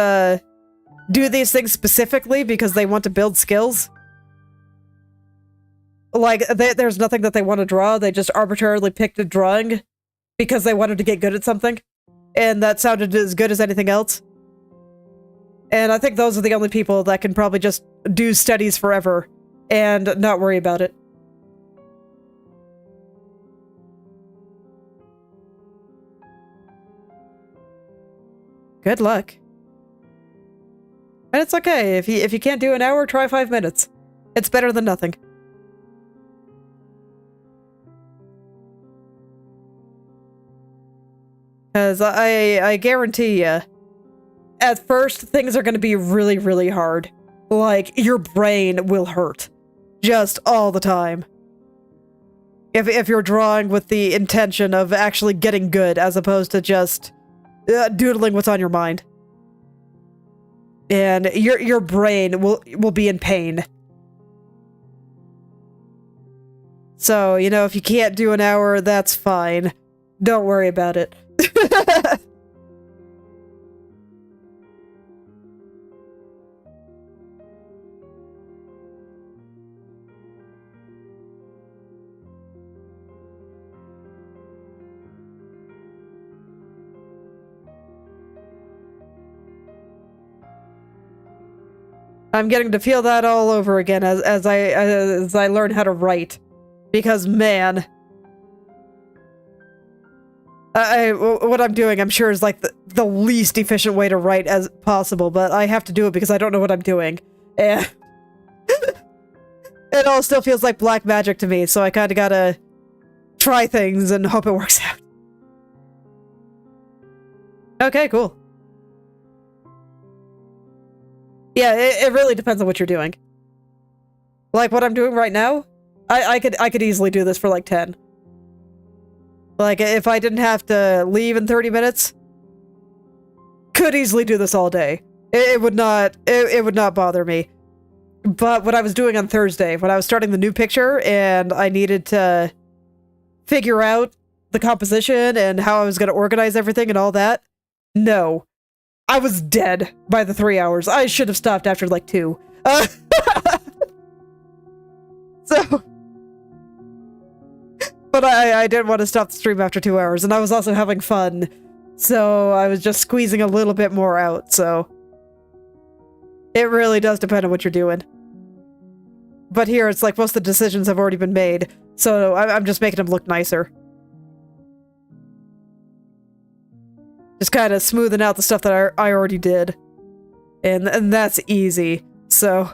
do these things specifically because they want to build skills. Like, there's nothing that they want to draw, they just arbitrarily picked a drawing because they wanted to get good at something, and that sounded as good as anything else. And I think those are the only people that can probably just do studies forever and not worry about it. Good luck. And it's okay, if you can't do an hour, try 5 minutes. It's better than nothing. Because I guarantee you, at first, things are going to be really, really hard. Like, your brain will hurt. Just all the time. If you're drawing with the intention of actually getting good, as opposed to just doodling what's on your mind. And your brain will be in pain. So, you know, if you can't do an hour, that's fine. Don't worry about it. I'm getting to feel that all over again as I learn how to write, because man, what I'm doing, I'm sure, is like the least efficient way to write as possible, but I have to do it because I don't know what I'm doing, and it all still feels like black magic to me. So I kind of gotta try things and hope it works out. Okay, cool. Yeah, it really depends on what you're doing. Like what I'm doing right now, I could easily do this for like 10. Like if I didn't have to leave in 30 minutes, could easily do this all day. It would not bother me. But what I was doing on Thursday, when I was starting the new picture and I needed to figure out the composition and how I was going to organize everything and all that, no. I was dead by the 3 hours. I should have stopped after like 2. So, but I didn't want to stop the stream after 2 hours, and I was also having fun, so I was just squeezing a little bit more out, so it really does depend on what you're doing. But here, it's like most of the decisions have already been made, so I'm just making them look nicer. Just kind of smoothing out the stuff that I already did. And that's easy, so...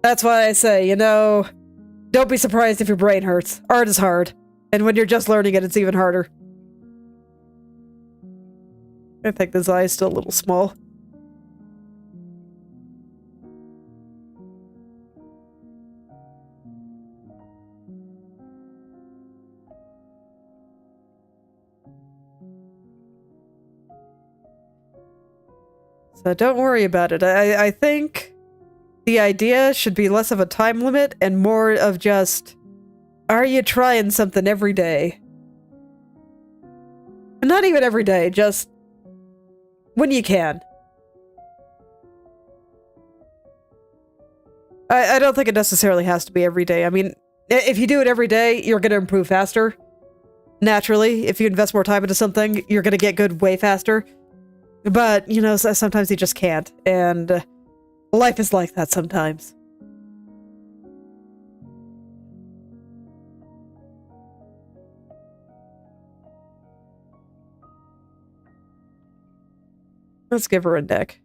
That's why I say, you know, don't be surprised if your brain hurts. Art is hard. And when you're just learning it, it's even harder. I think this eye is still a little small. So don't worry about it. I think the idea should be less of a time limit and more of just, are you trying something every day? Not even every day, just when you can. I don't think it necessarily has to be every day. I mean, if you do it every day, you're going to improve faster. Naturally, if you invest more time into something, you're going to get good way faster. But, you know, sometimes you just can't, and life is like that sometimes. Let's give her a neck.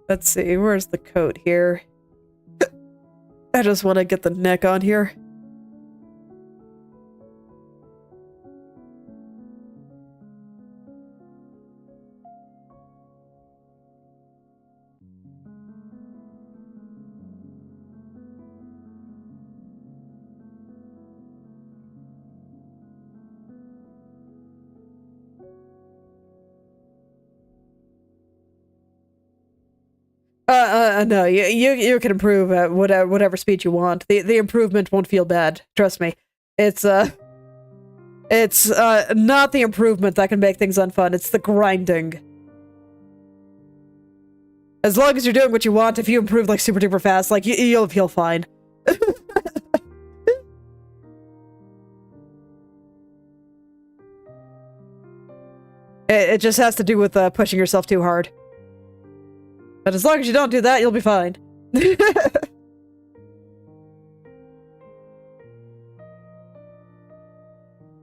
Let's see, where's the coat here? I just want to get the neck on here. No, you can improve at whatever speed you want. The improvement won't feel bad. Trust me. It's not the improvement that can make things unfun. It's the grinding. As long as you're doing what you want, if you improve like super duper fast, like you'll feel fine. It just has to do with pushing yourself too hard. But as long as you don't do that, you'll be fine.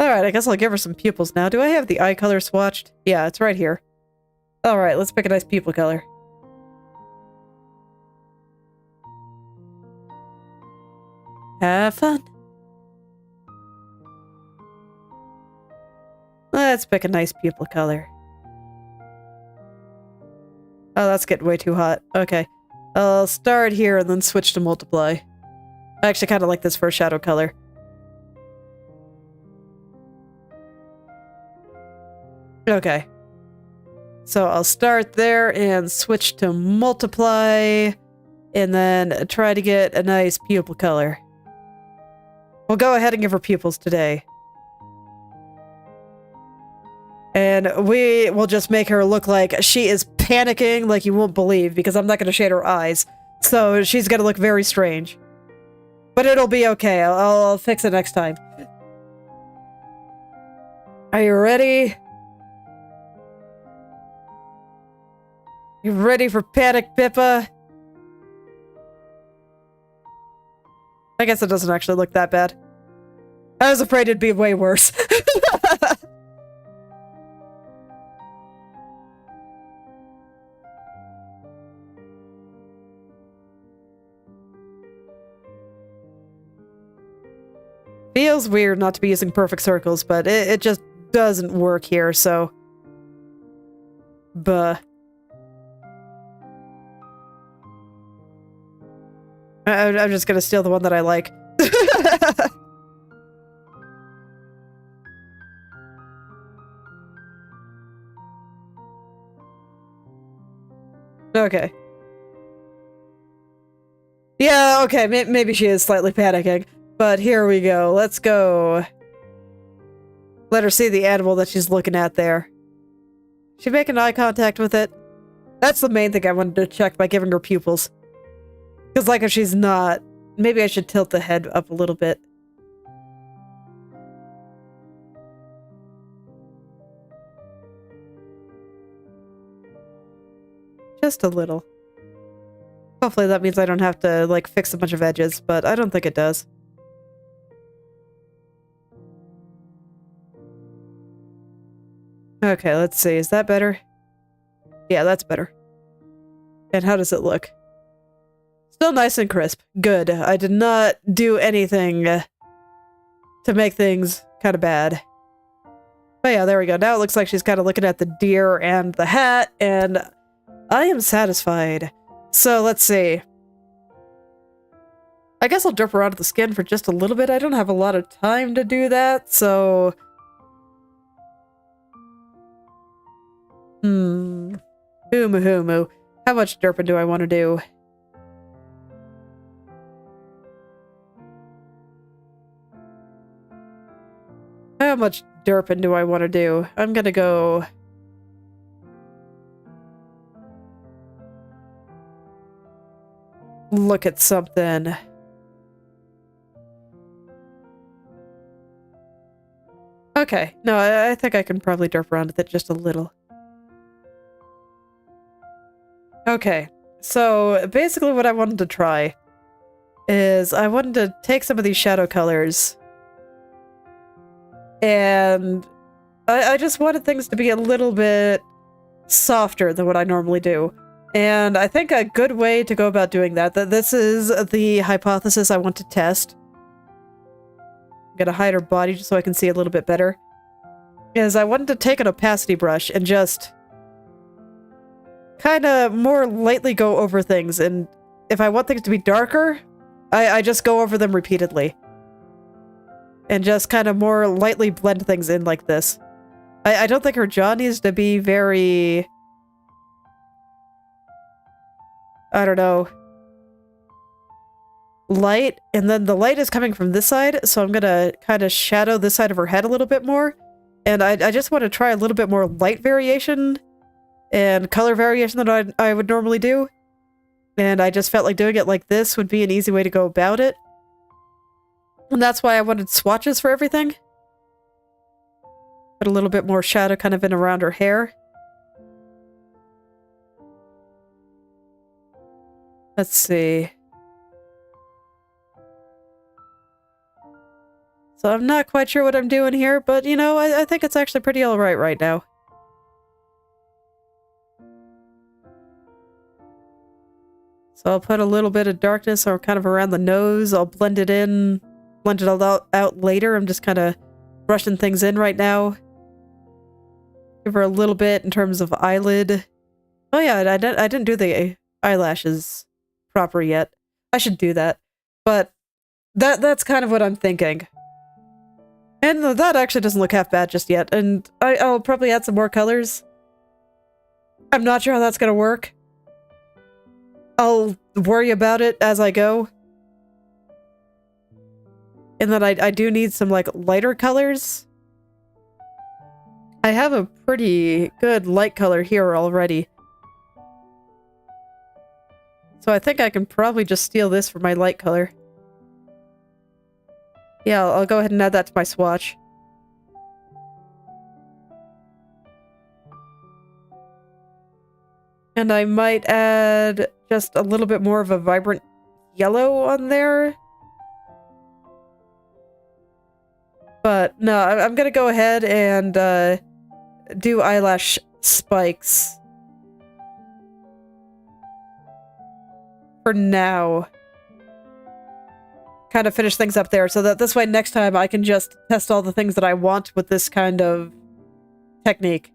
Alright, I guess I'll give her some pupils now. Do I have the eye color swatched? Yeah, it's right here. Alright, let's pick a nice pupil color. Have fun. Let's pick a nice pupil color. Oh, that's getting way too hot. Okay. I'll start here and then switch to multiply. I actually kind of like this for a shadow color. Okay. So I'll start there and switch to multiply, and then try to get a nice pupil color. We'll go ahead and give her pupils today. And we will just make her look like she is panicking like you won't believe, because I'm not going to shade her eyes. So she's going to look very strange. But it'll be okay. I'll fix it next time. Are you ready? You ready for panic, Pippa? I guess it doesn't actually look that bad. I was afraid it'd be way worse. Feels weird not to be using perfect circles, but it just doesn't work here, so... Buh. I'm just gonna steal the one that I like. Okay. Yeah, okay, maybe she is slightly panicking. But here we go. Let's go. Let her see the animal that she's looking at there. She making eye contact with it? That's the main thing I wanted to check by giving her pupils. Because like if she's not, maybe I should tilt the head up a little bit. Just a little. Hopefully that means I don't have to like fix a bunch of edges, but I don't think it does. Okay, let's see. Is that better? Yeah, that's better. And how does it look? Still nice and crisp. Good. I did not do anything to make things kind of bad. But yeah, there we go. Now it looks like she's kind of looking at the deer and the hat, and I am satisfied. So let's see. I guess I'll drip around the skin for just a little bit. I don't have a lot of time to do that, so... Humu. How much derping do I want to do? How much derping do I want to do? I'm gonna go... look at something. Okay, no, I think I can probably derp around with it just a little. Okay, so basically what I wanted to try is I wanted to take some of these shadow colors and I just wanted things to be a little bit softer than what I normally do. And I think a good way to go about doing that this is the hypothesis I want to test. I'm gonna hide her body just so I can see a little bit better. Is I wanted to take an opacity brush and just kind of more lightly go over things, and if I want things to be darker, I just go over them repeatedly. And just kind of more lightly blend things in like this. I don't think her jaw needs to be very... I don't know. Light, and then the light is coming from this side, so I'm gonna kind of shadow this side of her head a little bit more. And I just want to try a little bit more light variation and color variation than I would normally do. And I just felt like doing it like this would be an easy way to go about it. And that's why I wanted swatches for everything. Put a little bit more shadow kind of in around her hair. Let's see. So I'm not quite sure what I'm doing here, but you know, I think it's actually pretty alright right now. So I'll put a little bit of darkness or kind of around the nose. I'll blend it in, blend it all out later. I'm just kind of brushing things in right now. Give her a little bit in terms of eyelid. Oh yeah, I didn't do the eyelashes proper yet. I should do that. But that's kind of what I'm thinking. And that actually doesn't look half bad just yet. And I'll probably add some more colors. I'm not sure how that's gonna work. I'll worry about it as I go. And then I do need some, like, lighter colors. I have a pretty good light color here already. So I think I can probably just steal this for my light color. Yeah, I'll go ahead and add that to my swatch. And I might add just a little bit more of a vibrant yellow on there. But no, I'm gonna go ahead and do eyelash spikes. For now. Kind of finish things up there so that this way next time I can just test all the things that I want with this kind of technique.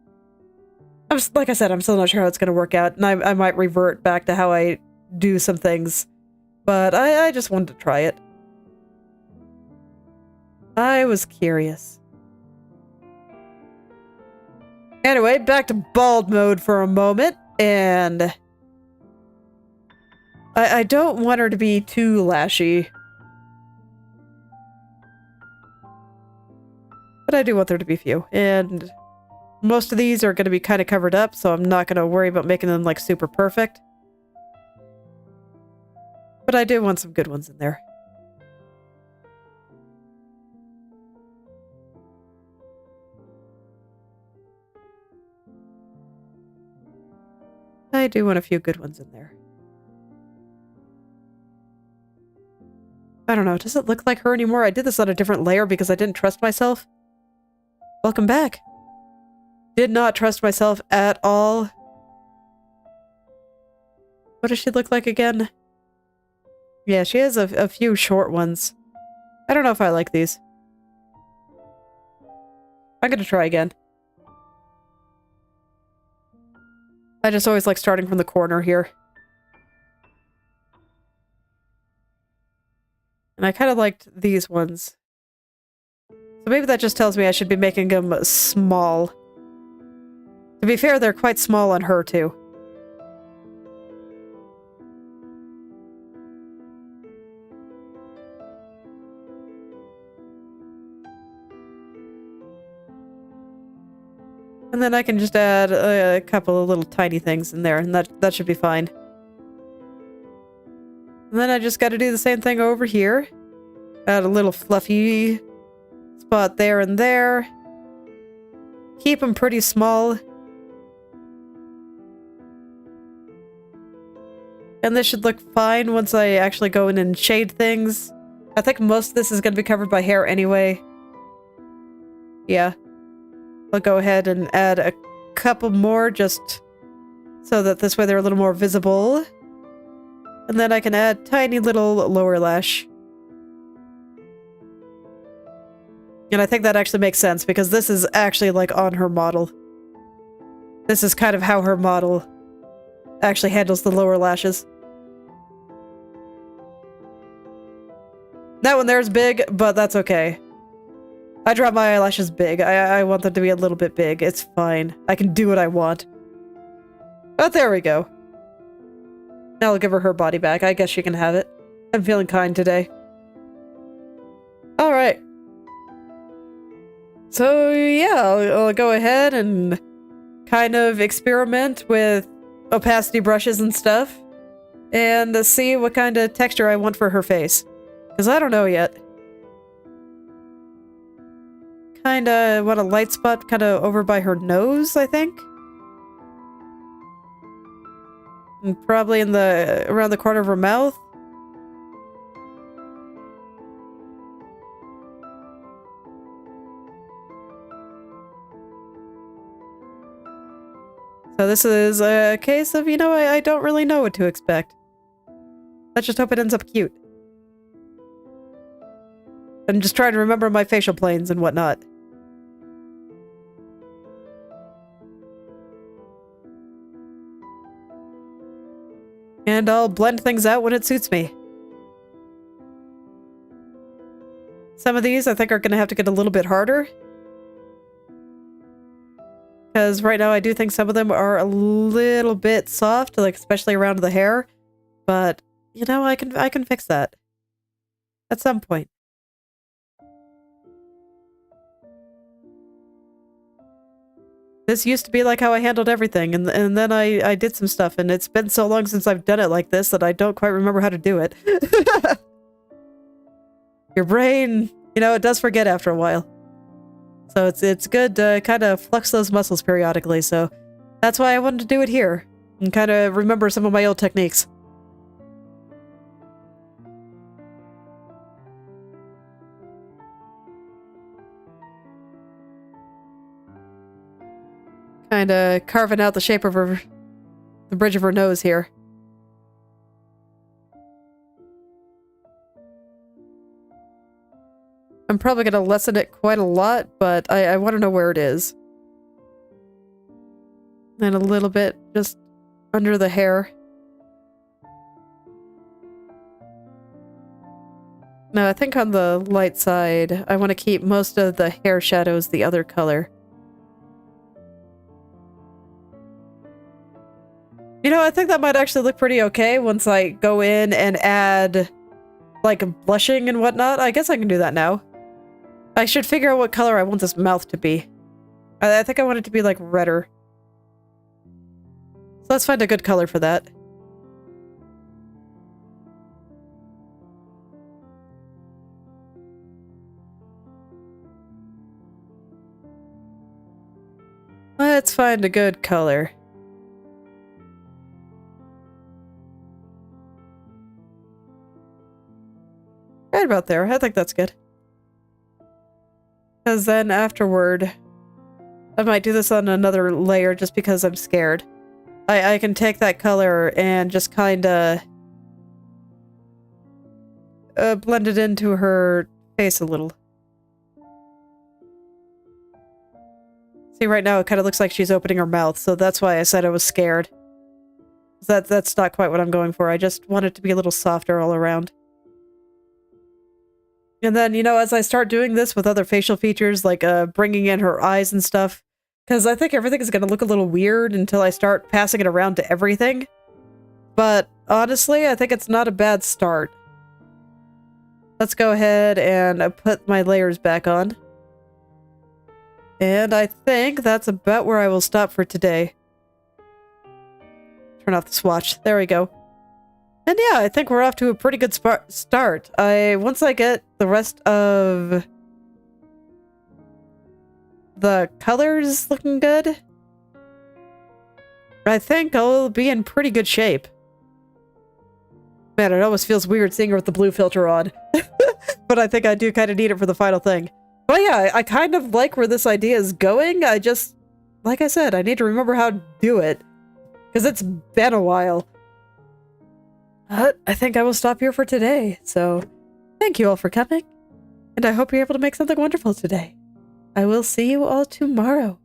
Like I said, I'm still not sure how it's going to work out, and I might revert back to how I do some things. But I just wanted to try it. I was curious. Anyway, back to bald mode for a moment, and I don't want her to be too lashy. But I do want there to be few, and most of these are going to be kind of covered up, so I'm not going to worry about making them, like, super perfect. But I do want some good ones in there. I do want a few good ones in there. I don't know, does it look like her anymore? I did this on a different layer because I didn't trust myself. Welcome back. Did not trust myself at all. What does she look like again? Yeah, she has a few short ones. I don't know if I like these. I'm gonna try again. I just always like starting from the corner here. And I kind of liked these ones. So maybe that just tells me I should be making them small. To be fair, they're quite small on her, too. And then I can just add a couple of little tiny things in there, and that should be fine. And then I just gotta do the same thing over here. Add a little fluffy spot there and there. Keep them pretty small. And this should look fine once I actually go in and shade things. I think most of this is going to be covered by hair anyway. Yeah. I'll go ahead and add a couple more just so that this way they're a little more visible. And then I can add tiny little lower lash. And I think that actually makes sense because this is actually like on her model. This is kind of how her model actually handles the lower lashes. That one there is big, but that's okay. I draw my eyelashes big. I want them to be a little bit big. It's fine. I can do what I want. But there we go. Now I'll give her body back. I guess she can have it. I'm feeling kind today. Alright. So yeah, I'll go ahead and kind of experiment with opacity brushes and stuff. And see what kind of texture I want for her face. Because I don't know yet. Kinda want a light spot kinda over by her nose, I think. And probably in the around the corner of her mouth. So this is a case of, you know, I don't really know what to expect. Let's just hope it ends up cute. I'm just trying to remember my facial planes and whatnot. And I'll blend things out when it suits me. Some of these I think are going to have to get a little bit harder. Because right now I do think some of them are a little bit soft, like especially around the hair. But, you know, I can fix that. At some point. This used to be like how I handled everything, and then I did some stuff, and it's been so long since I've done it like this that I don't quite remember how to do it. Your brain, you know, it does forget after a while. So it's good to kind of flex those muscles periodically, so that's why I wanted to do it here, and kind of remember some of my old techniques. Kind of carving out the shape of the bridge of her nose here. I'm probably going to lessen it quite a lot, but I want to know where it is. And a little bit just under the hair. No, I think on the light side, I want to keep most of the hair shadows the other color. You know, I think that might actually look pretty okay once I go in and add, like, blushing and whatnot. I guess I can do that now. I should figure out what color I want this mouth to be. I think I want it to be, like, redder. So let's find a good color for that. Let's find a good color. Right about there. I think that's good. Because then afterward, I might do this on another layer just because I'm scared. I can take that color and just kind of blend it into her face a little. See, right now it kind of looks like she's opening her mouth, so that's why I said I was scared. That's not quite what I'm going for. I just want it to be a little softer all around. And then, you know, as I start doing this with other facial features, like bringing in her eyes and stuff, because I think everything is going to look a little weird until I start passing it around to everything. But honestly, I think it's not a bad start. Let's go ahead and put my layers back on. And I think that's about where I will stop for today. Turn off the swatch. There we go. And yeah, I think we're off to a pretty good start. Once I get the rest of the colors looking good, I think I'll be in pretty good shape. Man, it almost feels weird seeing her with the blue filter on. But I think I do kind of need it for the final thing. But yeah, I kind of like where this idea is going. I just, like I said, I need to remember how to do it. Because it's been a while. I think I will stop here for today. So, thank you all for coming. And I hope you're able to make something wonderful today. I will see you all tomorrow.